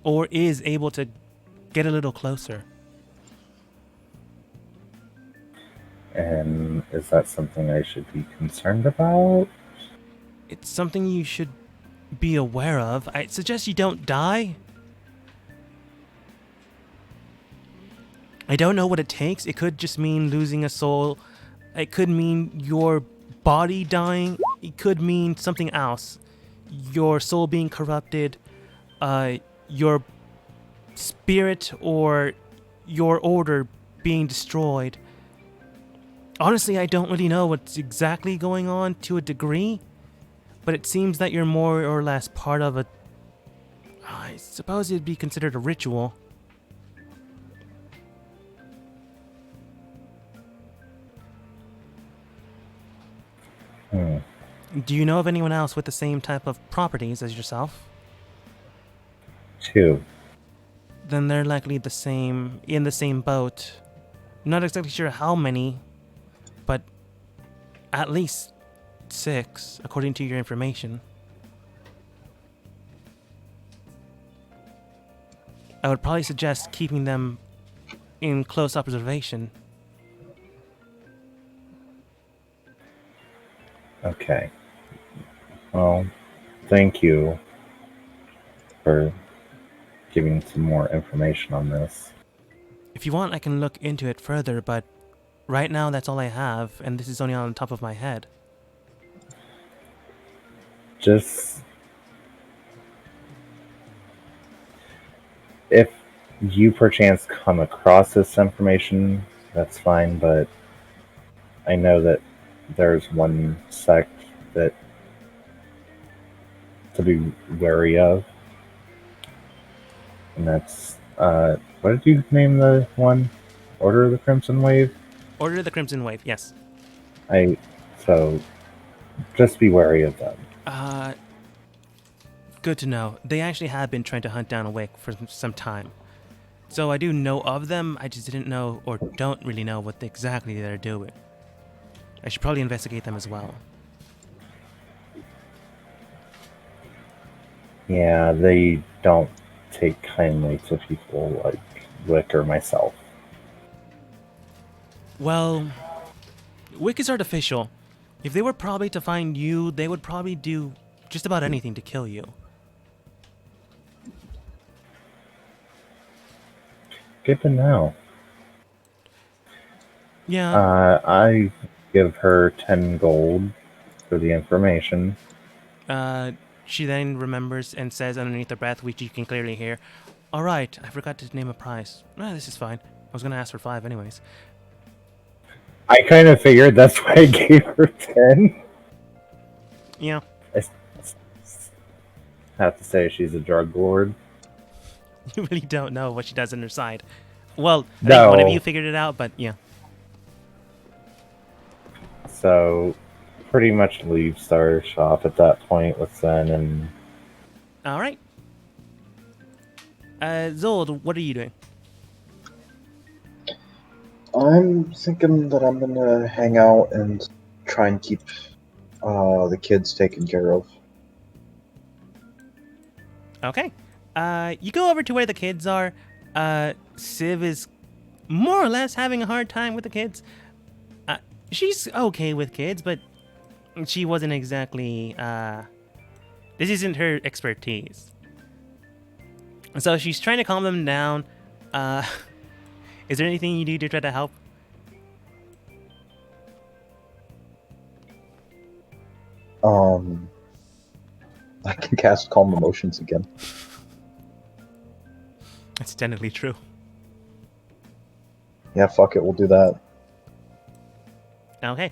or is able to get a little closer. And is that something I should be concerned about? It's something you should be aware of. I suggest you don't die. I don't know what it takes. It could just mean losing a soul. It could mean your body dying. It could mean something else. Your soul being corrupted. Your spirit or your order being destroyed. Honestly, I don't really know what's exactly going on to a degree, but it seems that you're more or less part of a... I suppose it'd be considered a ritual. Do you know of anyone else with the same type of properties as yourself? 2. Then they're likely in the same boat. I'm not exactly sure how many, but at least 6, according to your information. I would probably suggest keeping them in close observation. Okay. Well, thank you for giving some more information on this. If you want, I can look into it further, but right now that's all I have, and this is only on the top of my head. Just if you perchance come across this information, that's fine, but I know that there's one sect that to be wary of, and that's what did you name the one? Order of the Crimson Wave? Order of the Crimson Wave, yes. So just be wary of them. Good to know. They actually have been trying to hunt down a Wick for some time. So I do know of them, I just didn't know, or don't really know, what exactly they're doing. I should probably investigate them as well. Yeah, they don't take kindly to people like Wick or myself. Well, Wick is artificial. If they were probably to find you, they would probably do just about anything to kill you. Good to know. Yeah, I give her 10 gold for the information. she then remembers and says underneath her breath, which you can clearly hear, "Alright, I forgot to name a price. This is fine. I was gonna ask for 5 anyways." I kind of figured that's why I gave her 10. Yeah. I have to say she's a drug lord. You really don't know what she does on her side. Well, I think one of No. you figured it out, but yeah. So, pretty much leave Star Shop at that point with Zen and Alright. Zold, what are you doing? I'm thinking that I'm gonna hang out and try and keep the kids taken care of. Okay. You go over to where the kids are. Civ is more or less having a hard time with the kids. She's okay with kids, but she wasn't exactly, this isn't her expertise. So she's trying to calm them down. Is there anything you do to try to help? I can cast Calm Emotions again. That's technically true. Yeah, fuck it, we'll do that. Okay.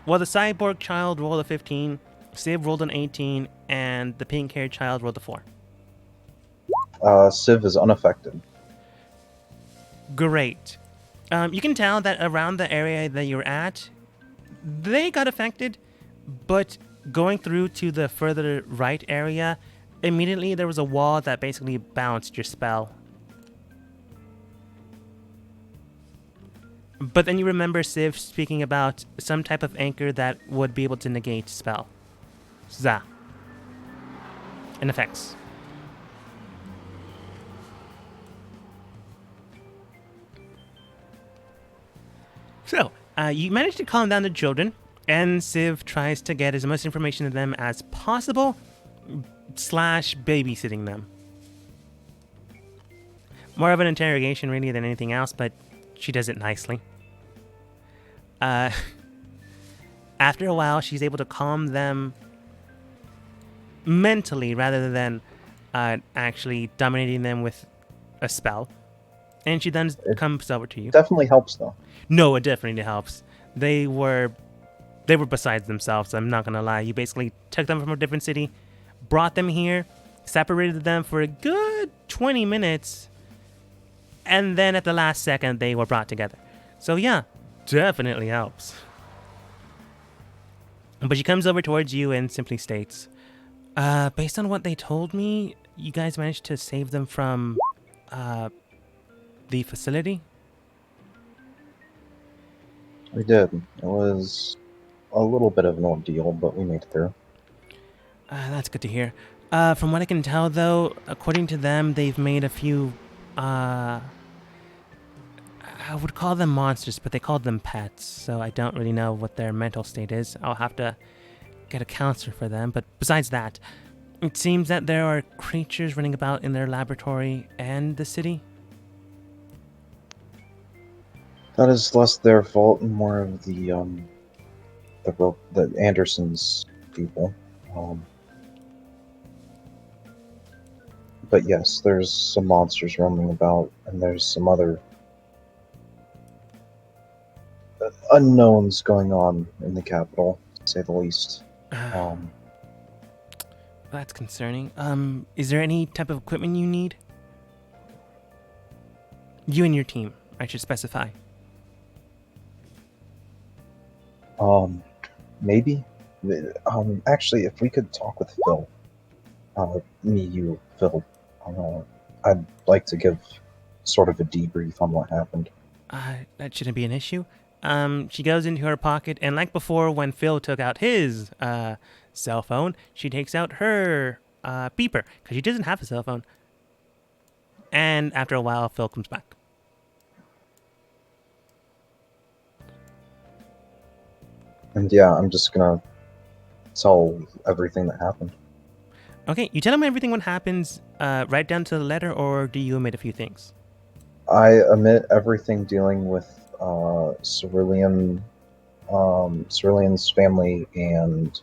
Well, the cyborg child rolled a 15, Civ rolled an 18, and the pink-haired child rolled a 4. Civ is unaffected. Great. You can tell that around the area that you're at, they got affected, but going through to the further right area, immediately there was a wall that basically bounced your spell. But then you remember Civ speaking about some type of anchor that would be able to negate spell. Za. And effects. So, you manage to calm down the children, and Civ tries to get as much information to them as possible, / babysitting them. More of an interrogation, really, than anything else, but she does it nicely. After a while, she's able to calm them mentally rather than actually dominating them with a spell. And she then comes over to you. Definitely helps, though. No, it definitely helps. They were besides themselves, I'm not gonna lie. You basically took them from a different city, brought them here, separated them for a good 20 minutes, and then at the last second they were brought together. So yeah, definitely helps. But she comes over towards you and simply states, based on what they told me, you guys managed to save them from the facility? We did. It was a little bit of an ordeal, but we made it through. That's good to hear. From what I can tell, though, according to them, they've made a few, I would call them monsters, but they called them pets, so I don't really know what their mental state is. I'll have to get a counselor for them, but besides that, it seems that there are creatures running about in their laboratory and the city. That is less their fault and more of the Andersons people. But yes, there's some monsters roaming about, and there's some other unknowns going on in the capital, to say the least. That's concerning. Is there any type of equipment you need? You and your team, I should specify. Maybe. Actually, if we could talk with Phil, me, you, Phil, I'd like to give sort of a debrief on what happened. That shouldn't be an issue. She goes into her pocket, and like before, when Phil took out his cell phone, she takes out her beeper because she doesn't have a cell phone. And after a while, Phil comes back. And yeah, I'm just gonna tell everything that happened. Okay, you tell him everything what happens right down to the letter, or do you omit a few things? I omit everything dealing with Cerulean's family and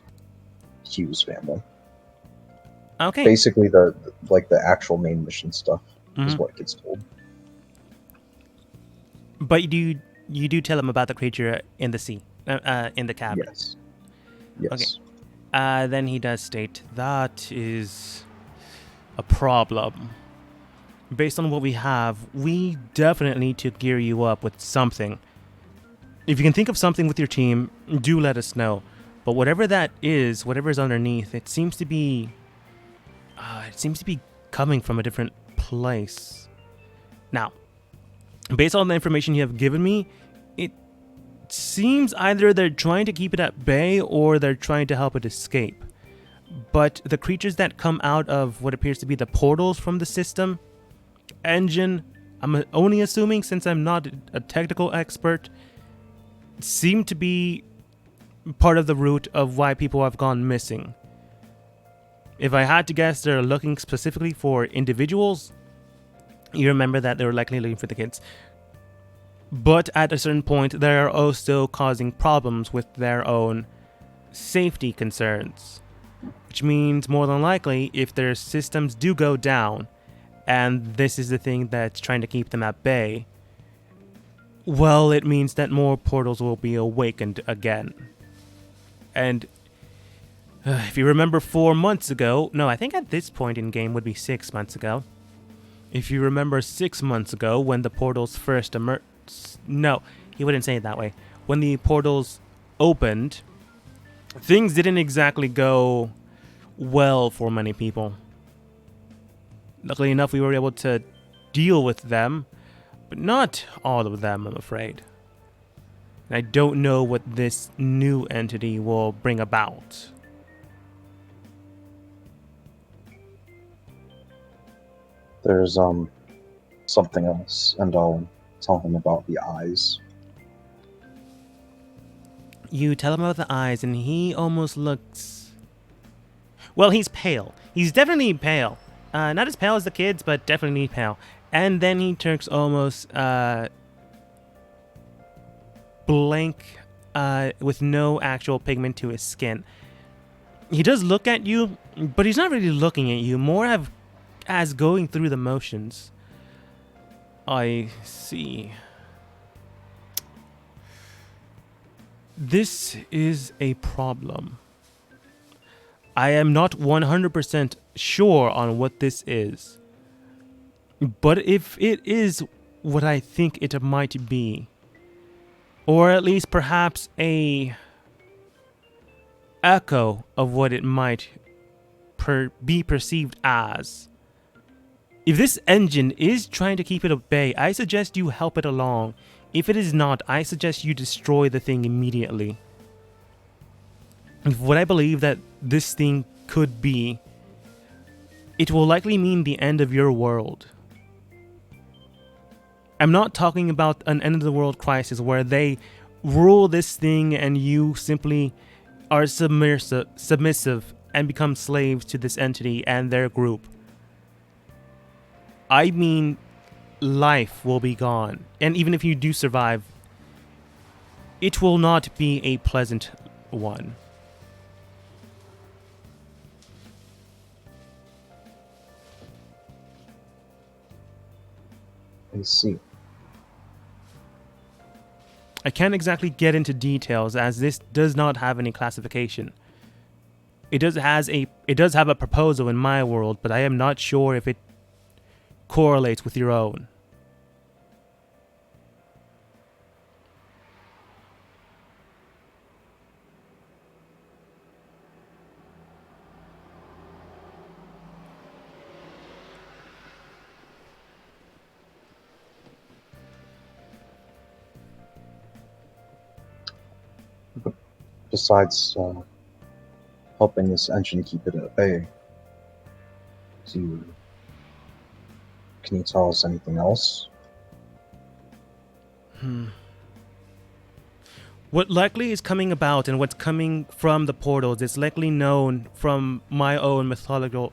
Hugh's family. Okay. Basically, the actual main mission stuff is Mhm. what gets told. But you do tell him about the creature in the sea, in the cavern. Yes. Yes. Okay. Then he does state that is a problem. Based on what we have, we definitely need to gear you up with something. If you can think of something with your team, do let us know. But whatever that is, whatever is underneath, it seems to be coming from a different place. Now, based on the information you have given me, it seems either they're trying to keep it at bay or they're trying to help it escape. But the creatures that come out of what appears to be the portals from the system engine, I'm only assuming since I'm not a technical expert, seem to be part of the root of why people have gone missing. If I had to guess, they're looking specifically for individuals. You remember that they were likely looking for the kids. But at a certain point, they are also causing problems with their own safety concerns. Which means, more than likely, if their systems do go down, and this is the thing that's trying to keep them at bay, well, it means that more portals will be awakened again. And if you remember 4 months ago, no, I think at this point in game would be 6 months ago. If you remember 6 months ago when the portals first emerged, no, he wouldn't say it that way. When the portals opened, things didn't exactly go well for many people. Luckily enough, we were able to deal with them, but not all of them, I'm afraid. And I don't know what this new entity will bring about. There's something else, and I'll tell him about the eyes. You tell him about the eyes, and he almost looks... Well, he's pale. He's definitely pale. Not as pale as the kids, but definitely pale. And then he turns almost blank, with no actual pigment to his skin. He does look at you, but he's not really looking at you, more as going through the motions. I see. This is a problem. I am not 100% sure on what this is. But if it is what I think it might be, or at least perhaps a echo of what it might be perceived as, if this engine is trying to keep it at bay, I suggest you help it along. If it is not, I suggest you destroy the thing immediately. What I believe that this thing could be, it will likely mean the end of your world. I'm not talking about an end of the world crisis where they rule this thing and you simply are submissive and become slaves to this entity and their group. I mean, life will be gone. And even if you do survive, it will not be a pleasant one. I see. I can't exactly get into details as this does not have any classification. It does have a proposal in my world, but I am not sure if it correlates with your own. besides helping this engine keep it at bay, can you tell us anything else? What likely is coming about and what's coming from the portals is likely known from my own mythology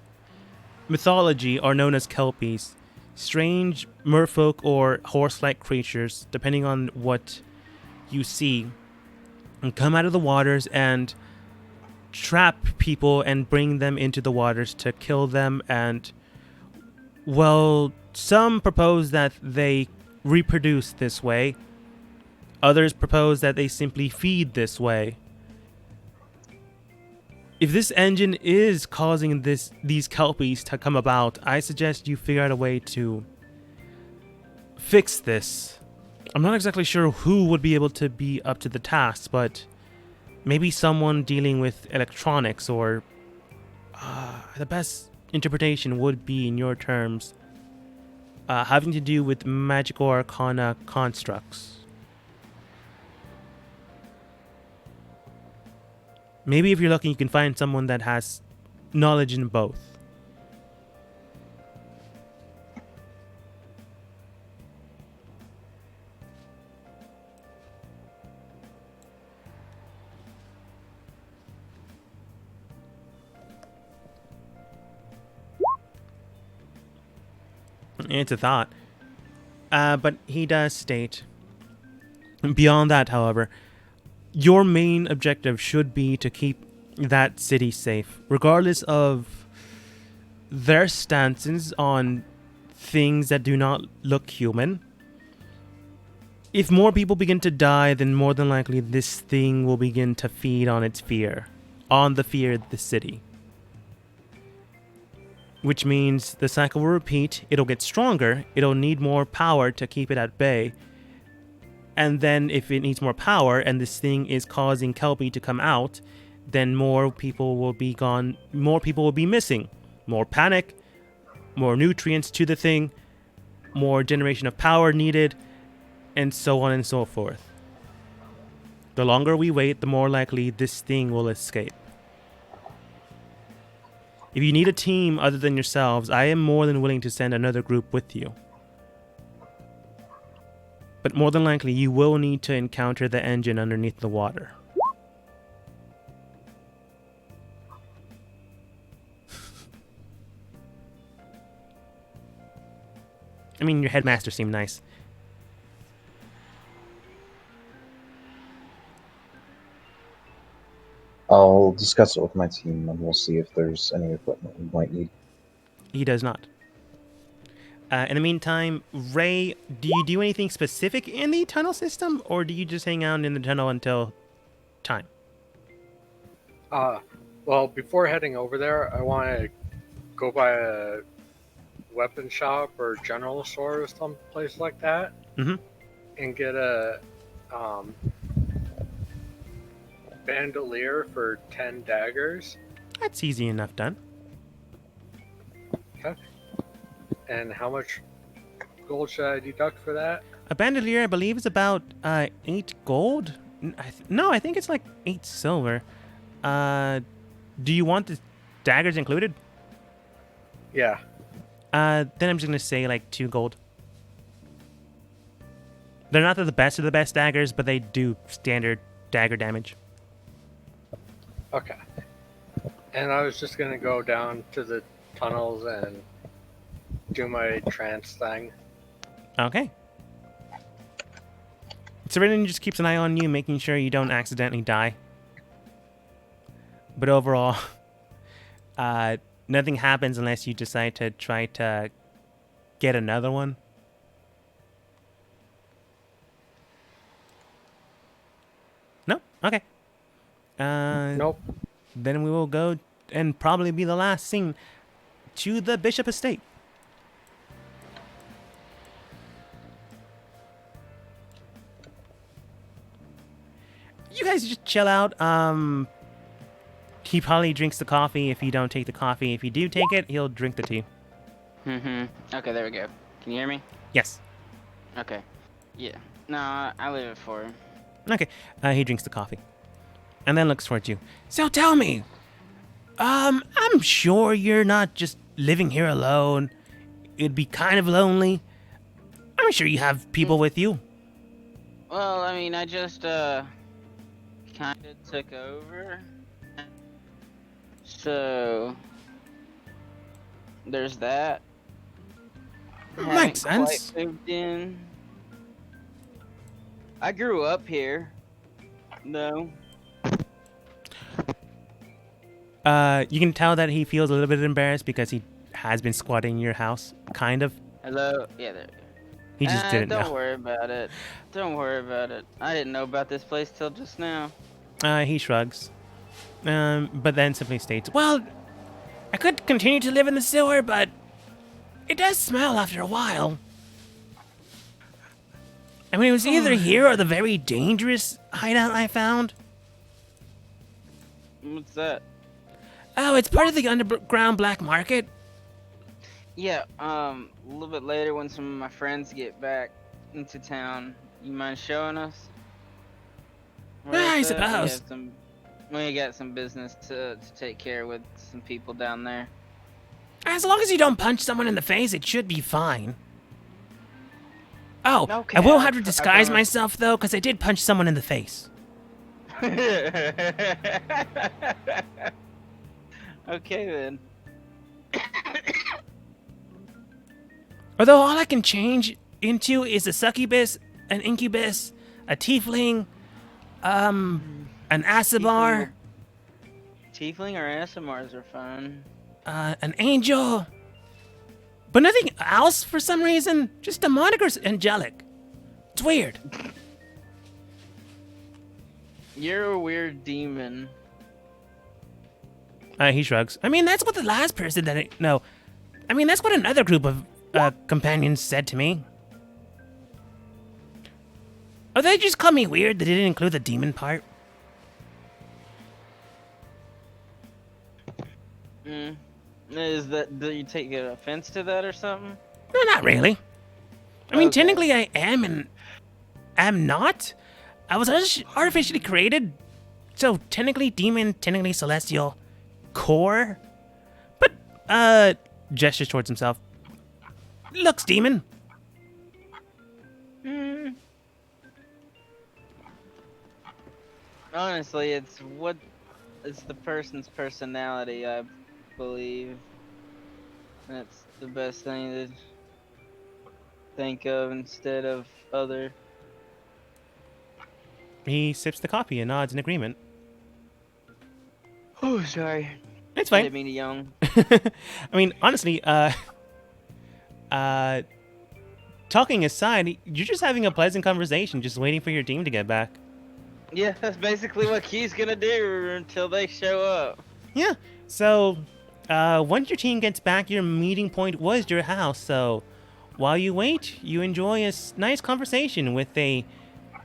are known as Kelpies. Strange merfolk or horse-like creatures, depending on what you see, and come out of the waters and trap people and bring them into the waters to kill them. And, well, some propose that they reproduce this way. Others propose that they simply feed this way. If this engine is causing these Kelpies to come about, I suggest you figure out a way to fix this. I'm not exactly sure who would be able to be up to the task, but maybe someone dealing with electronics, or the best interpretation would be, in your terms, having to do with magical arcana constructs. Maybe if you're lucky, you can find someone that has knowledge in both. It's a thought. But he does state, beyond that, however, your main objective should be to keep that city safe, regardless of their stances on things that do not look human. If more people begin to die, then more than likely this thing will begin to feed on its fear, on the fear of the city. Which means the cycle will repeat, it'll get stronger, it'll need more power to keep it at bay. And then if it needs more power and this thing is causing Kelpie to come out, then more people will be gone, more people will be missing. More panic, more nutrients to the thing, more generation of power needed, and so on and so forth. The longer we wait, the more likely this thing will escape. If you need a team other than yourselves, I am more than willing to send another group with you. But more than likely, you will need to encounter the engine underneath the water. I mean, your headmaster seemed nice. I'll discuss it with my team and we'll see if there's any equipment we might need. He does not. In the meantime, Ray, do you do anything specific in the tunnel system, or do you just hang out in the tunnel until time? Well, before heading over there, I want to go by a weapon shop or general store or some place like that, and get a bandolier for 10 daggers. That's easy enough done. Okay. And how much gold should I deduct for that? A bandolier, I believe, is about 8 gold. No, I think it's like 8 silver. Do you want the daggers included? Yeah. Then I'm just gonna say like 2 gold. They're not the best of the best daggers, but they do standard dagger damage. Okay. And I was just gonna go down to the tunnels and do my trance thing. Okay. Serenity just keeps an eye on you, making sure you don't accidentally die. But overall, nothing happens unless you decide to try to get another one. No? Okay. Nope. Then we will go and probably be the last scene to the Bishop Estate. You guys just chill out. He probably drinks the coffee if you don't take the coffee. If you do take it, he'll drink the tea. Okay, there we go. Can you hear me? Yes. Okay. Yeah. No, I leave it for him. Okay. He drinks the coffee. and then looks towards you. So tell me, I'm sure you're not just living here alone. It'd be kind of lonely. I'm sure you have people with you. Well, I mean, I just kind of took over, so there's that. Makes Haven't sense. quite moved in. I grew up here. No. You can tell that he feels a little bit embarrassed because he has been squatting in your house, kind of. Hello. Yeah. There. He just didn't Don't know. worry about it. Don't worry about it. I didn't know about this place till just now. He shrugs. But then simply states, well, I could continue to live in the sewer, but it does smell after a while. I mean, it was either here or the very dangerous hideout I found. What's that? Oh, it's part of the underground black market. Yeah. A little bit later when some of my friends get back into town, you mind showing us? Where I it's at? suppose. We got some business to take care of with some people down there. As long as you don't punch someone in the face, it should be fine. Oh, Okay, I will I have to pr- I disguise promise. myself, though, because I did punch someone in the face. Okay then. Although all I can change into is a succubus, an incubus, a tiefling, an Asabar, Tiefling or ASMRs are fun. an angel. But nothing else for some reason. Just the moniker's angelic. It's weird. You're a weird demon. He shrugs. I mean, that's what the last person no. I mean, that's what another group of companions said to me. Oh, they just called me weird. They didn't include the demon part. Is that, do you take offense to that or something? No, not really. I mean, Okay. technically I am and am not. I was artificially created. So technically demon, technically celestial, core. But, gestures towards himself. Looks demon. Honestly, it's the person's personality, I believe. That's the best thing to think of instead of other. He sips the coffee and nods in agreement. Oh, sorry. It's I fine. didn't mean to yawn. I mean, honestly, talking aside, you're just having a pleasant conversation, just waiting for your team to get back. Yeah, that's basically what Key's gonna do until they show up. Yeah. So, once your team gets back, your meeting point was your house. So, while you wait, you enjoy a nice conversation with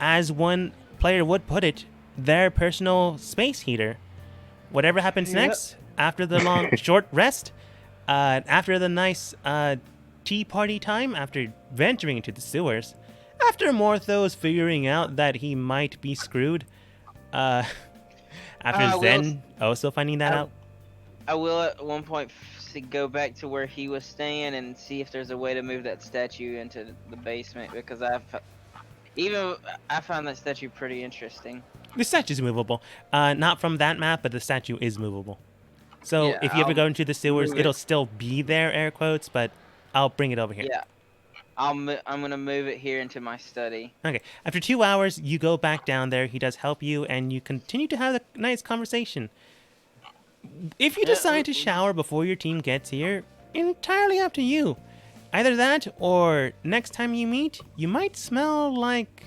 as one player would put it, their personal space heater. Whatever happens next, after the long, short rest, after the nice tea party time, after venturing into the sewers, after Morthos figuring out that he might be screwed, after will Zen also finding that out. I will at one point go back to where he was staying and see if there's a way to move that statue into the basement because I found that statue pretty interesting. The statue's movable. Not from that map, but the statue is movable. So Yeah, if you ever I'll go into the sewers, move it. it'll still be there, air quotes, but I'll bring it over here. Yeah, I'm gonna move it here into my study. Okay. After 2 hours, you go back down there. He does help you, and you continue to have a nice conversation. If you Yeah, decide to shower before your team gets here, entirely up to you. Either that, or next time you meet, you might smell like...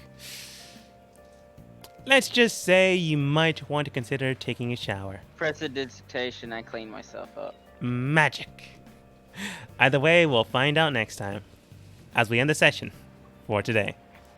Let's just say you might want to consider taking a shower. Prestidigitation, I clean myself up. Magic. Either way, we'll find out next time, as we end the session for today.